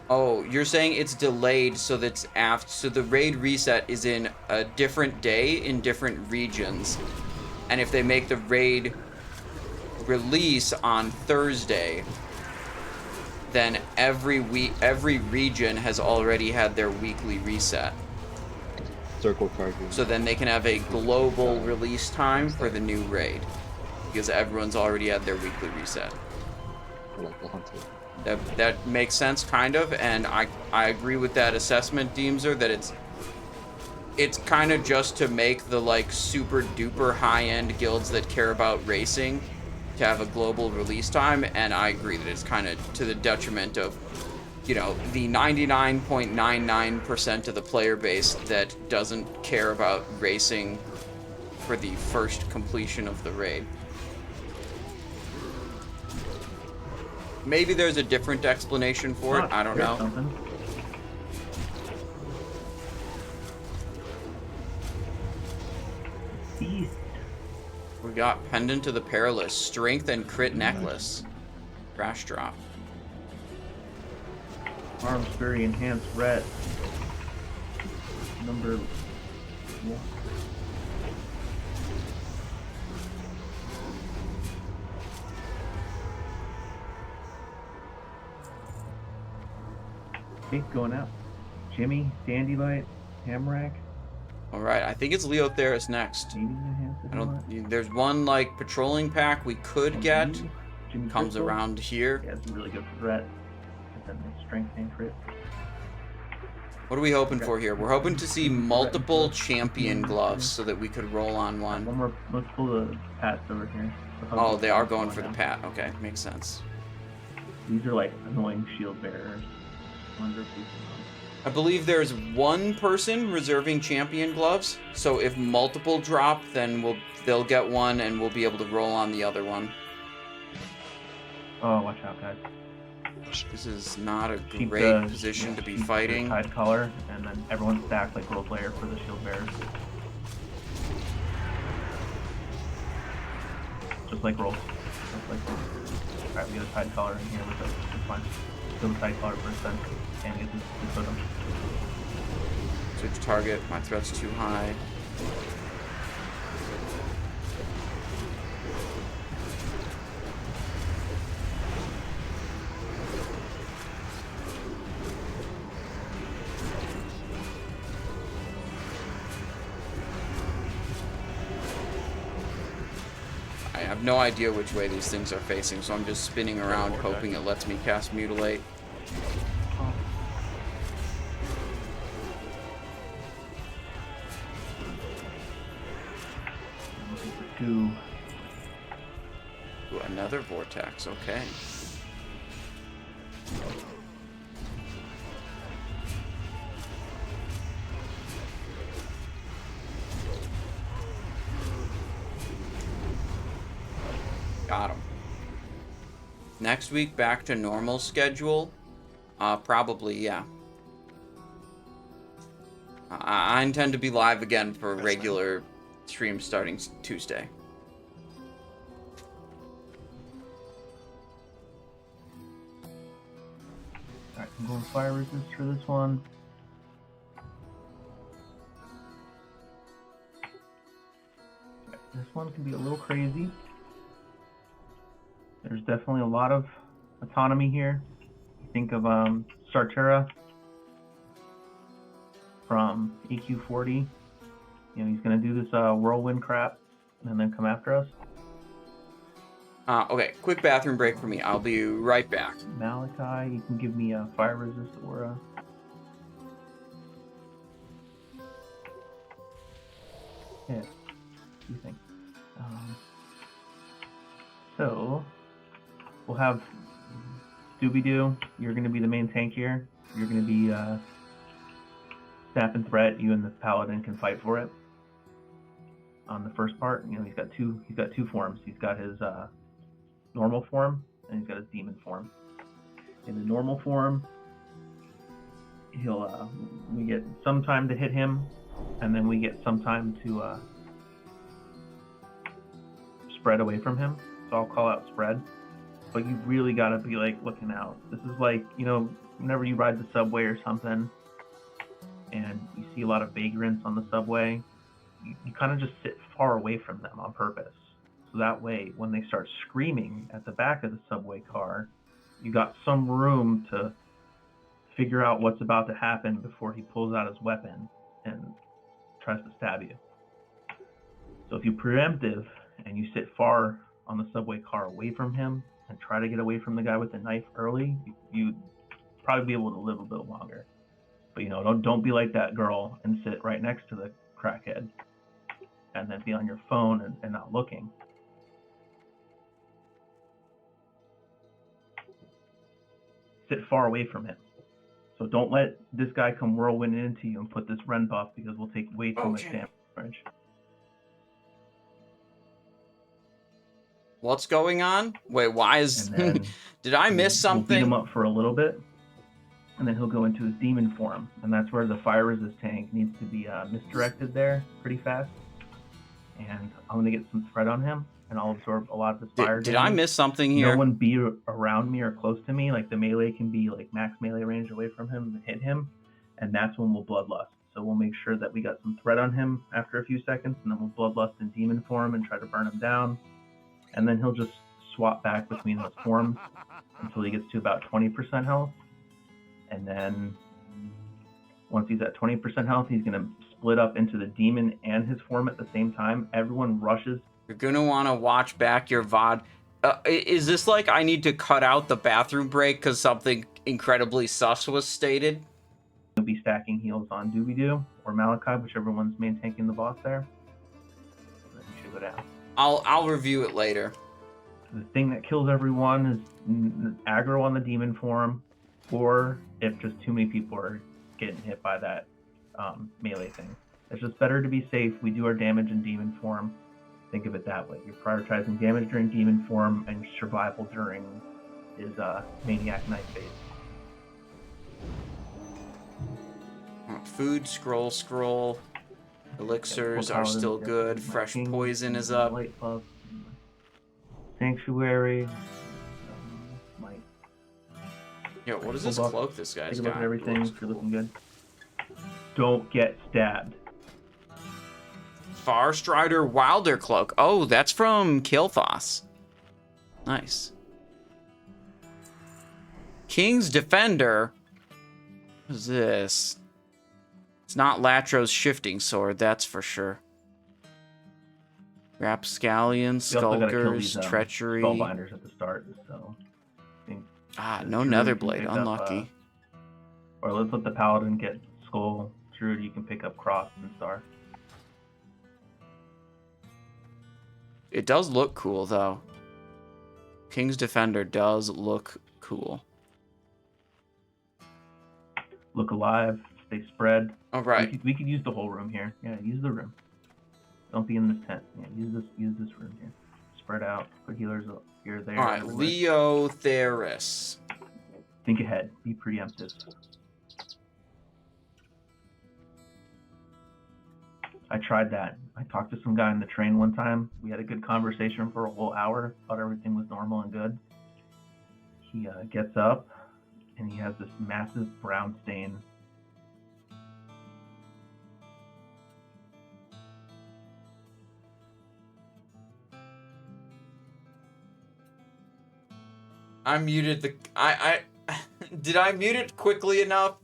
Speaker 1: Oh, you're saying it's delayed so that's after, so the raid reset is in a different day in different regions. And if they make the raid release on Thursday, then every region has already had their weekly reset.
Speaker 13: Circle charges.
Speaker 1: So then they can have a global release time for the new raid, because everyone's already had their weekly reset.
Speaker 13: Like the hunter.
Speaker 1: That makes sense, kind of, and I agree with that assessment, Deemser, that it's kind of just to make the like super duper high-end guilds that care about racing to have a global release time, and I agree that it's kind of to the detriment of, you know, the 99.99% of the player base that doesn't care about racing for the first completion of the raid. Maybe there's a different explanation for it, I don't know.
Speaker 2: Something. Beast.
Speaker 1: We got Pendant of the Perilous, Strength and Crit Necklace. Crash drop.
Speaker 2: Arms Fury Enhanced Ret. Number 1. Okay, going out. Jimmy, Dandelight, Hamrack.
Speaker 1: Alright, I think it's Leotheras next. There's one like patrolling pack we could get.
Speaker 2: Jimmy
Speaker 1: Comes
Speaker 2: Crystal.
Speaker 1: around here.
Speaker 2: Yeah, it's really good for threat. And then the strength and crit.
Speaker 1: What are we hoping for here? We're hoping to see multiple champion gloves so that we could roll on one.
Speaker 2: One more. Let's pull the pats over here.
Speaker 1: Oh, they are going for the pat. Okay, makes sense.
Speaker 2: These are like annoying shield bearers. Wonder if we can...
Speaker 1: I believe there's one person reserving champion gloves, so if multiple drop, then they'll get one and we'll be able to roll on the other one.
Speaker 2: Oh, watch out, guys.
Speaker 1: This is not a
Speaker 2: Keep
Speaker 1: great
Speaker 2: the-
Speaker 1: position to be
Speaker 2: keep the
Speaker 1: fighting.
Speaker 2: Tide color, and then everyone stacked like role player for the shield bearers. Just like rolls. Just like rolls. Alright, we got a tide collar in here with us. It's fine. Kill the tide collar first then. And get this totem.
Speaker 1: Switch target. My threat's too high. I have no idea which way these things are facing, so I'm just spinning around hoping it lets me cast Mutilate.
Speaker 2: Two.
Speaker 1: Ooh, another vortex, okay. Got him. Next week, back to normal schedule? Probably, yeah. I intend to be live again for regular stream starting Tuesday.
Speaker 2: Alright, I'm going fire resist for this one. Okay, this one can be a little crazy. There's definitely a lot of autonomy here. Think of Sartera from EQ40. You know, he's gonna do this whirlwind crap and then come after us.
Speaker 1: Okay, quick bathroom break for me. I'll be right back.
Speaker 2: Malachi, you can give me a fire resist aura. Yeah, what do you think? So, we'll have Scooby-Doo. You're going to be the main tank here. You're going to be Snap and Threat. You and the Paladin can fight for it. On the first part, you know, he's got two forms. He's got his normal form and he's got his demon form. In the normal form, we get some time to hit him, and then we get some time to spread away from him. So I'll call out spread, but you really got to be like looking out. This is like, you know, whenever you ride the subway or something and you see a lot of vagrants on the subway, you kind of just sit far away from them on purpose. So that way, when they start screaming at the back of the subway car, you got some room to figure out what's about to happen before he pulls out his weapon and tries to stab you. So if you preemptive and you sit far on the subway car away from him and try to get away from the guy with the knife early, you'd probably be able to live a bit longer. But don't be like that girl and sit right next to the crackhead and then be on your phone and not looking. Sit far away from him. So don't let this guy come whirlwind into you and put this rend buff, because we'll take way too much damage.
Speaker 1: What's going on? Wait, why is... Did I miss something?
Speaker 2: We'll beat him up for a little bit, and then he'll go into his demon form, and that's where the fire resist tank needs to be misdirected there pretty fast. And I'm going to get some threat on him, and I'll absorb a lot of his fire
Speaker 1: Did I miss something here?
Speaker 2: No one be around me or close to me. Like, the melee can be like max melee range away from him and hit him, and that's when we'll bloodlust. So we'll make sure that we got some threat on him after a few seconds, and then we'll bloodlust in demon form and try to burn him down. And then he'll just swap back between those forms until he gets to about 20% health. And then once he's at 20% health, he's going to split up into the demon and his form at the same time. Everyone rushes.
Speaker 1: You're going to want to watch back your VOD. Is this like I need to cut out the bathroom break because something incredibly sus was stated?
Speaker 2: We'll be stacking heals on Doobie-Doo or Malachi, whichever one's main tanking the boss there. And then you should go down.
Speaker 1: I'll review it later.
Speaker 2: The thing that kills everyone is aggro on the demon form, or if just too many people are getting hit by that melee thing. It's just better to be safe. We do our damage in demon form. Think of it that way. You're prioritizing damage during demon form and survival during his maniac knife phase.
Speaker 1: Food, scroll. Elixirs are still good. Fresh poison is up.
Speaker 2: Light buff, Sanctuary.
Speaker 1: Yo, what is this cloak this guy's got?
Speaker 2: Take a look at everything. If you're looking good. Don't get stabbed.
Speaker 1: Farstrider Wilder cloak. Oh, that's from Kilthos. Nice. King's Defender. What is this? It's not Latro's shifting sword, that's for sure. Rapscallion, Skulkers, Treachery.
Speaker 2: Spellbinders at the start, so
Speaker 1: no Netherblade, unlucky.
Speaker 2: Or let's let the Paladin get Skull. Druid, you can pick up Cross and Star.
Speaker 1: It does look cool, though. King's Defender does look cool.
Speaker 2: Look alive. Stay spread.
Speaker 1: All right.
Speaker 2: We could use the whole room here. Yeah, use the room. Don't be in this tent. Yeah, use this room here. Spread out. Put healers here, there.
Speaker 1: All right, Leotheras.
Speaker 2: Think ahead. Be preemptive. I tried that. I talked to some guy on the train one time. We had a good conversation for a whole hour. Thought everything was normal and good. He gets up, and he has this massive brown stain.
Speaker 1: I muted the... Did I mute it quickly enough?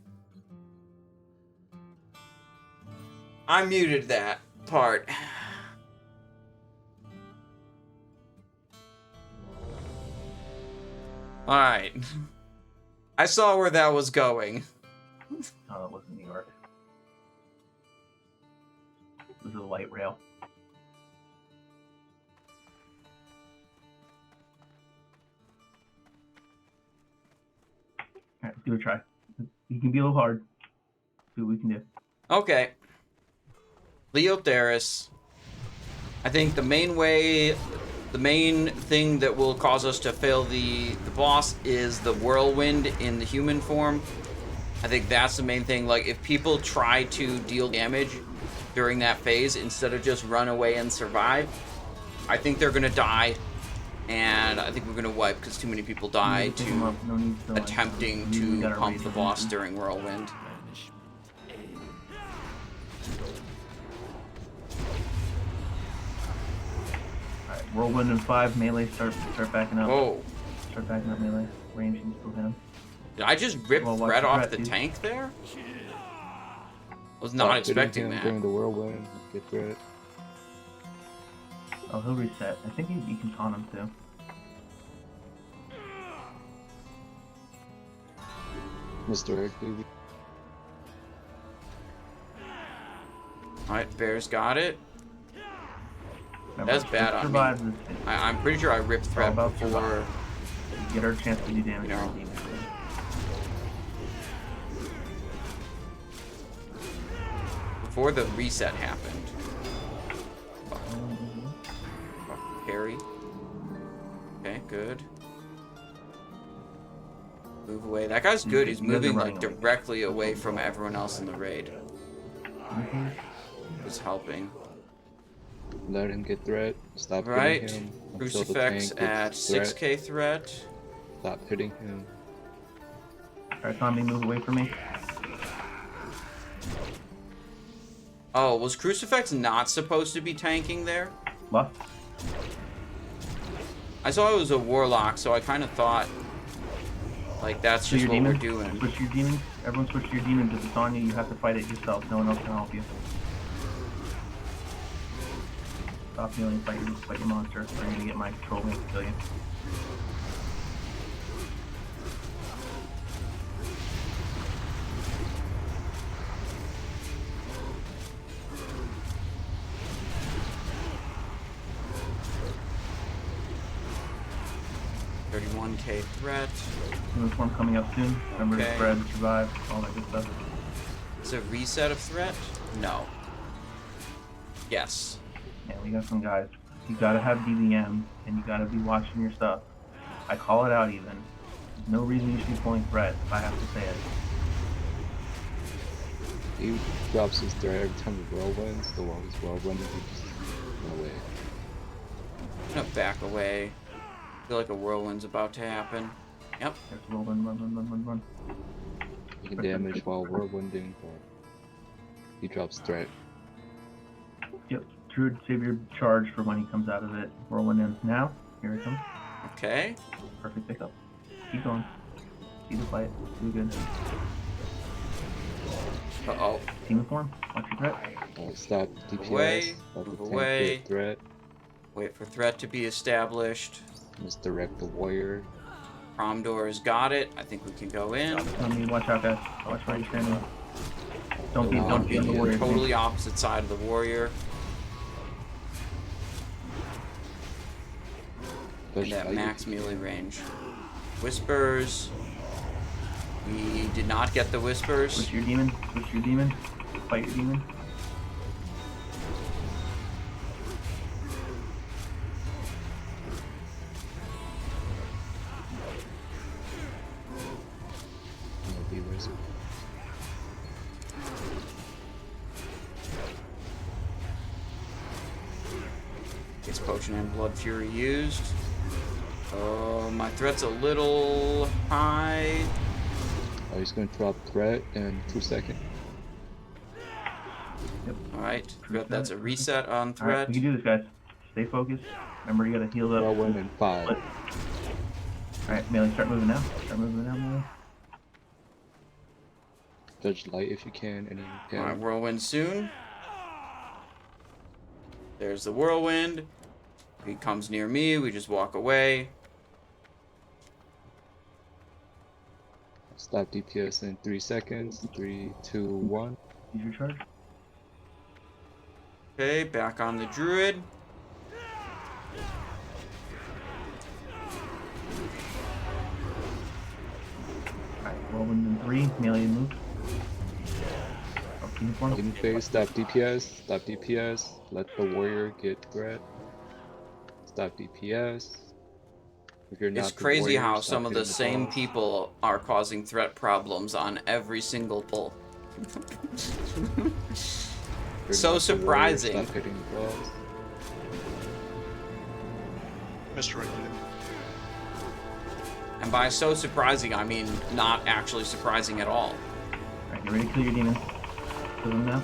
Speaker 1: I muted that part. Alright. I saw where that was going.
Speaker 2: Oh, it wasn't New York. It was a light rail. Alright, let's give it a try. You can be a little hard. See what we can do.
Speaker 1: Okay. Leotheras. I think the main thing that will cause us to fail the boss is the whirlwind in the human form. I think that's the main thing. Like, if people try to deal damage during that phase instead of just run away and survive, I think they're gonna die. And I think we're gonna wipe because too many people die to attempting to pump the boss during whirlwind.
Speaker 2: Alright, whirlwind in 5, melee start backing up.
Speaker 1: Whoa.
Speaker 2: start backing up melee. Range can still hit him.
Speaker 1: Did I just rip
Speaker 2: Well, watch
Speaker 1: threat
Speaker 2: the
Speaker 1: off
Speaker 2: threat,
Speaker 1: the
Speaker 2: dude.
Speaker 1: tank there? Was not
Speaker 13: Stop
Speaker 1: expecting
Speaker 13: hitting him
Speaker 1: that.
Speaker 13: during the whirlwind. Get threat.
Speaker 2: Oh, he'll reset. I think you can taunt him too.
Speaker 13: Misdirect, baby.
Speaker 1: Alright, Bear's got it.
Speaker 2: Remember,
Speaker 1: That's bad on me.
Speaker 2: survive this.
Speaker 1: I'm pretty sure I ripped
Speaker 2: It's all
Speaker 1: threat
Speaker 2: about
Speaker 1: before.
Speaker 2: survival. Get our chance to do damage.
Speaker 1: Yeah.
Speaker 2: on demons.
Speaker 1: Before the reset happened. Parry. Okay, good. Move away. That guy's good. He's
Speaker 2: You guys are
Speaker 1: moving
Speaker 2: running
Speaker 1: like
Speaker 2: away.
Speaker 1: directly away from everyone else in the raid.
Speaker 2: Mm-hmm.
Speaker 1: It's helping.
Speaker 13: Let him get threat. Stop
Speaker 1: Right.
Speaker 13: hitting him. until the
Speaker 1: Crucifix
Speaker 13: tank
Speaker 1: at
Speaker 13: gets threat.
Speaker 1: 6k threat.
Speaker 13: Stop hitting him.
Speaker 2: Alright, Tommy, move away from me.
Speaker 1: Oh, was Crucifix not supposed to be tanking there?
Speaker 2: Buff.
Speaker 1: I saw it was a Warlock, so I kind of thought, like, that's
Speaker 2: So
Speaker 1: just
Speaker 2: your
Speaker 1: what we're
Speaker 2: demons.
Speaker 1: doing.
Speaker 2: Switch your demons. Everyone switch to your demons. If it's on you, you have to fight it yourself. No one else can help you. Stop healing. Fight your monster. Or you're gonna get my control wing to kill you.
Speaker 1: $31k threat.
Speaker 2: Uniform coming up soon. Remember
Speaker 1: Okay.
Speaker 2: to spread, survive, all that good stuff.
Speaker 1: Is it a reset of threat? No. Yes.
Speaker 2: Yeah, we got some guys. You gotta have DVM, and you gotta be watching your stuff. I call it out even. There's no reason you should be pulling threat if I have to say it.
Speaker 13: He drops his threat every time the whirlwinds. The longest whirlwind, he just run away.
Speaker 1: I'm gonna back away. I feel like a whirlwind's about to happen. Yep.
Speaker 2: There's a whirlwind, run.
Speaker 13: He can damage while whirlwinding, but he drops threat.
Speaker 2: Yep. Druid, save your charge for when he comes out of it. Whirlwind ends now. Here it comes.
Speaker 1: Okay.
Speaker 2: Perfect pickup. Keep going. See the fight. Do good.
Speaker 1: Uh-oh.
Speaker 2: Team form. Watch your threat.
Speaker 13: Stop DPS.
Speaker 1: Away.
Speaker 13: Let the
Speaker 1: Move
Speaker 13: tank
Speaker 1: away.
Speaker 13: get threat.
Speaker 1: Wait for threat to be established.
Speaker 13: Misdirect the warrior.
Speaker 1: Promdor's got it. I think we can go in.
Speaker 2: Tell me, watch out, guys. Watch where you're standing. Don't be on the
Speaker 1: You're
Speaker 2: warrior.
Speaker 1: totally opposite side of the warrior. And at max melee range. Whispers. We did not get the whispers.
Speaker 2: Switch your demon. Switch your demon. Fight your demon.
Speaker 1: Gets Potion and Blood Fury used. Oh, my threat's a little high.
Speaker 13: Oh, he's gonna drop threat in 2 seconds.
Speaker 2: Yep.
Speaker 1: Alright, that's a reset on
Speaker 2: Alright,
Speaker 1: threat.
Speaker 2: we can do this, guys. Stay focused. Remember, you gotta heal up.
Speaker 13: Whirlwind in 5.
Speaker 2: Alright, melee, start moving now. Start moving now, melee.
Speaker 13: Judge light if you can, and you can.
Speaker 1: Alright, whirlwind soon. There's the whirlwind. If he comes near me, we just walk away.
Speaker 13: Stop DPS in 3 seconds. 3, 2, 1.
Speaker 2: Use your charge.
Speaker 1: Okay, back on the druid.
Speaker 2: Alright, whirlwind in 3. Melee move. Uniform.
Speaker 13: In phase, stop DPS. Stop DPS. Let the warrior get threat. Stop DPS. If you're not
Speaker 1: It's
Speaker 13: the
Speaker 1: crazy
Speaker 13: warrior,
Speaker 1: how
Speaker 13: stop
Speaker 1: some of
Speaker 13: hitting
Speaker 1: the same
Speaker 13: balls.
Speaker 1: people are causing threat problems on every single pull.
Speaker 13: If you're
Speaker 1: So
Speaker 13: not the warrior,
Speaker 1: surprising.
Speaker 13: Stop hitting the balls.
Speaker 3: Misdirected him.
Speaker 1: And by so surprising, I mean not actually surprising at all.
Speaker 2: Alright, you ready to kill your demon? Kill them now.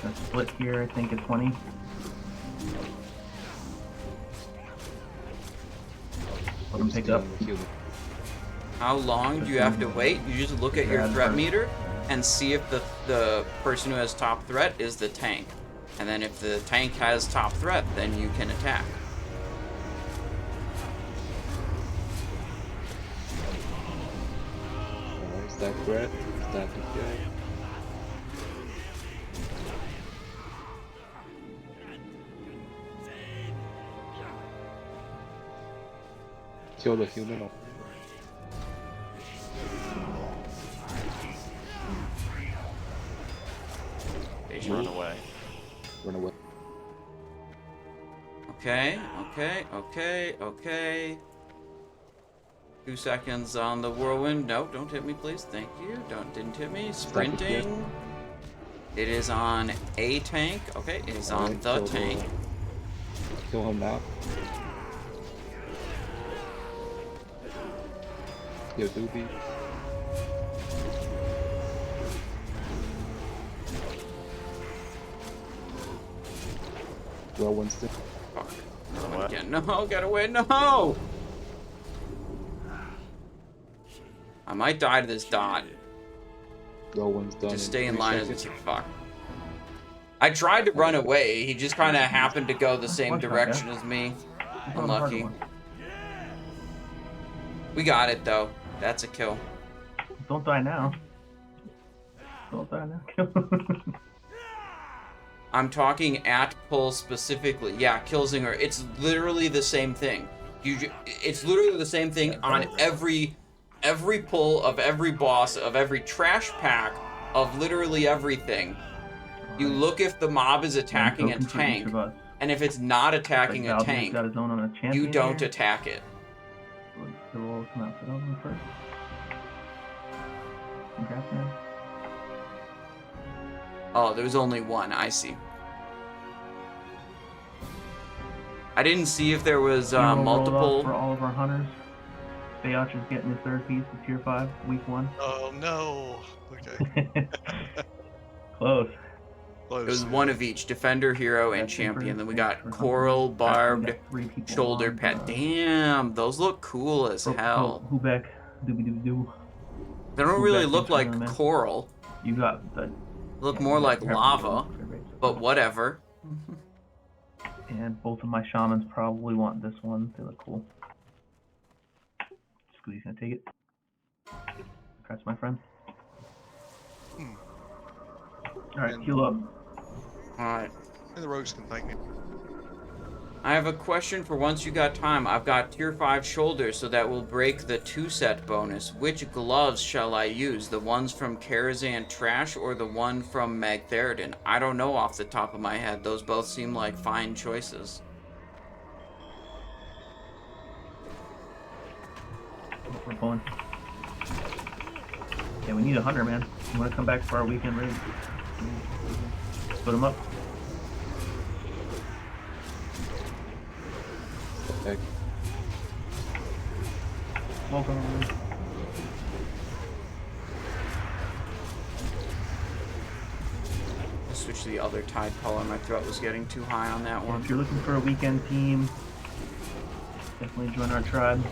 Speaker 2: Gonna split here, I think, at 20. Let them pick up.
Speaker 1: How long do you have to wait? You just look at your threat meter and see if the person who has top threat is the tank. And then if the tank has top threat, then you can attack.
Speaker 13: Is that threat? Is that DPI? Kill the human.
Speaker 7: Run away.
Speaker 13: Run away.
Speaker 1: Okay. 2 seconds on the whirlwind. No, don't hit me, please. Thank you. Didn't hit me. Sprinting. It is on a tank. Okay, it is on the tank.
Speaker 13: Kill him now. Yo, doobie. Well, Winston.
Speaker 1: Fuck. Again. No, get away. No! I might die to this dot.
Speaker 13: Well, one's done.
Speaker 1: Just stay in line as a fuck. I tried to run away. He just kind of happened to go the same direction as me. Unlucky. We got it though. That's a kill.
Speaker 2: Don't die now. Don't die now. Kill.
Speaker 1: I'm talking at pull specifically. Yeah, Killzinger. It's literally the same thing. It's literally the same thing on every pull of every boss of every trash pack of literally everything. You look if the mob is attacking a tank, and if it's not attacking a tank, you don't attack it. Oh, there's only one. I see. I didn't see if there was multiple.
Speaker 2: For all of our hunters, Bayach is getting his third piece of tier 5, week 1.
Speaker 3: Oh no. Okay.
Speaker 2: Close.
Speaker 1: It was one of each, defender, hero, and champion. Then we got coral, barbed, shoulder pad. Damn, those look cool as hell.
Speaker 2: Hubek, doobie-doo-doo.
Speaker 1: They don't really look like coral.
Speaker 2: You got the.
Speaker 1: Look more like lava, but whatever.
Speaker 2: And both of my shamans probably want this one. They look cool. Scooty's gonna take it. Congrats, my friend. Alright, heal up.
Speaker 1: Alright.
Speaker 3: And the rogues can thank me.
Speaker 1: I have a question for once you got time. I've got tier 5 shoulders, so that will break the 2-set bonus. Which gloves shall I use? The ones from Karazhan Trash or the one from Magtheridon? I don't know off the top of my head. Those both seem like fine choices.
Speaker 2: We're pulling. Yeah, we need a hunter, man. You want to come back for our weekend raid? Put him up.
Speaker 13: Okay.
Speaker 2: Welcome.
Speaker 1: Switch to the other tide color. My throat was getting too high on that one.
Speaker 2: If you're looking for a weekend team, definitely join our tribe.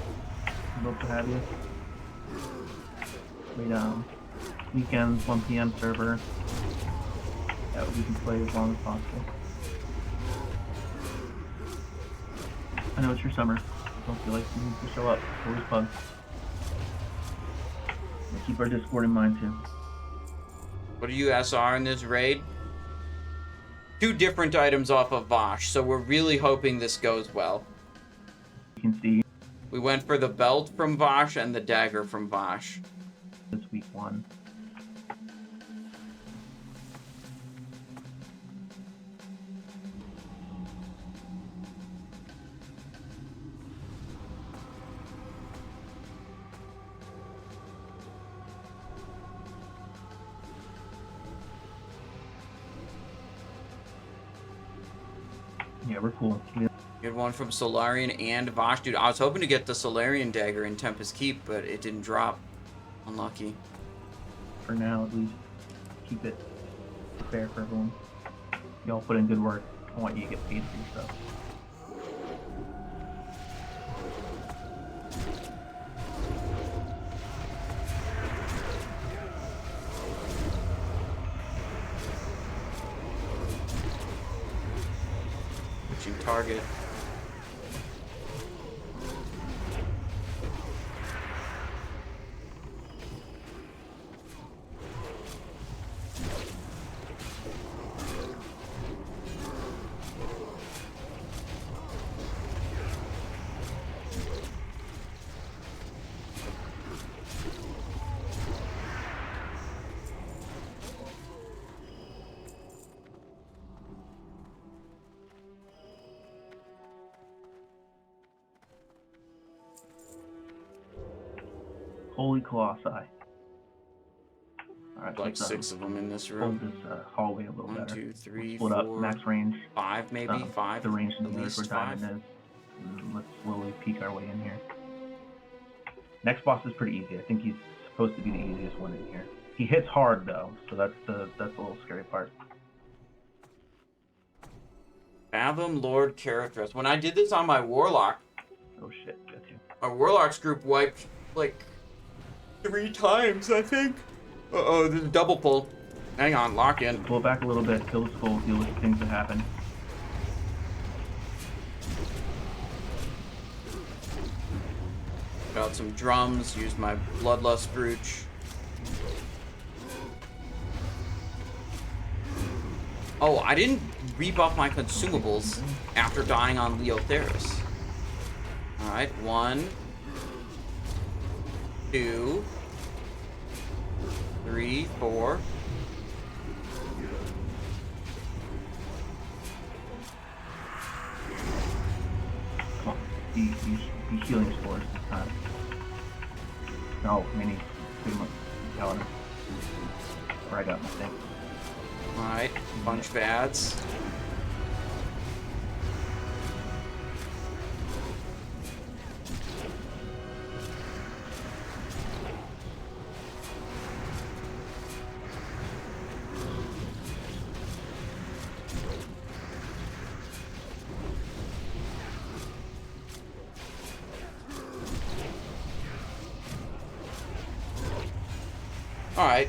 Speaker 2: We'd love to have you. Weekends, 1 PM server. That we can play as long as possible. I know it's your summer. Don't feel like you need to show up. Always PUG. We'll keep our Discord in mind too.
Speaker 1: What are you SR in this raid? 2 different items off of Vosh, so we're really hoping this goes well.
Speaker 2: You can see.
Speaker 1: We went for the belt from Vosh and the dagger from Vosh.
Speaker 2: This week 1. Yeah, we're cool.
Speaker 1: Good one from Solarian and Vosh. Dude, I was hoping to get the Solarian dagger in Tempest Keep, but it didn't drop. Unlucky.
Speaker 2: For now, at least. Keep it fair for everyone. Y'all put in good work. I want you to get paid for your stuff.
Speaker 1: switching target.
Speaker 2: Holy Colossi. Alright,
Speaker 1: Like 6 of them in this
Speaker 2: hold
Speaker 1: room.
Speaker 2: this hallway a little
Speaker 1: 1,
Speaker 2: better.
Speaker 1: 2, 3,
Speaker 2: Split up
Speaker 1: 4,
Speaker 2: max range.
Speaker 1: 5 maybe? 5?
Speaker 2: The range in
Speaker 1: At
Speaker 2: the areas where
Speaker 1: least
Speaker 2: diamond
Speaker 1: 5?
Speaker 2: is. And let's slowly peek our way in here. Next boss is pretty easy. I think he's supposed to be the easiest one in here. He hits hard though, so that's the little scary part.
Speaker 1: Fathom, Lord, Karathress. When I did this on my Warlock,
Speaker 2: Oh shit, got you.
Speaker 1: our Warlocks group wiped like 3 times, I think. Uh-oh, there's a double pull. Hang on, lock in.
Speaker 2: Pull back a little bit, kill the skull, deal with the things that happen.
Speaker 1: Got out some drums, used my Bloodlust Brooch. Oh, I didn't rebuff my consumables after dying on Leotheras. Alright, 1, 2, 3, 4.
Speaker 2: Come on, be healing spores this time. No, mini, pretty much telling him. Where I got my thing.
Speaker 1: Alright, bunch of ads. Alright,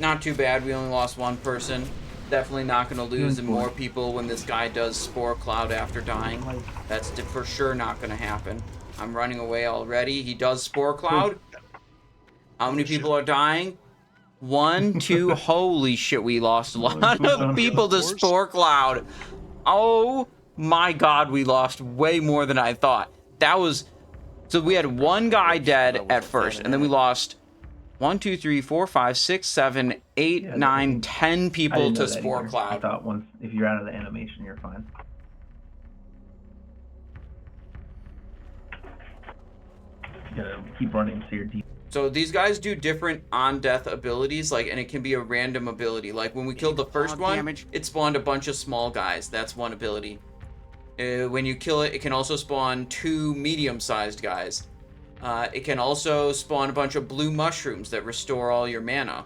Speaker 1: not too bad. We only lost 1 person. Definitely not going to lose more people when this guy does Spore Cloud after dying. That's for sure not going to happen. I'm running away already. He does Spore Cloud. How many people are dying? 1, 2. Holy shit, we lost a lot of people to Spore Cloud. Oh my god, we lost way more than I thought. That was... So we had 1 guy dead at first, and then we lost 1, 2, 3, 4, 5, 6, 7, 8, 9, 10 people to Spore
Speaker 2: I
Speaker 1: Cloud.
Speaker 2: thought once, if you're out of the animation, you're fine. You gotta keep running so you're deep.
Speaker 1: So these guys do different on-death abilities, like, and it can be a random ability. Like when we killed the first one, it spawned a bunch of small guys. That's one ability. When you kill it, it can also spawn 2 medium-sized guys. It can also spawn a bunch of blue mushrooms that restore all your mana.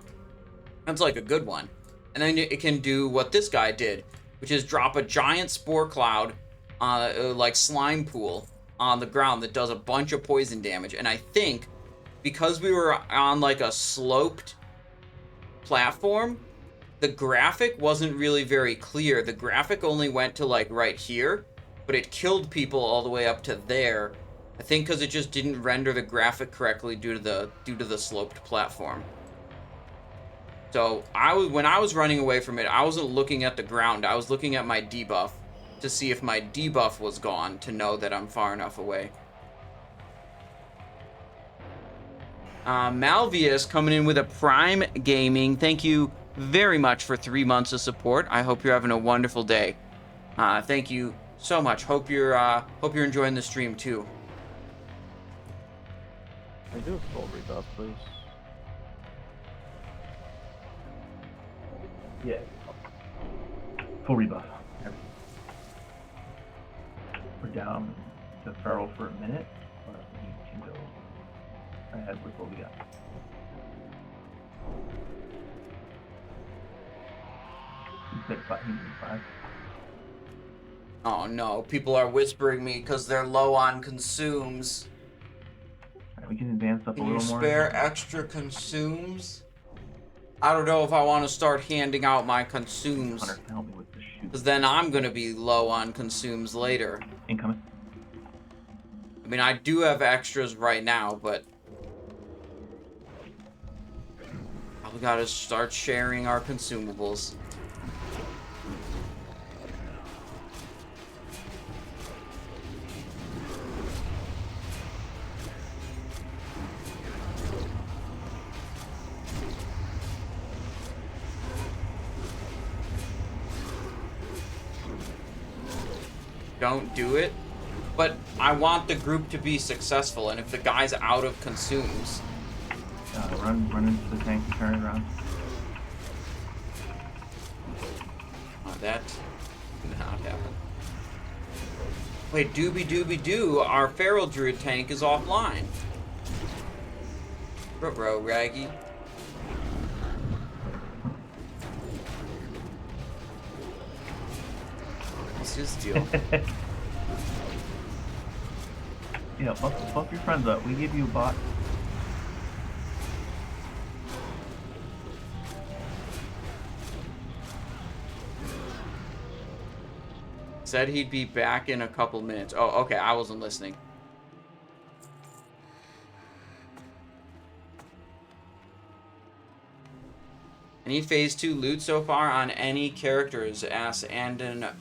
Speaker 1: That's like a good one. And then it can do what this guy did, which is drop a giant spore cloud, like slime pool, on the ground that does a bunch of poison damage. And I think because we were on like a sloped platform, the graphic wasn't really very clear. The graphic only went to like right here, but it killed people all the way up to there. I think because it just didn't render the graphic correctly due to the sloped platform. So when I was running away from it, I wasn't looking at the ground. I was looking at my debuff to see if my debuff was gone to know that I'm far enough away. Malvius coming in with a Prime Gaming. Thank you very much for 3 months of support. I hope you're having a wonderful day. Thank you so much. Hope you're enjoying the stream too.
Speaker 9: Can I do a full rebuff, please?
Speaker 2: Yeah. Full rebuff. We're down to feral for a minute, but we can go ahead with what we got. You said 5.
Speaker 1: Oh no, people are whispering me because they're low on consumes.
Speaker 2: Alright, we can advance up a
Speaker 1: Can you
Speaker 2: little more.
Speaker 1: spare extra consumes? I don't know if I want to start handing out my consumes.
Speaker 2: Hunter can help me with the shoot.
Speaker 1: Because then I'm going to be low on consumes later.
Speaker 2: Incoming.
Speaker 1: I mean, I do have extras right now, but... we gotta start sharing our consumables. Don't do it, but I want the group to be successful, and if the guy's out of consumes...
Speaker 2: run into the tank and turn it around.
Speaker 1: That did not happen. Wait, doobie-doo, our Feral Druid tank is offline. Bro, Raggy. What's his deal?
Speaker 2: Yeah, buff your friends up. We give you a bot.
Speaker 1: Said he'd be back in a couple minutes. Oh, okay, I wasn't listening. Any phase 2 loot so far on any characters? Asks Andino.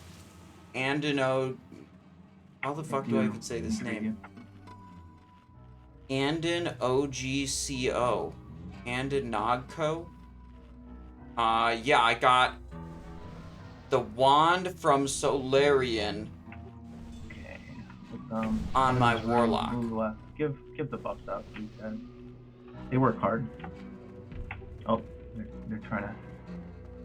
Speaker 1: How the fuck do I even say this name? Andin OGCO. Andin Nogco? Yeah, I got the wand from Solarian on my Warlock.
Speaker 2: Give the buffs out to these guys. They work hard. Oh, they're trying to...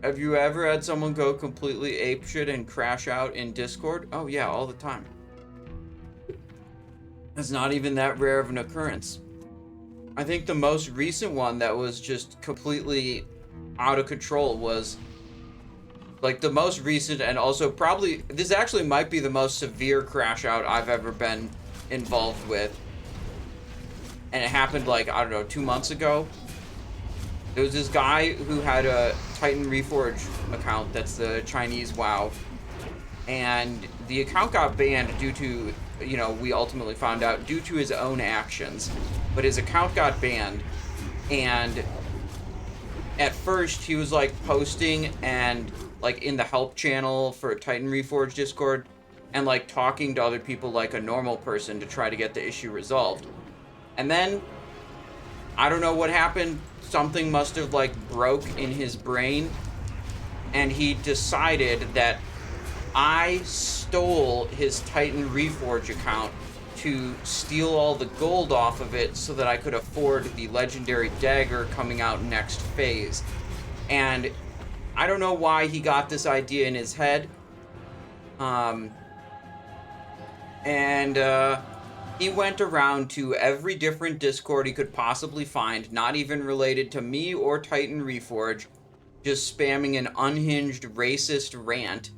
Speaker 1: Have you ever had someone go completely apeshit and crash out in Discord? Oh yeah, all the time. It's not even that rare of an occurrence. I think the most recent one that was just completely out of control was... like the most recent, and also probably this actually might be the most severe crash out I've ever been involved with, and it happened like, I don't know, 2 months ago. There was this guy who had a Titan Reforge account, that's the Chinese WoW, and the account got banned due to, you know, we ultimately found out due to his own actions, but his account got banned. And at first he was like posting and like in the help channel for Titan Reforge Discord and like talking to other people like a normal person to try to get the issue resolved. And then I don't know what happened. Something must have like broke in his brain, and he decided that I stole his Titan Reforge account to steal all the gold off of it so that I could afford the legendary dagger coming out next phase. And I don't know why he got this idea in his head. He went around to every different Discord he could possibly find, not even related to me or Titan Reforge, just spamming an unhinged racist rant.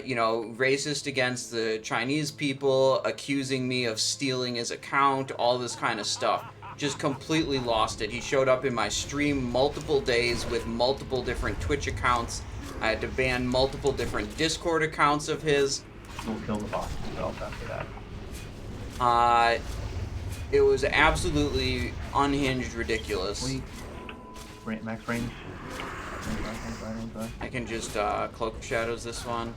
Speaker 1: You know, racist against the Chinese people, accusing me of stealing his account, all this kind of stuff. Just completely lost it. He showed up in my stream multiple days with multiple different Twitch accounts. I had to ban multiple different Discord accounts of his.
Speaker 2: We'll kill the boss himself after that.
Speaker 1: It was absolutely unhinged ridiculous.
Speaker 2: Max range.
Speaker 1: I can just Cloak of Shadows this one.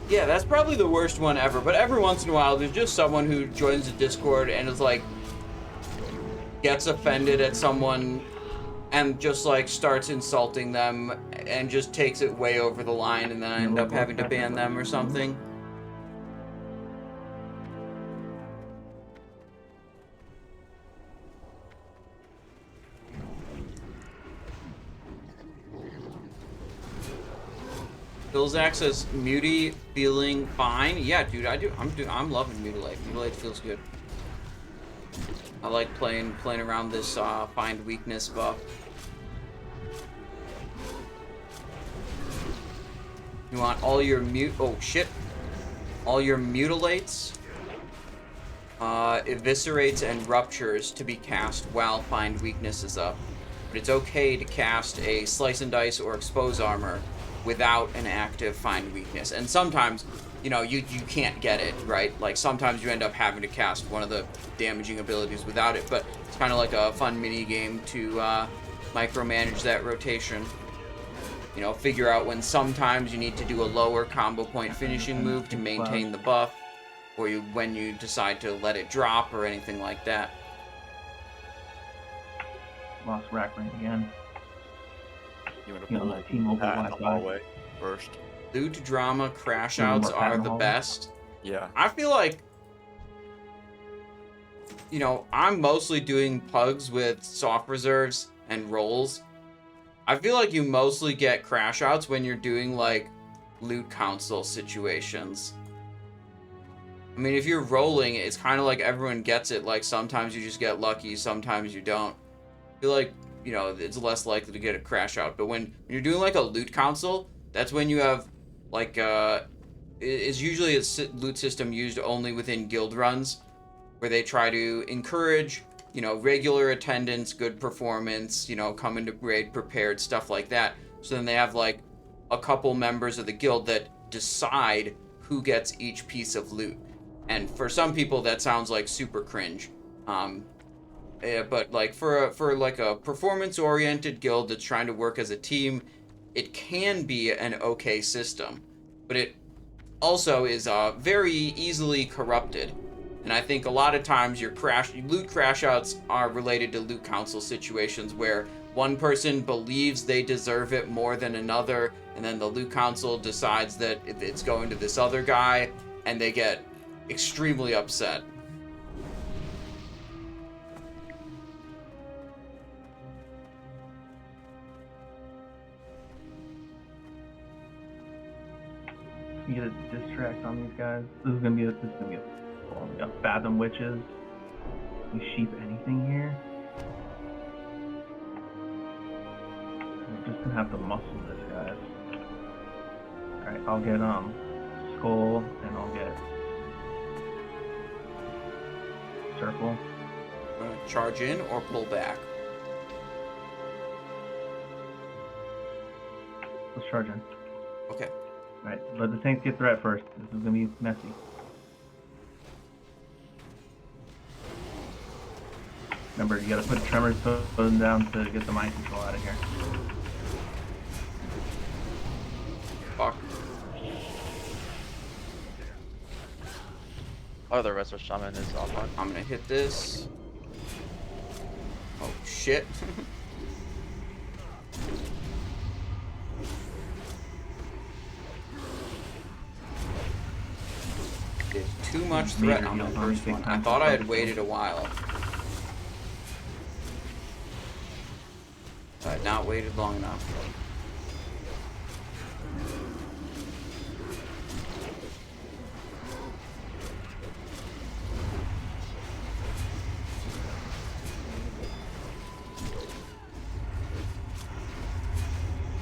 Speaker 1: Yeah, that's probably the worst one ever, but every once in a while there's just someone who joins the Discord and is like, gets offended at someone and just like starts insulting them and just takes it way over the line, and then I end up having to ban them or something. Billzack says, Muty feeling fine. Yeah, dude, I'm loving Mutilate. Mutilate feels good. I like playing around this find weakness buff. You want all your all your mutilates? eviscerates and ruptures to be cast while find weakness is up. But it's okay to cast a slice and dice or expose armor without an active find weakness. And sometimes, you know, you can't get it, right? Like sometimes you end up having to cast one of the damaging abilities without it, but it's kind of like a fun mini game to micromanage that rotation. You know, figure out when sometimes you need to do a lower combo point finishing move to maintain the buff, or when you decide to let it drop or anything like that.
Speaker 2: Lost rack ring again.
Speaker 7: You want to
Speaker 2: You know,
Speaker 7: pull
Speaker 2: the T-Mobile
Speaker 7: that in the
Speaker 2: Wi-Fi.
Speaker 7: hallway first?
Speaker 1: Loot drama crash
Speaker 2: You want
Speaker 1: outs
Speaker 2: more pat
Speaker 1: are
Speaker 2: in
Speaker 1: the
Speaker 2: hallway?
Speaker 1: best.
Speaker 7: Yeah.
Speaker 1: I feel like, you know, I'm mostly doing pugs with soft reserves and rolls. I feel like you mostly get crash outs when you're doing like loot council situations. I mean, if you're rolling, it's kind of like everyone gets it. Like sometimes you just get lucky, sometimes you don't. I feel like, you know, it's less likely to get a crash out. But when you're doing like a loot council, that's when you have like it's usually a loot system used only within guild runs, where they try to encourage, you know, regular attendance, good performance, you know, come into raid prepared, stuff like that. So then they have like a couple members of the guild that decide who gets each piece of loot. And for some people that sounds like super cringe. But like for like a performance oriented guild that's trying to work as a team, it can be an okay system. But it also is very easily corrupted. And I think a lot of times your loot crash outs are related to loot council situations where one person believes they deserve it more than another, and then the loot council decides that it's going to this other guy, and they get extremely upset.
Speaker 2: You get a distract on these guys. This is gonna be a well, we got Fathom witches. We sheep anything here? We're just gonna have to muscle this, guys. Alright, I'll get Skull and I'll get Circle.
Speaker 1: Charge in or pull back?
Speaker 2: Let's charge in.
Speaker 1: Okay.
Speaker 2: Alright, let the tanks get threat first. This is gonna be messy. Remember, you gotta put tremors totem down to get the mind control out of here.
Speaker 1: Fuck.
Speaker 4: Oh, the rest of Shaman is offline.
Speaker 1: I'm gonna hit this. Oh shit. There's too much threat on the first one. I thought I had waited a while. I had not waited long enough.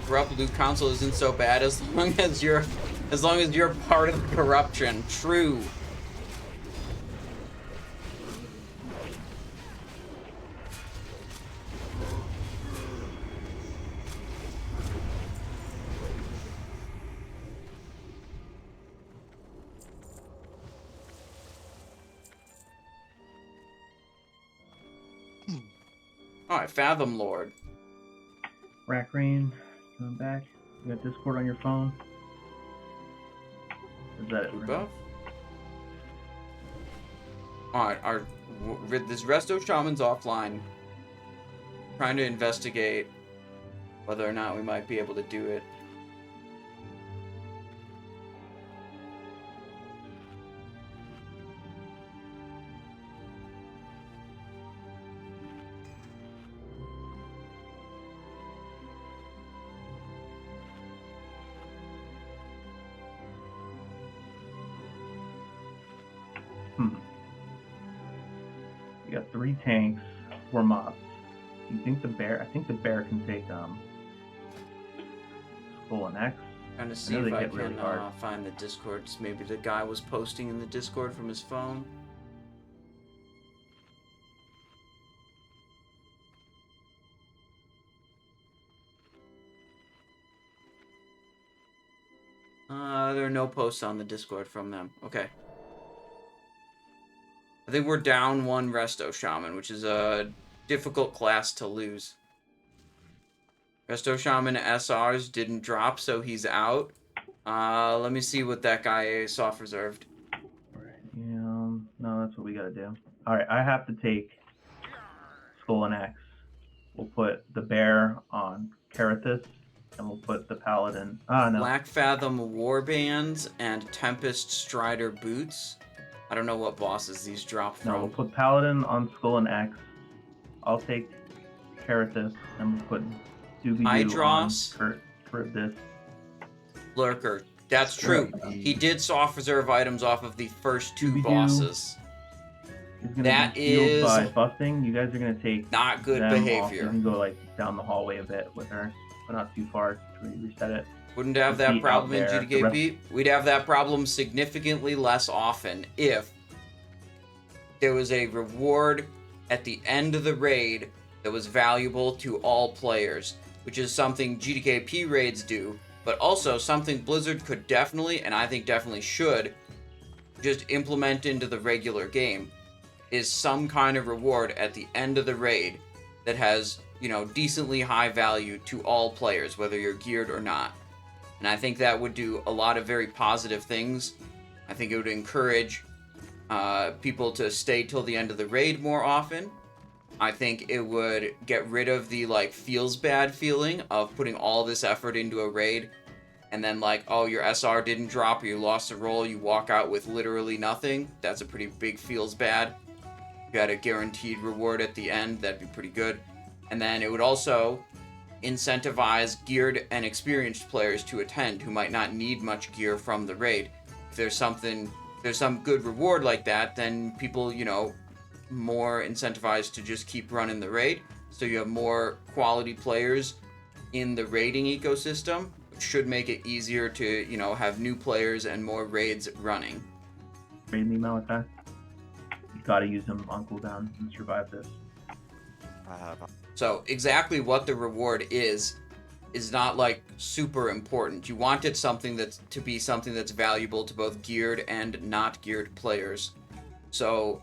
Speaker 1: Corrupt loot council isn't so bad as long as you're part of the corruption. True. Alright, Fathom Lord.
Speaker 2: Rack Rain, coming back. You got Discord on your phone? Is that it?
Speaker 1: Group buff? Alright, this Resto Shaman's offline. Trying to investigate whether or not we might be able to do it.
Speaker 2: You got 3 tanks, 4 mobs. Do you think the bear? I think the bear can take Skull and X.
Speaker 1: Trying to see if I can find the Discord. Maybe the guy was posting in the Discord from his phone. There are no posts on the Discord from them. Okay. I think we're down 1 Resto Shaman, which is a difficult class to lose. Resto Shaman SRs didn't drop, so he's out. Let me see what that guy soft reserved.
Speaker 2: Yeah, no, that's what we gotta do. Alright, I have to take Skull and Axe. We'll put the bear on Karathress, and we'll put the paladin. No.
Speaker 1: Black Fathom Warbands and Tempest Strider Boots. I don't know what bosses these drop from.
Speaker 2: No, we'll put paladin on Skull and Axe. I'll take Karathress, and we'll put
Speaker 1: Hydross
Speaker 2: on Karathress.
Speaker 1: Lurker. That's true. He did soft reserve items off of the first 2 bosses. That is
Speaker 2: by busting. You guys are gonna take
Speaker 1: not good
Speaker 2: them
Speaker 1: behavior.
Speaker 2: Off. You can go like down the hallway a bit with her, but not too far to reset it.
Speaker 1: Wouldn't have that problem in GDKP. We'd have that problem significantly less often if there was a reward at the end of the raid that was valuable to all players, which is something GDKP raids do, but also something Blizzard could definitely, and I think definitely should, just implement into the regular game, is some kind of reward at the end of the raid that has, you know, decently high value to all players, whether you're geared or not. And I think that would do a lot of very positive things. I think it would encourage people to stay till the end of the raid more often. I think it would get rid of the, like, feels bad feeling of putting all this effort into a raid and then, like, oh, your SR didn't drop or you lost a roll, you walk out with literally nothing. That's a pretty big feels bad. You got a guaranteed reward at the end, that'd be pretty good. And then it would also incentivize geared and experienced players to attend who might not need much gear from the raid. If there's some good reward like that, then people, you know, more incentivized to just keep running the raid. So you have more quality players in the raiding ecosystem, which should make it easier to, you know, have new players and more raids running.
Speaker 2: Raid me, Malachi. You gotta use them on cooldown and survive this.
Speaker 1: So exactly what the reward is not like super important. You want it to be something that's valuable to both geared and not geared players. So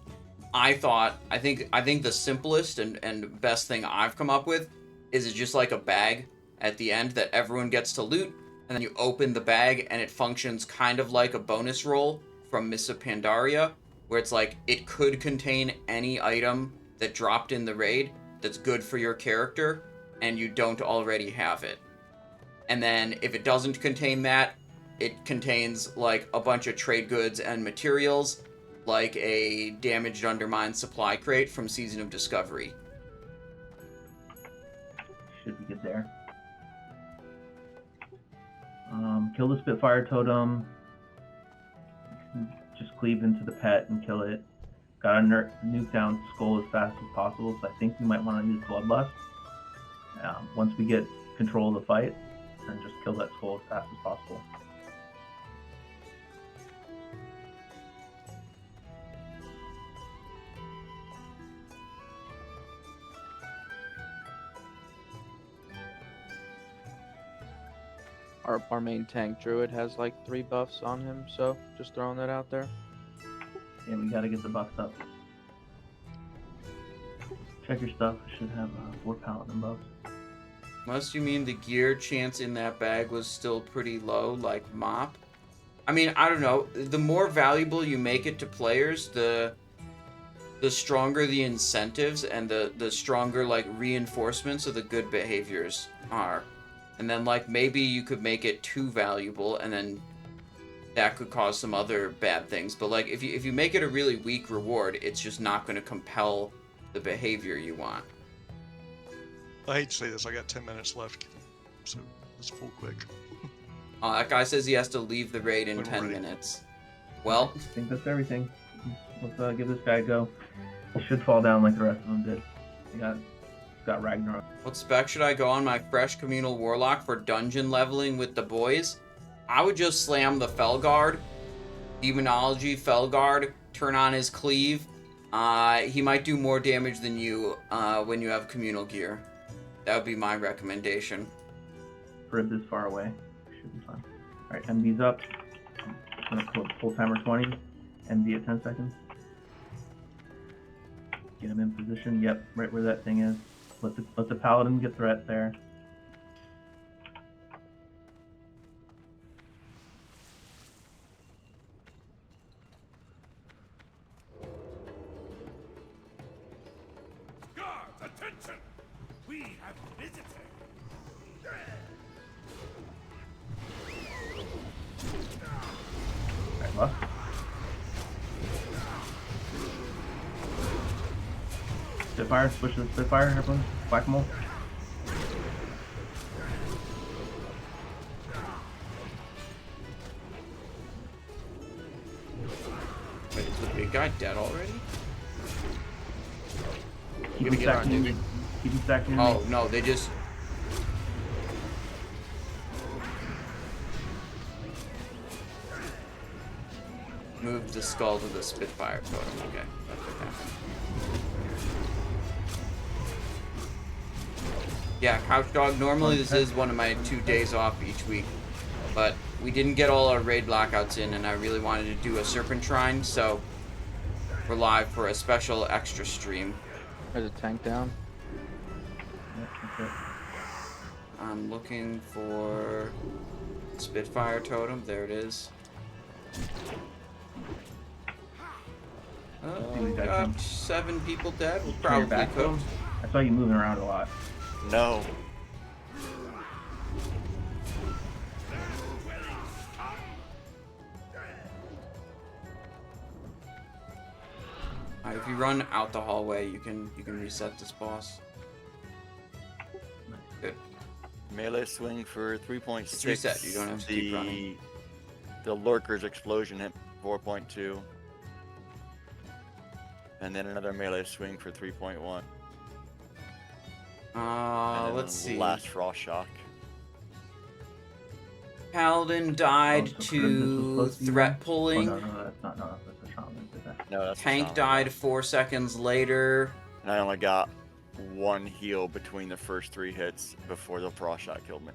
Speaker 1: I think the simplest and best thing I've come up with is just like a bag at the end that everyone gets to loot, and then you open the bag and it functions kind of like a bonus roll from Mists of Pandaria, where it's like it could contain any item that dropped in the raid that's good for your character and you don't already have it. And then if it doesn't contain that, it contains like a bunch of trade goods and materials, like a damaged undermined supply crate from Season of Discovery.
Speaker 2: Should be good there. Kill the Spitfire Totem. Just cleave into the pet and kill it. Gotta nuke down Skull as fast as possible, so I think we might want to use Bloodlust. Once we get control of the fight, and just kill that Skull as fast as possible.
Speaker 9: Our main tank druid has like 3 buffs on him, so just throwing that out there.
Speaker 2: Yeah, we gotta get the buffs up. Check your stuff. I should have 4 paladin buffs.
Speaker 1: Unless you mean the gear chance in that bag was still pretty low, like Mop. I mean, I don't know. The more valuable you make it to players, the stronger the incentives and the stronger, like, reinforcements of the good behaviors are. And then, like, maybe you could make it too valuable, and then that could cause some other bad things. But, like, if you make it a really weak reward, it's just not going to compel the behavior you want.
Speaker 3: I hate to say this, I got 10 minutes left, so let's pull quick.
Speaker 1: Oh, that guy says he has to leave the raid in 10 minutes. Well,
Speaker 2: I think that's everything. Let's give this guy a go. He should fall down like the rest of them did. He got Ragnarok.
Speaker 1: What spec should I go on my fresh communal warlock for dungeon leveling with the boys? I would just slam the Felguard, Demonology Felguard, turn on his cleave. He might do more damage than you when you have communal gear. That would be my recommendation.
Speaker 2: Rib this far away. Should be fine. Alright, MB's up. gonna full timer 20, MD at 10 seconds. Get him in position. Yep, right where that thing is. Let the paladin get threat there.
Speaker 11: Guards, attention! We have visited.
Speaker 2: Right, left. Spitfire, switch to the Spitfire, everyone. Whack-a-mole.
Speaker 1: Wait, is the big guy dead already?
Speaker 2: Keep him stacking. Keep him stacking.
Speaker 1: Oh no, they just. Moved the skull to the Spitfire totem. Okay, that's what happened. Yeah, Couch Dog. Normally this is one of my 2 days off each week, but we didn't get all our raid blackouts in, and I really wanted to do a Serpentshrine, so we're live for a special extra stream.
Speaker 9: There's a tank down.
Speaker 1: I'm looking for Spitfire totem. There it is. Oh, got 7 people dead. We're probably cooked.
Speaker 2: I saw you moving around a lot.
Speaker 7: No.
Speaker 1: If you run out the hallway, you can reset this boss. Good.
Speaker 7: Melee swing for 3.6.
Speaker 1: It's reset. You don't have to keep running.
Speaker 7: The Lurker's explosion hit 4.2. And then another melee swing for 3.1.
Speaker 1: Let's see.
Speaker 7: Last Frost Shock.
Speaker 1: Paladin died to threat pulling.
Speaker 2: Oh, no, that's not. No, that's a shaman.
Speaker 7: No, that's
Speaker 1: Tank died 4 seconds later.
Speaker 7: And I only got 1 heal between the first 3 hits before the Frost Shot killed me.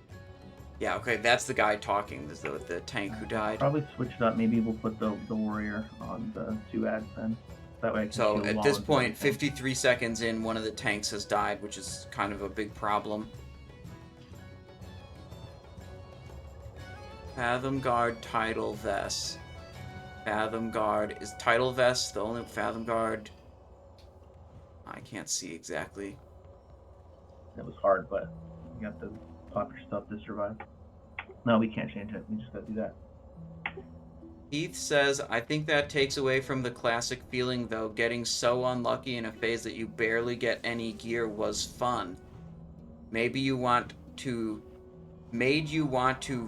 Speaker 1: Yeah, okay, that's the guy talking, the tank who died.
Speaker 2: Probably switch it up. Maybe we'll put the warrior on the 2 ads then. That way I can
Speaker 1: So
Speaker 2: heal
Speaker 1: at this
Speaker 2: while
Speaker 1: point,
Speaker 2: I'm doing
Speaker 1: 53 seconds in, one of the tanks has died, which is kind of a big problem. Fathom Guard Tidal Vest. Fathom Guard is Tidal Vest the only Fathom Guard? I can't see exactly.
Speaker 2: It was hard, but you have to pop your stuff to survive. No, we can't change it. We just gotta do that.
Speaker 1: Heath says, I think that takes away from the classic feeling, though. Getting so unlucky in a phase that you barely get any gear was fun. Made you want to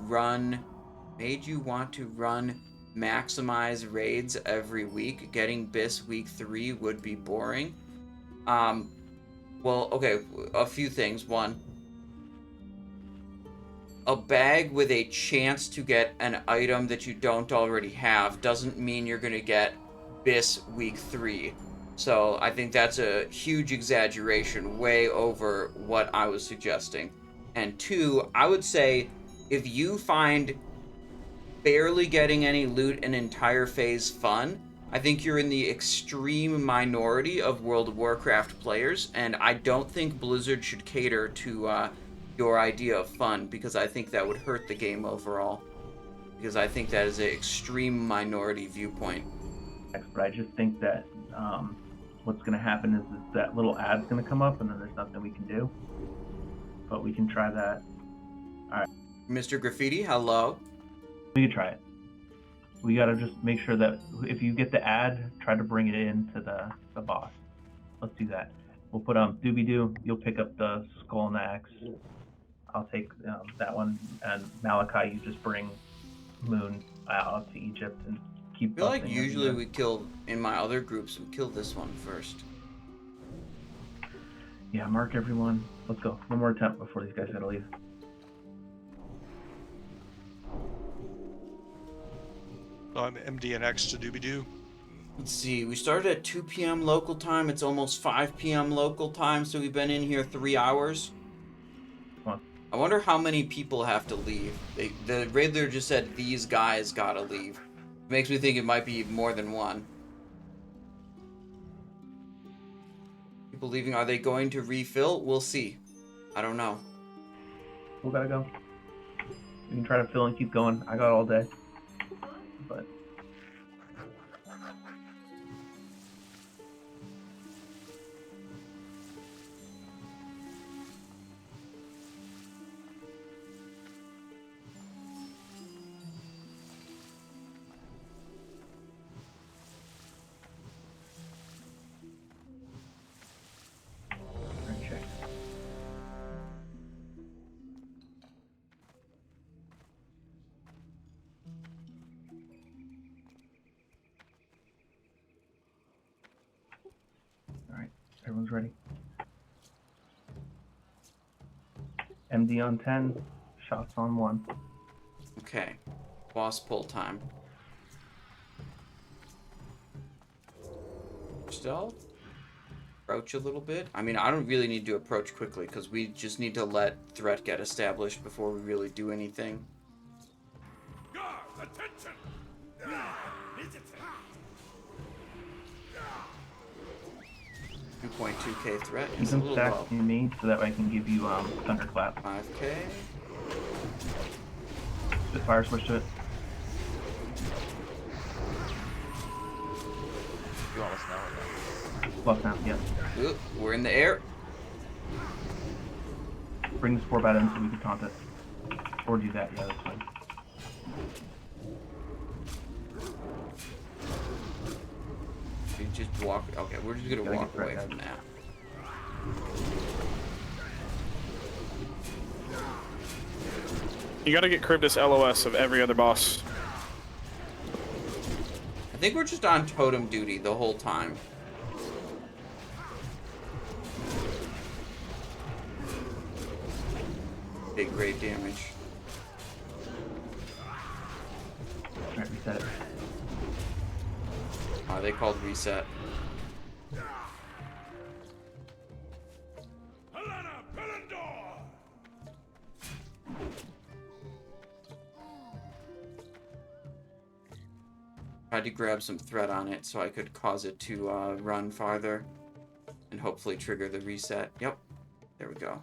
Speaker 1: run maximize raids every week. Getting Biss week 3 would be boring. Well, okay, a few things. One, a bag with a chance to get an item that you don't already have doesn't mean you're going to get Biss week 3. So I think that's a huge exaggeration, way over what I was suggesting. And 2, I would say if you find barely getting any loot an entire phase fun, I think you're in the extreme minority of World of Warcraft players, and I don't think Blizzard should cater to your idea of fun, because I think that would hurt the game overall. Because I think that is an extreme minority viewpoint.
Speaker 2: But I just think that what's going to happen is that little ad's going to come up, and then there's nothing we can do. But we can try that. All right.
Speaker 1: Mr. Graffiti, hello.
Speaker 2: We can try it. We got to just make sure that if you get the ad, try to bring it into the boss. Let's do that. We'll put Doobie-Doo. You'll pick up the skull and the axe. I'll take that one. And Malachi, you just bring Moon out to Egypt and keep.
Speaker 1: I feel like usually we kill, in my other groups, we kill this one first.
Speaker 2: Yeah, mark everyone. Let's go. One more attempt before these guys gotta leave.
Speaker 3: I'm MDNX to Doobie-Doo.
Speaker 1: Let's see, we started at 2 p.m. local time. It's almost 5 p.m. local time, so we've been in here 3 hours.
Speaker 2: Come on.
Speaker 1: I wonder how many people have to leave. The raid leader just said these guys gotta leave. Makes me think it might be more than one. People leaving, are they going to refill? We'll see. I don't know.
Speaker 2: We gotta go. We can try to fill and keep going. I got all day. But check. Alright, everyone's ready. MD on 10, shots on 1.
Speaker 1: Okay. Boss pull time. Stealth? Approach a little bit. I mean, I don't really need to approach quickly because we just need to let threat get established before we really do anything.
Speaker 11: Attention!
Speaker 1: 2.2k threat
Speaker 2: You
Speaker 1: is a
Speaker 2: can
Speaker 1: little
Speaker 2: stack
Speaker 1: low.
Speaker 2: to me so that way I can give you thunderclap.
Speaker 1: 5k.
Speaker 2: Just fire switch to it.
Speaker 4: You want us now or no?
Speaker 2: Buff now, yeah.
Speaker 1: Ooh, we're in the air.
Speaker 2: Bring the spore bat in so we can taunt it. Or do that, yeah, that's fine.
Speaker 1: We just walk. Okay, we're just gonna
Speaker 2: Gotta
Speaker 1: walk
Speaker 2: get threat,
Speaker 1: away
Speaker 2: guys.
Speaker 1: from that.
Speaker 12: You gotta get Cryptus LOS of every other boss.
Speaker 1: I think we're just on totem duty the whole time. Big great damage.
Speaker 2: Alright, reset it.
Speaker 1: They called reset. Tried to grab some threat on it so I could cause it to run farther and hopefully trigger the reset. Yep, there we go.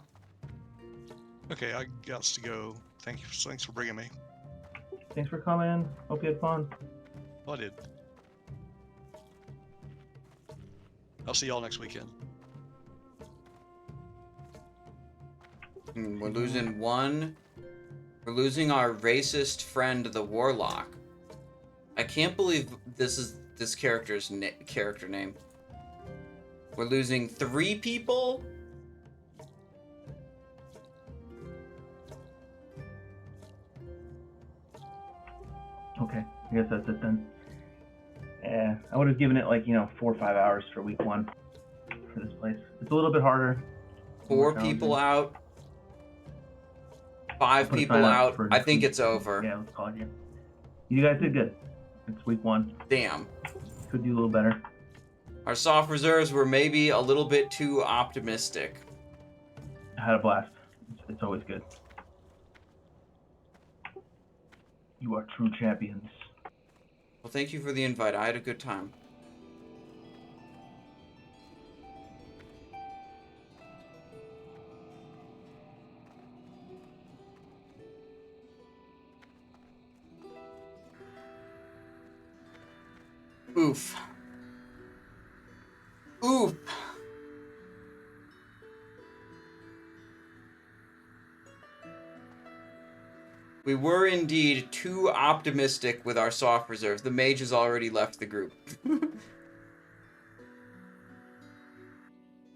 Speaker 3: Okay, I got to go. Thanks for bringing me.
Speaker 2: Thanks for coming. Hope you had fun.
Speaker 3: Well, I did. I'll see y'all next weekend.
Speaker 1: We're losing one. We're losing our racist friend, the Warlock. I can't believe this is this character's character name. We're losing 3 people?
Speaker 2: Okay, I guess that's it then. Yeah, I would have given it like, 4 or 5 hours for week 1 for this place. It's a little bit harder.
Speaker 1: 4 people out. 5
Speaker 2: Put a
Speaker 1: people
Speaker 2: sign up
Speaker 1: out.
Speaker 2: for
Speaker 1: I
Speaker 2: next
Speaker 1: think
Speaker 2: week.
Speaker 1: it's over.
Speaker 2: Yeah, let's call it here. You guys did good. It's week 1.
Speaker 1: Damn.
Speaker 2: Could do a little better.
Speaker 1: Our soft reserves were maybe a little bit too optimistic.
Speaker 2: I had a blast. It's always good. You are true champions.
Speaker 1: Well, thank you for the invite. I had a good time. Oof. Oof. We were indeed too optimistic with our soft reserves. The mage has already left the group.